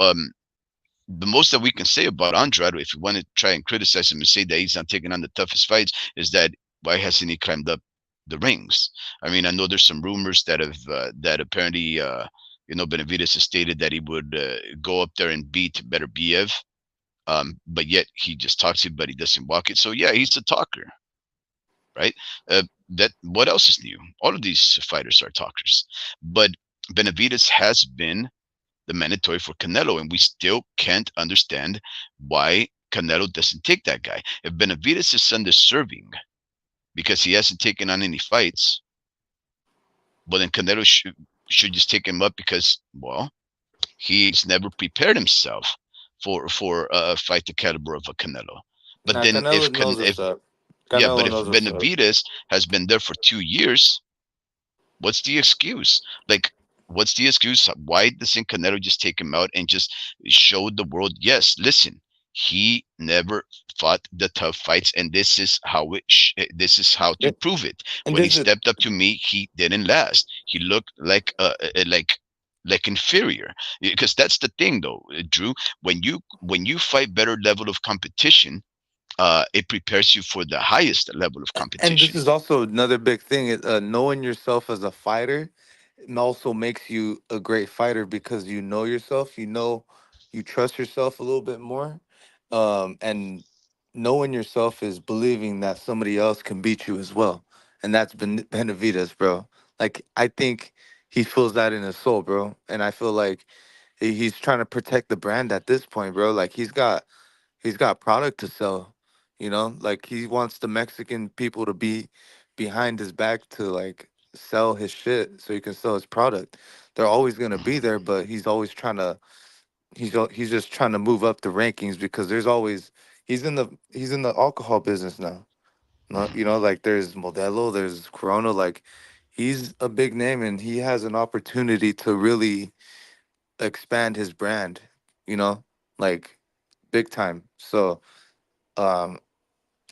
D: the most that we can say about Andrade, if you want to try and criticize him and say that he's not taking on the toughest fights, is that why hasn't he climbed up the rings? I mean, I know there's some rumors that have that apparently, Benavides has stated that he would go up there and beat Better Biev, but yet he just talks it, but he doesn't walk it. So yeah, he's a talker, right? That what else is new? All of these fighters are talkers, but Benavides has been the mandatory for Canelo, and we still can't understand why Canelo doesn't take that guy. If Benavides is underserving because he hasn't taken on any fights, well then Canelo should just take him up because, well, he's never prepared himself for a fight the caliber of a Canelo. But
F: Nah,
D: then
F: Canelo knows what's up.
D: but
F: Canelo
D: if
F: knows what's up.
D: Benavides has been there for 2 years, what's the excuse? Like, what's the excuse? Why doesn't Canelo just take him out and just show the world? Yes, listen, he never fought the tough fights, and this is how to
F: Yeah,
D: prove it.
F: and
D: When he
F: this is
D: stepped up to me, he didn't last. He looked like inferior. Because that's the thing, though, Drew. When you fight better level of competition, it prepares you for the highest level of
F: and this
D: competition.
F: is also another big thing. Knowing yourself as a fighter also makes you a great fighter because you know yourself. You know, you trust yourself a little bit more, and knowing yourself is believing that somebody else can beat you as well, and that's Benavides, bro. Like I think he feels that in his soul, bro, and I feel like he's trying to protect the brand at this point, bro. Like he's got product to sell, like he wants the Mexican people to be behind his back to like sell his shit so he can sell his product. They're always going to be there, but he's always trying to he's just trying to move up the rankings because there's always he's in the alcohol business now. No,
D: Mhm.
F: like there's Modelo, there's Corona, like he's a big name and he has an opportunity to really expand his brand, you know, like big time. So, um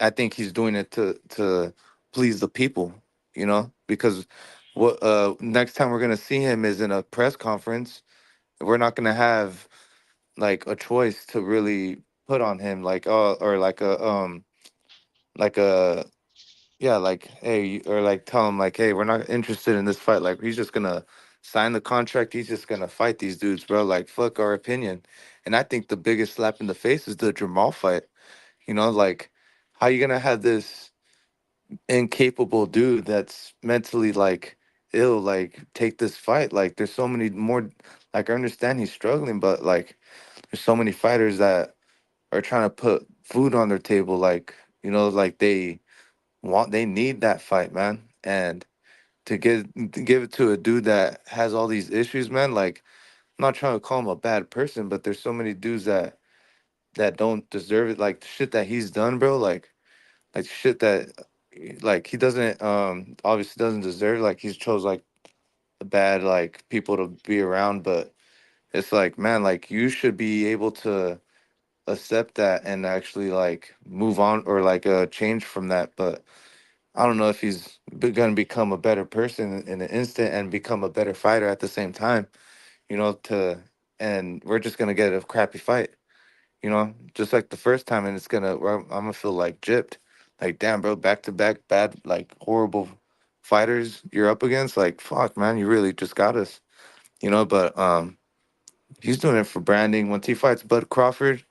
F: I think he's doing it to please the people, because what next time we're gonna see him is in a press conference. We're not gonna have like a choice to really put on him or like a yeah, like hey, or like tell him like hey, we're not interested in this fight. Like he's just gonna sign the contract. He's just gonna fight these dudes, bro. Like fuck our opinion. And I think the biggest slap in the face is the Jamal fight. Like how you gonna have this incapable dude that's mentally like ill like take this fight? Like there's so many more. Like I understand he's struggling, but like there's so many fighters that are trying to put food on their table, like like they need that fight, man. And to give it to a dude that has all these issues, man, like I'm not trying to call him a bad person, but there's so many dudes that don't deserve it, like the shit that he's done, bro. Like shit that like he doesn't obviously doesn't deserve. Like he's chose like the bad like people to be around, but it's like, man, like you should be able to accept that and actually like move on or like change from that. But I don't know if he's gonna become a better person in an instant and become a better fighter at the same time, to and we're just gonna get a crappy fight, just like the first time, and I'm gonna feel like gypped. Like, damn, bro, back to back bad, like horrible fighters you're up against. Like, fuck, man, you really just got us, But he's doing it for branding. Once he fights Bud Crawford,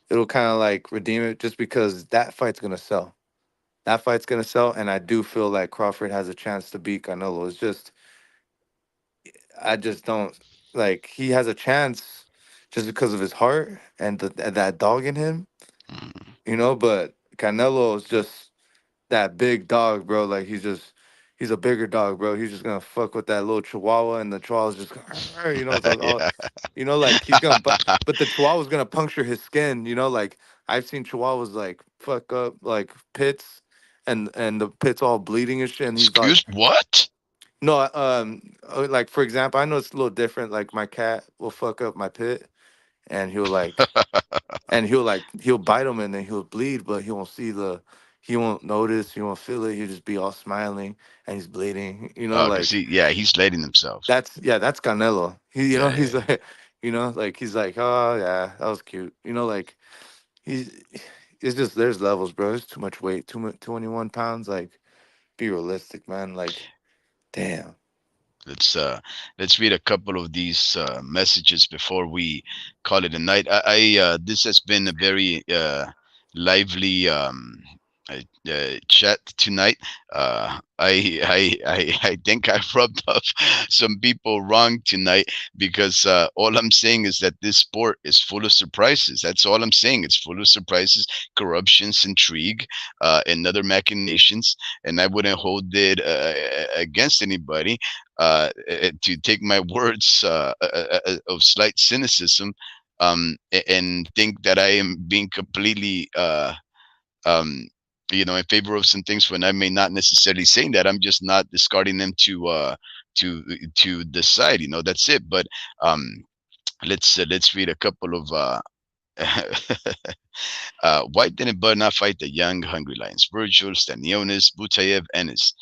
F: it'll kind of like redeem it, just because that fight's gonna sell. That fight's gonna sell, and I do feel like Crawford has a chance to beat Canelo. It's just, I just don't like he has a chance just because of his heart and that dog in him.
D: Mhm.
F: But Canelo is just that big dog, bro. Like he's just he's a bigger dog, bro. He's just gonna fuck with that little Chihuahua, and the Chihuahua's just, you know, it's like all,
D: Yeah.
F: like he's gonna, but the Chihuahua's gonna puncture his skin, you know, like I've seen Chihuahuas like fuck up like pits, and the pits all bleeding and shit, and he's like,
D: Excuse what?
F: no, like for example, I know it's a little different. Like my cat will fuck up my pit, and he'll bite him, and then he'll bleed, but he won't notice, he won't feel it. He'll just be all smiling, and he's bleeding. You know,
D: Cause
F: like
D: yeah, he's letting himself.
F: that's Canelo.
D: Yeah,
F: He's
D: yeah.
F: like, like he's like, oh yeah, that was cute. Like he's, it's just there's levels, bro. It's too much weight, 21 pounds. Like, be realistic, man. Like, damn.
D: Let's uh let's read a couple of these messages before we call it a night. This has been a very lively chat tonight. I think I rubbed off some people wrong tonight because all I'm saying is that this sport is full of surprises. That's all I'm saying. It's full of surprises, corruptions, intrigue, and other machinations. And I wouldn't hold it against anybody to take my words of slight cynicism and think that I am being completely um, in favor of some things when I may not necessarily saying that. I'm just not discarding them to decide. That's it. But um, let's read a couple of why didn't Bud not fight the young, hungry Lions? Virgil, Stanionis, Butayev, Ennis.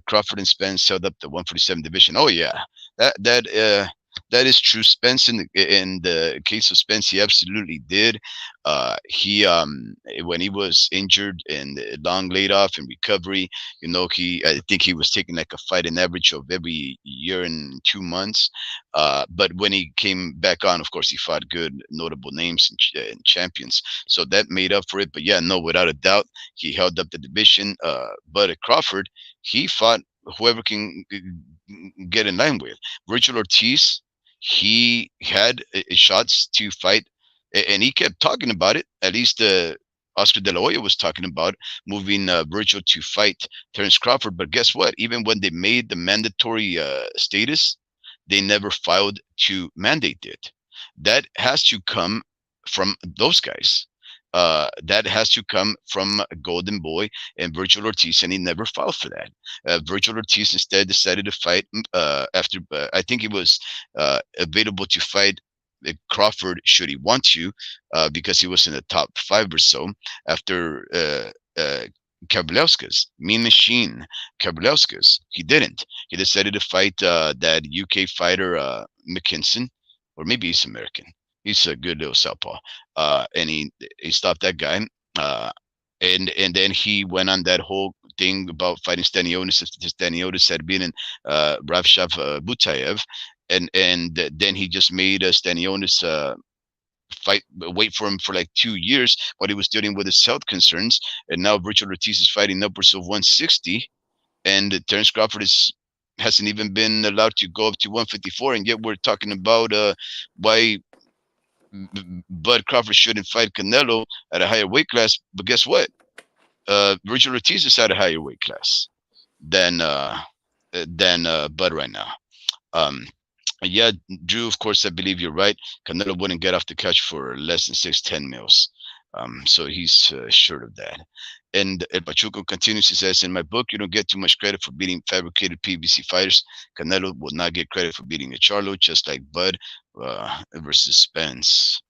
D: Crawford and Spence held up the 147 division. Oh yeah, that is true. Spence in the case of Spence, he absolutely did. He when he was injured and long laid off in recovery, he I think he was taking like a fighting average of every year and 2 months. But when he came back on, of course, he fought good, notable names and champions. So that made up for it. But yeah, no, without a doubt, he held up the division. But at Crawford, he fought whoever can get in line with. Virgil Ortiz, he had shots to fight, and he kept talking about it. At least Oscar De La Hoya was talking about moving Virgil to fight Terence Crawford. But guess what? Even when they made the mandatory status, they never filed to mandate it. That has to come from those guys. That has to come from Golden Boy and Virgil Ortiz, and he never filed for that. Virgil Ortiz instead decided to fight after I think he was available to fight Crawford should he want to, because he was in the top five or so after Kabliauskas, Mean Machine Kabliauskas. He didn't. He decided to fight that UK fighter McKinson, or maybe he's American. He's a good little southpaw, and he stopped that guy. Uh, and then he went on that whole thing about fighting Stanionis. Stanionis had been in Ravshav Butayev, and then he just made Stanionis wait for him for like 2 years while he was dealing with his health concerns. And now Virgil Ortiz is fighting upwards of 160, and Terence Crawford hasn't even been allowed to go up to 154, and yet we're talking about why Bud Crawford shouldn't fight Canelo at a higher weight class. But guess what? Virgil Ortiz is at a higher weight class than Bud right now. Um, yeah, Drew. Of course, I believe you're right. Canelo wouldn't get off the couch for less than 610 mils. So he's short of that. And El Pachuco continues. He says, "In my book, you don't get too much credit for beating fabricated PBC fighters. Canelo will not get credit for beating a Charlo, just like Bud versus Spence."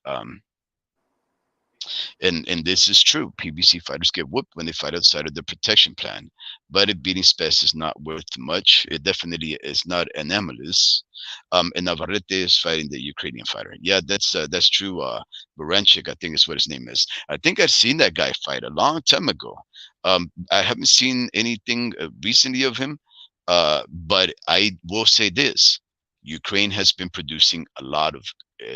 D: And this is true. PBC fighters get whooped when they fight outside of the protection plan. But if beating Spence is not worth much, it definitely is not anomalous. And Navarrete is fighting the Ukrainian fighter. Yeah, that's true. Baranchik, I think is what his name is. I think I've seen that guy fight a long time ago. I haven't seen anything recently of him. But I will say this: Ukraine has been producing a lot of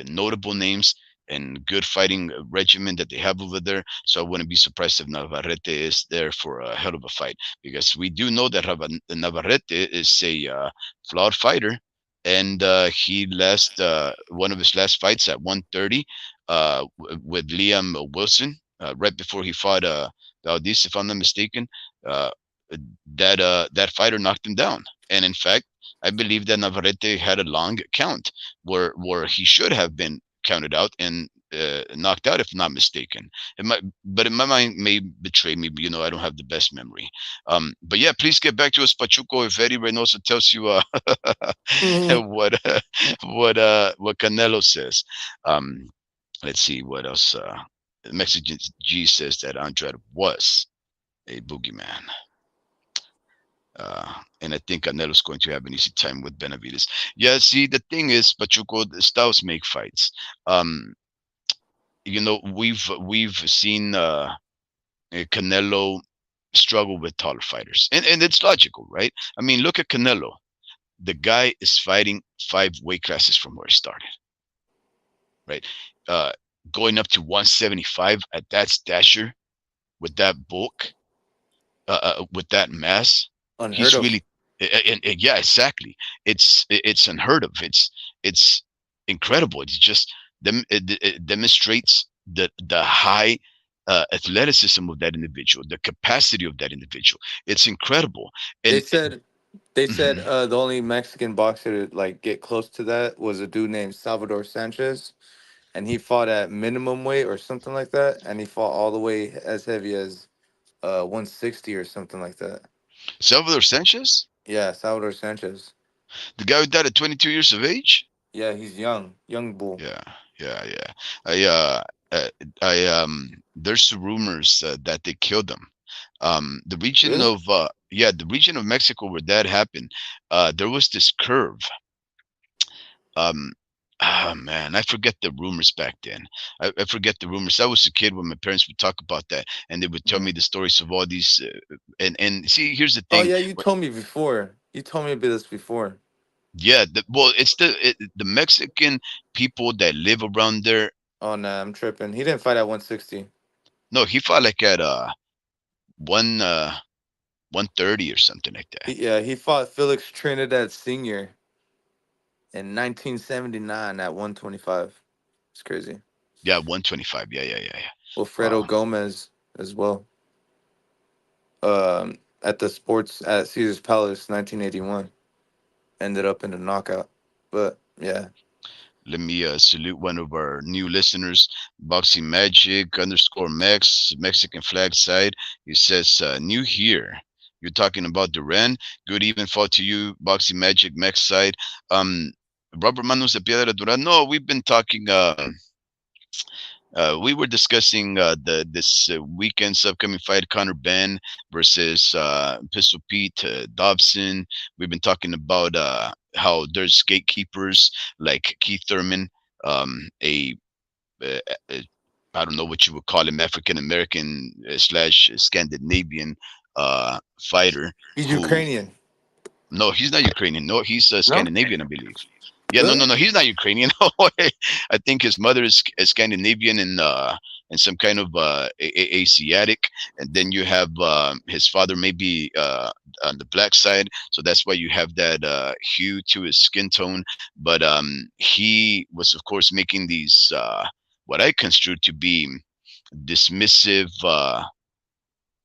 D: notable names and good fighting regimen that they have over there. So I wouldn't be surprised if Navarrete is there for a hell of a fight, because we do know that Navarrete is a flawed fighter, and he last one of his last fights at 130 with Liam Wilson right before he fought Valdez, if I'm not mistaken. Uh, that fighter knocked him down. And in fact, I believe that Navarrete had a long count where he should have been counted out and knocked out, if not mistaken. It might, but in my mind, may betray me. I don't have the best memory. But yeah, please get back to us, Pachuco. If Eddie Reynoso tells you what what Canelo says. Um, let's see what else. Mexican G says that Andrade was a boogeyman. And I think Canelo's going to have an easy time with Benavides. Yeah, see, the thing is, Pachuco, the styles make fights. Um, we've seen Canelo struggle with taller fighters, and it's logical, right? I mean, look at Canelo. The guy is fighting 5 weight classes from where he started, right? Uh, Going up to 175 at that stature with that bulk, with that mass,
F: Unheard
D: he's
F: of.
D: really, and yeah, exactly. It's unheard of. It's incredible. It's just it demonstrates the high athleticism of that individual, the capacity of that individual. It's incredible.
F: They
D: And
F: said they said
D: mhm.
F: the only Mexican boxer to like get close to that was a dude named Salvador Sanchez, and he fought at minimum weight or something like that, and he fought all the way as heavy as 160 or something like that.
D: Salvador Sanchez,
F: Yeah, Salvador Sanchez.
D: the guy who died at 22 years of age.
F: Yeah, he's young, young bull.
D: Yeah, yeah. I uh, there's rumors that they killed him. The region
F: Really?
D: of the region of Mexico where that happened, there was this curve. Um, man, I forget the rumors back then. I forget the rumors. I was a kid when my parents would talk about that, and they would tell me
F: Mhm.
D: the stories of all these. And see, here's the
F: Oh
D: thing.
F: yeah, you told me before. You told me about this before.
D: Yeah, well, it's the Mexican people that live around there.
F: Oh nah, I'm tripping. He didn't fight at 160.
D: No, he fought like at one 130 or something like that.
F: Yeah, he fought Felix Trinidad Senior in 1979 at 125. It's crazy.
D: Yeah, 125. Yeah.
F: Wilfredo
D: Wow.
F: Gomez as well. At the sports at Caesar's Palace, 1981, ended up in a knockout. But yeah,
D: Let me salute one of our new listeners, Boxing Magic underscore Mex, Mexican flag side. He says, new here. You're talking about Duran. Good even fall to you, Boxing Magic Mex side. Um, Robert Manos de Piedra Duran. No, we've been talking. We were discussing the this weekend's upcoming fight, Conor Ben versus Pistol Pete Dobson. We've been talking about how there's gatekeepers like Keith Thurman, a uh, uh, I don't know what you would call him, African American slash Scandinavian fighter
F: he's
D: who
F: Ukrainian.
D: no, he's not Ukrainian. No, he's
F: No,
D: Scandinavian, I believe. Yeah, no,
F: really?
D: no, no, he's not Ukrainian. No way. I think his mother is Scandinavian and some kind of Asiatic, and then you have his father maybe on the black side, so that's why you have that hue to his skin tone. But he was, of course, making these what I construed to be dismissive,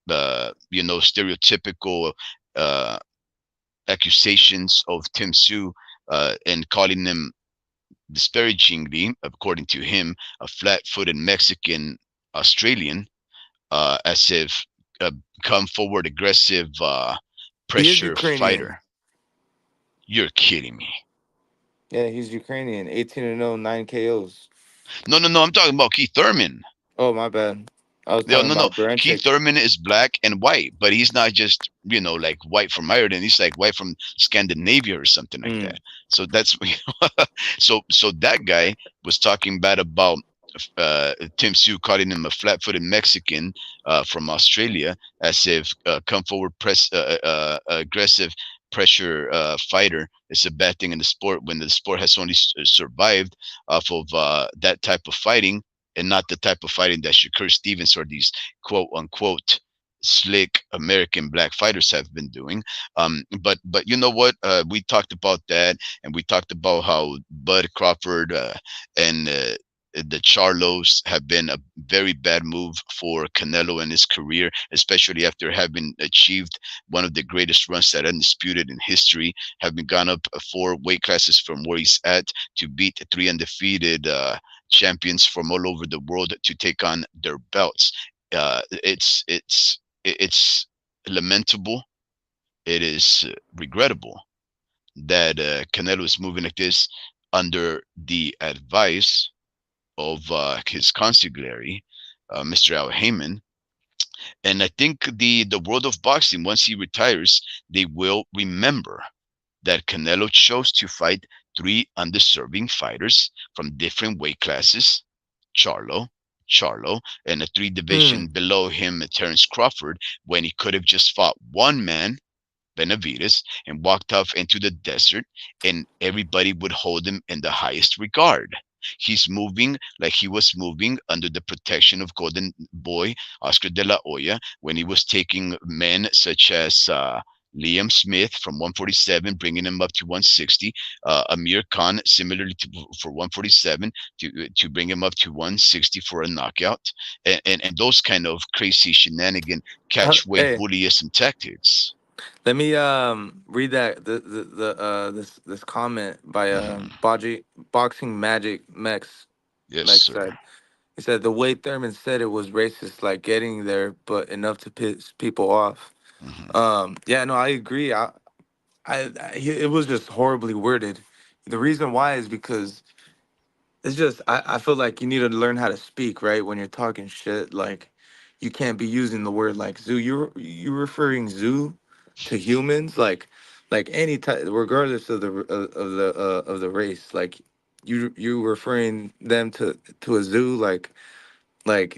D: stereotypical. Uh, Accusations of Tim Su and calling him disparagingly, according to him, a flat-footed Mexican Australian, as if a come forward aggressive
F: He is
D: pressure
F: Ukrainian.
D: fighter. You're kidding me.
F: Yeah, he's Ukrainian. 18 and 0, 9 KOs.
D: No, no, no. I'm talking about Keith Thurman.
F: Oh, my bad. I was
D: No,
F: talking
D: no, no.
F: about
D: Keith
F: Baranchik.
D: Thurman is black and white, but he's not just like white from Ireland. He's like white from Scandinavia or something like
F: Mm.
D: that. So that's so that guy was talking bad about Tim Su, calling him a flat-footed Mexican from Australia, as if come forward press aggressive pressure fighter is a bad thing in the sport when the sport has only survived off of that type of fighting and not the type of fighting that Shakur Stevens or these quote unquote slick American black fighters have been doing. But you know what? We talked about that, and we talked about how Bud Crawford and the Charlos have been a very bad move for Canelo in his career, especially after having achieved one of the greatest runs that undisputed in history, having gone up 4 weight classes from where he's at to beat 3 undefeated champions from all over the world to take on their belts. It's lamentable. It is regrettable that Canelo is moving like this under the advice of his consigliere, Mr. Al Heyman. And I think the world of boxing, once he retires, they will remember that Canelo chose to fight 3 undeserving fighters from different weight classes, Charlo, Charlo, and a 3 division
F: Mm.
D: below him, Terence Crawford, when he could have just fought one man, Benavides, and walked off into the desert, and everybody would hold him in the highest regard. He's moving like he was moving under the protection of Golden Boy Oscar de la Hoya when he was taking men such as Liam Smith from 147, bringing him up to 160. Amir Khan, similarly for 147, to bring him up to 160 for a knockout, and those kind of crazy shenanigan catch weight
F: Hey,
D: bullyism tactics.
F: let me read that this comment by
D: Hmm.
F: Boxing Magic
D: Yes,
F: Mex
D: sir.
F: said. He said the way Thurman said it was racist, like getting there, but enough to piss people off.
D: Hmm.
F: Yeah, no, I agree. It was just horribly worded. The reason why is because it's just I feel like you need to learn how to speak right when you're talking shit. Like you can't be using the word like zoo. You're referring zoo to humans, like any type, regardless of the race. Like you referring them to a zoo. Like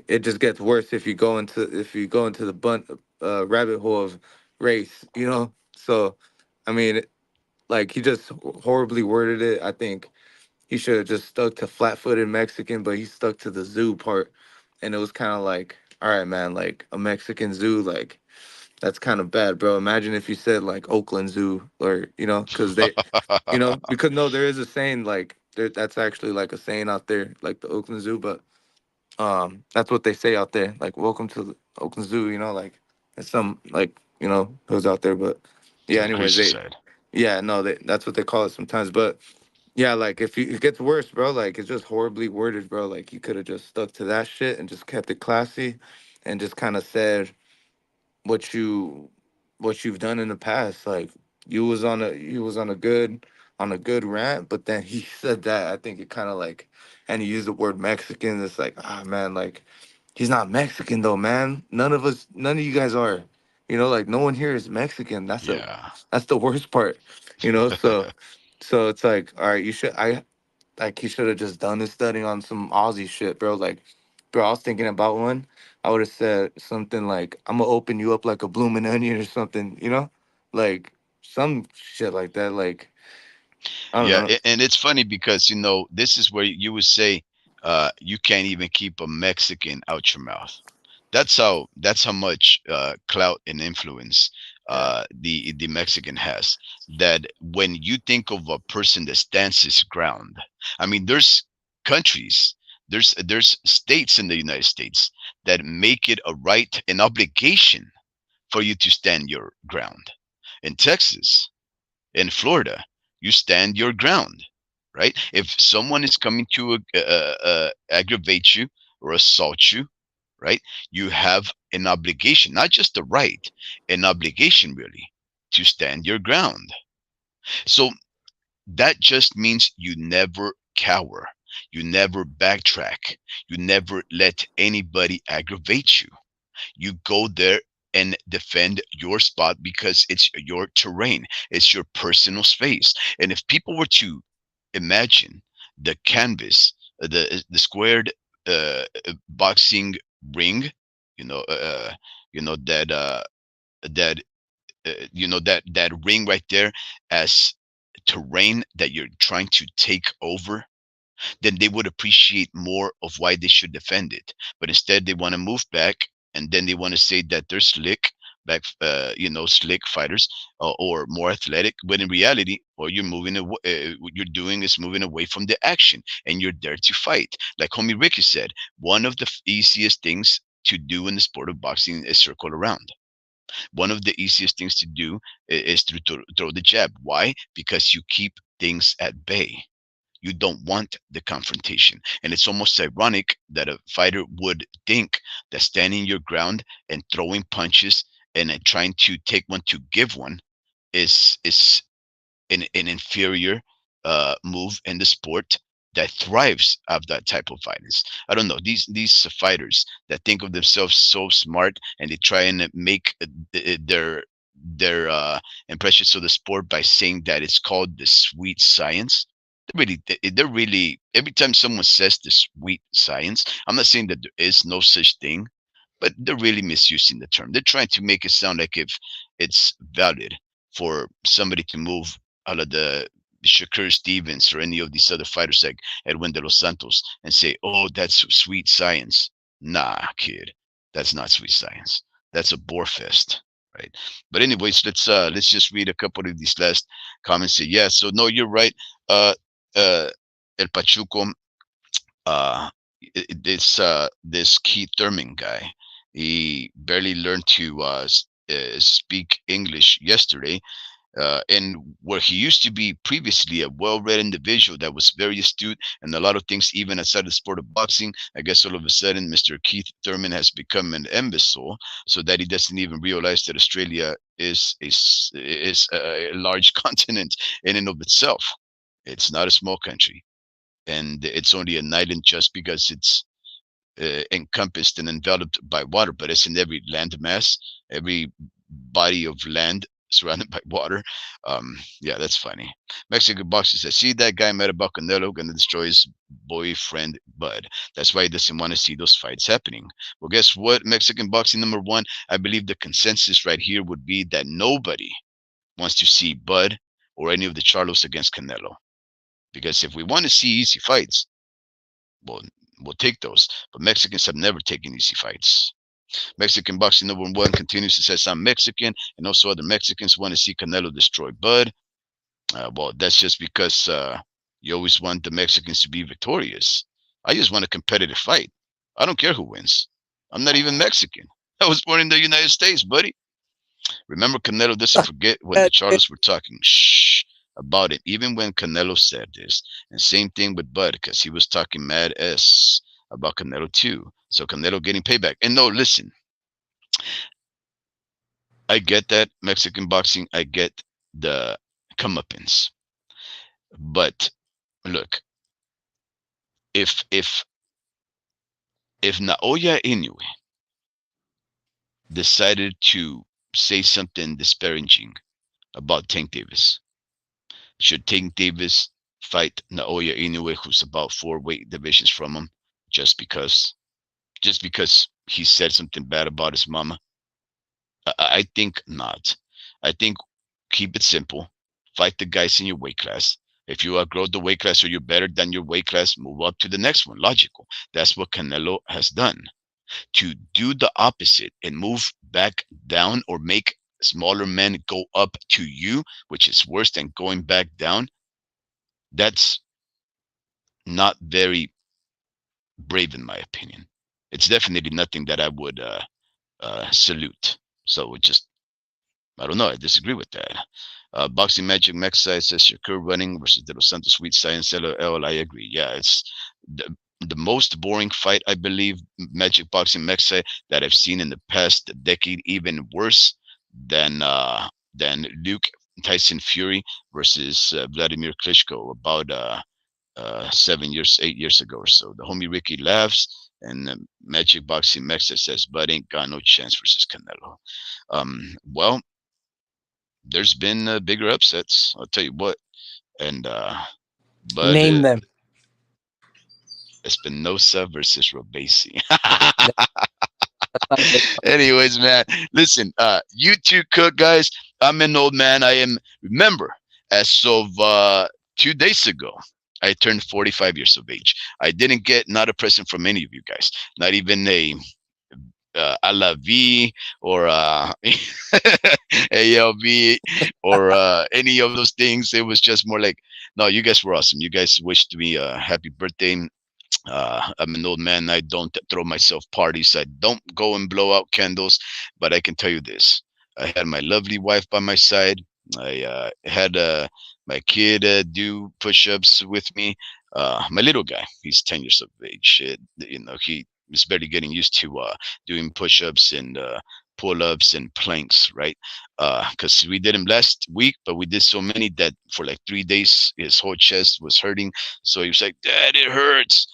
F: it just gets worse if you go into the rabbit hole of race. You know. So I mean, like he just horribly worded it. I think he should have just stuck to flat-footed Mexican, but he stuck to the zoo part, and it was kind of like, all right, man, like a Mexican zoo, like that's kind of bad, bro. Imagine if you said like Oakland Zoo, or because because no, there is a saying like that's actually like a saying out there, like the Oakland Zoo, but that's what they say out there, like welcome to the Oakland Zoo, like it's some like who's out there, but yeah,
D: To the
F: anyways,
D: crazy side.
F: yeah, no, that's what they call it sometimes, but. Yeah, like it gets worse, bro. Like it's just horribly worded, bro. Like you could have just stuck to that shit and just kept it classy, and just kind of said what you've done in the past. Like you was on a good rant, but then he said that I think it kind of like, and he used the word Mexican. It's like man, like he's not Mexican though, man. None of you guys are. Like no one here is Mexican.
D: Yeah.
F: That's the worst part. So it's like, all right, you should I like he should have just done his studying on some Aussie shit, bro. Like, bro, I was thinking about one. I would have said something like, "I'm gonna open you up like a blooming onion" or something, like some shit like that. Like, I don't
D: Yeah,
F: know.
D: and it's funny because this is where you would say you can't even keep a Mexican out your mouth. That's how much clout and influence
F: Yeah.
D: the Mexican has. That when you think of a person that stands his ground, I mean, there's countries, there's states in the United States that make it a right, an obligation for you to stand your ground. In Texas, in Florida, you stand your ground, right? If someone is coming to aggravate you or assault you, right, you have an obligation, not just a right, an obligation really to stand your ground. So that just means you never cower, you never backtrack, you never let anybody aggravate you. You go there and defend your spot because it's your terrain, it's your personal space. And if people were to imagine the canvas, the squared boxing ring, you know, uh, you know that that that ring right there as terrain that you're trying to take over, then they would appreciate more of why they should defend it. But instead, they want to move back, and then they want to say that they're slick, like slick fighters, or more athletic, but in reality, what you're what you're doing is moving away from the action, and you're there to fight. Like homie Ricky said, one of the easiest things to do in the sport of boxing is circle around. One of the easiest things to do is to throw the jab. Why? Because you keep things at bay. You don't want the confrontation. And it's almost ironic that a fighter would think that standing your ground and throwing punches and trying to take one to give one is an inferior move in the sport that thrives of that type of violence. I don't know, these fighters that think of themselves so smart, and they try and make their impressions of the sport by saying that it's called the sweet science. They're really, every time someone says the sweet science, I'm not saying that there is no such thing, but they're really misusing the term. They're trying to make it sound like if it's valid for somebody to move out of the Shakur Stevens or any of these other fighters like Edwin de los Santos and say, "Oh, that's sweet science." Nah, kid, that's not sweet science. That's a bore fest, right? But anyways, let's just read a couple of these last comments. Say, yeah, so no, you're right. Uh, El Pachuco, this Keith Thurman guy, he barely learned to speak English yesterday, and where he used to be previously a well-read individual that was very astute and a lot of things even outside the sport of boxing. I guess all of a sudden Mr. Keith Thurman has become an imbecile, so that he doesn't even realize that Australia is a large continent in and of itself. It's not a small country, and it's only an island just because it's encompassed and enveloped by water, but it's in every landmass, every body of land surrounded by water. Yeah, that's funny. Mexican boxer says, "See that guy mad about Canelo gonna destroy his boyfriend Bud. That's why he doesn't want to see those fights happening." Well, guess what? Mexican boxing number one. I believe the consensus right here would be that nobody wants to see Bud or any of the Charlos against Canelo. Because if we want to see easy fights, well, we'll take those. But Mexicans have never taken easy fights. Mexican boxing number one continues to say, "I'm Mexican," and also other Mexicans want to see Canelo destroy Bud. Well, that's just because you always want the Mexicans to be victorious. I just want a competitive fight. I don't care who wins. I'm not even Mexican. I was born in the United States, buddy. Remember, Canelo doesn't forget when the Charlos were talking about it, even when Canelo said this. And same thing with Bud, because he was talking mad s about Canelo too. So Canelo getting payback. And no, listen, I get that Mexican boxing. I get the comeuppance, but look, if if Naoya Inoue decided to say something disparaging about Tank Davis, should Tank Davis fight Naoya Inoue, who's about 4 weight divisions from him, just because just because he said something bad about his mama? I think not. I think keep it simple. Fight the guys in your weight class. If you outgrow the weight class or you're better than your weight class, move up to the next one. Logical. That's what Canelo has done. To do the opposite and move back down or make smaller men go up to you, which is worse than going back down, that's not very brave, in my opinion. It's definitely nothing that I would salute. So it just, I don't know. I disagree with that. Boxing Magic Max says Shakur running versus De Los Santos Sweet Science. LOL, I agree. Yeah, it's the most boring fight, I believe, Magic Boxing Max that I've seen in the past decade. Even worse than Luke Tyson Fury versus Vladimir Klitschko about 7 years, 8 years ago or so. The homie Ricky laughs, and Magic Boxing Mexa says, "Bud ain't got no chance versus Canelo." Well, there's been bigger upsets. I'll tell you what. And Bud
A: Name them.
D: Espinosa versus Robesi.
A: That's not a big one.
D: Anyways, man, listen, you two cook guys. I'm an old man. I am, remember, as of 2 days ago, I turned 45 years of age. I didn't get not a present from any of you guys, not even a la V or ALV or any of those things. It was just more like, no, you guys were awesome. You guys wished me a happy birthday. I'm an old man. I don't throw myself parties. I don't go and blow out candles. But I can tell you this: I had my lovely wife by my side. I had my kid do push-ups with me. My little guy, he's 10 years of age. He is barely getting used to doing push-ups and pull-ups and planks, right? Because we did him last week, but we did so many that for like 3 days, his whole chest was hurting. So he was like, "Dad, it hurts."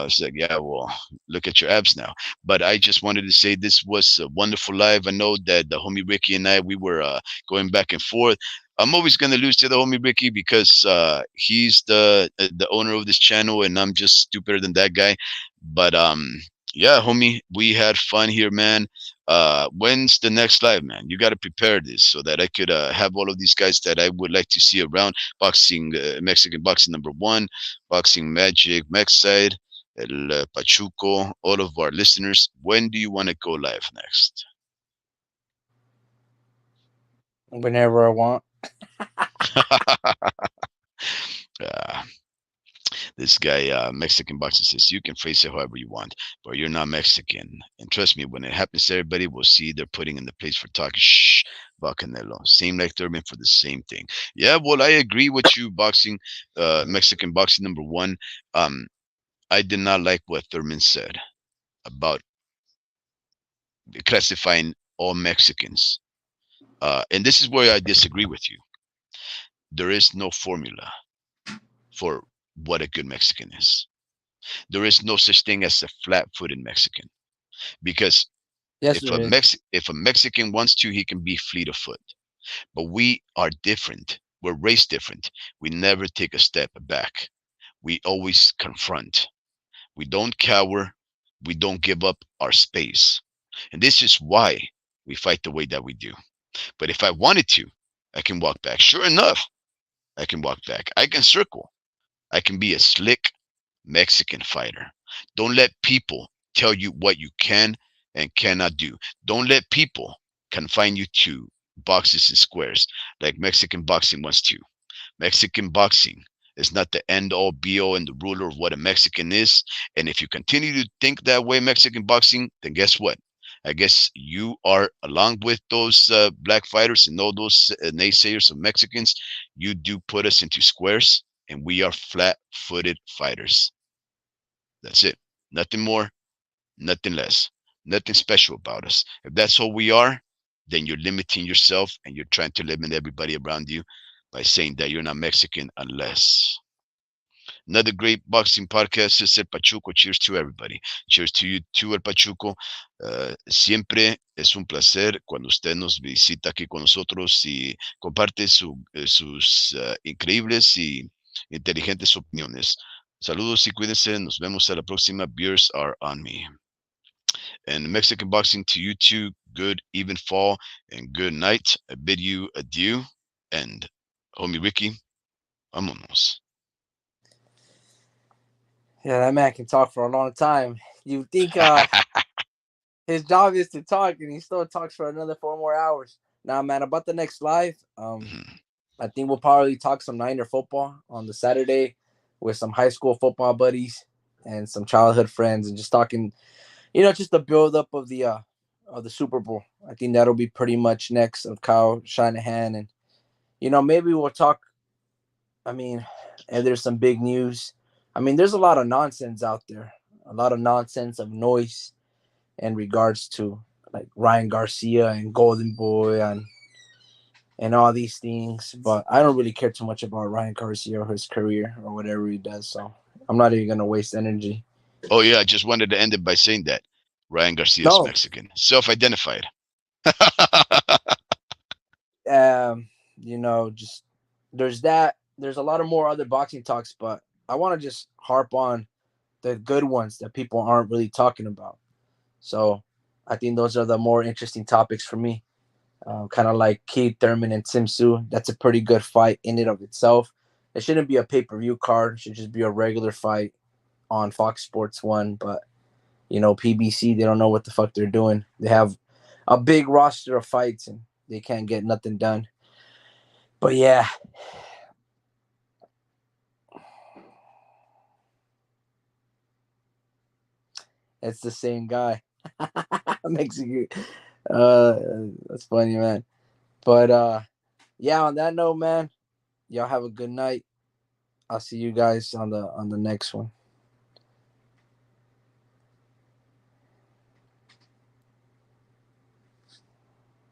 D: She's like, "Yeah, well, look at your abs now." But I just wanted to say this was a wonderful live. I know that the homie Ricky and I, we were going back and forth. I'm always gonna lose to the homie Ricky because he's the owner of this channel, and I'm just stupider than that guy. But yeah, homie, we had fun here, man. When's the next live, man? You got to prepare this so that I could have all of these guys that I would like to see around boxing, Mexican boxing number one, boxing magic, Mexside, El Pachuco, all of our listeners. When do you want to go live next?
A: Whenever I want.
D: uh, this guy, Mexican boxer, says you can phrase it however you want, but you're not Mexican. And trust me, when it happens to everybody, we'll see they're putting in the place for talking shh about Canelo. Same like Thurman for the same thing. Yeah, well, I agree with you, boxing, Mexican boxing number one. Um, I did not like what Thurman said about classifying all Mexicans. And this is where I disagree with you. There is no formula for what a good Mexican is. There is no such thing as a flat-footed Mexican because
A: Yes, there is.
D: If a Mexican wants to, he can be fleet of foot. But we are different. We're raised different. We never take a step back. We always confront. We don't cower. We don't give up our space. And this is why we fight the way that we do. But if I wanted to, I can walk back. Sure enough, I can walk back. I can circle. I can be a slick Mexican fighter. Don't let people tell you what you can and cannot do. Don't let people confine you to boxes and squares like Mexican boxing wants to. Mexican boxing is not the end all be all and the ruler of what a Mexican is. And if you continue to think that way, Mexican boxing, then guess what? I guess you are, along with those black fighters and all those naysayers of Mexicans, you do put us into squares, and we are flat footed fighters. That's it. Nothing more, nothing less. Nothing special about us. If that's all we are, then you're limiting yourself and you're trying to limit everybody around you by saying that you're not Mexican unless. Another great boxing podcast is El Pachuco. Cheers to everybody. Cheers to you too, El Pachuco. Siempre es un placer cuando usted nos visita aquí con nosotros y comparte sus increíbles y inteligentes opiniones. Saludos y cuídense. Nos vemos a la próxima. Beers are on me. And Mexican boxing to you too. Good even fall and good night. I bid you adieu. And homie Ricky, vámonos.
A: Yeah, that man can talk for a long time. You think his job is to talk, and he still talks for another 4 more hours. Now, man, about the next live, I think we'll probably talk some Niner football on the Saturday with some high school football buddies and some childhood friends, and just talking, just the build up of the Super Bowl. I think that'll be pretty much next of Kyle Shanahan, and maybe we'll talk. I mean, if there's some big news, I mean, there's a lot of nonsense out there, a lot of nonsense of noise in regards to like Ryan Garcia and Golden Boy and all these things. But I don't really care too much about Ryan Garcia or his career or whatever he does. So I'm not even gonna waste energy.
D: Oh yeah, I just wanted to end it by saying that Ryan Garcia is
A: No,
D: Mexican, self-identified.
A: just there's that. There's a lot of more other boxing talks, but I want to just harp on the good ones that people aren't really talking about. So I think those are the more interesting topics for me. Kind of like Keith Thurman and Tim Tszyu. That's a pretty good fight in and of itself. It shouldn't be a pay-per-view card. It should just be a regular fight on Fox Sports 1. But PBC, they don't know what the fuck they're doing. They have a big roster of fights and they can't get nothing done. But yeah. It's the same guy. Mexican. That's funny, man. But yeah, on that note, man, y'all have a good night. I'll see you guys on the next one.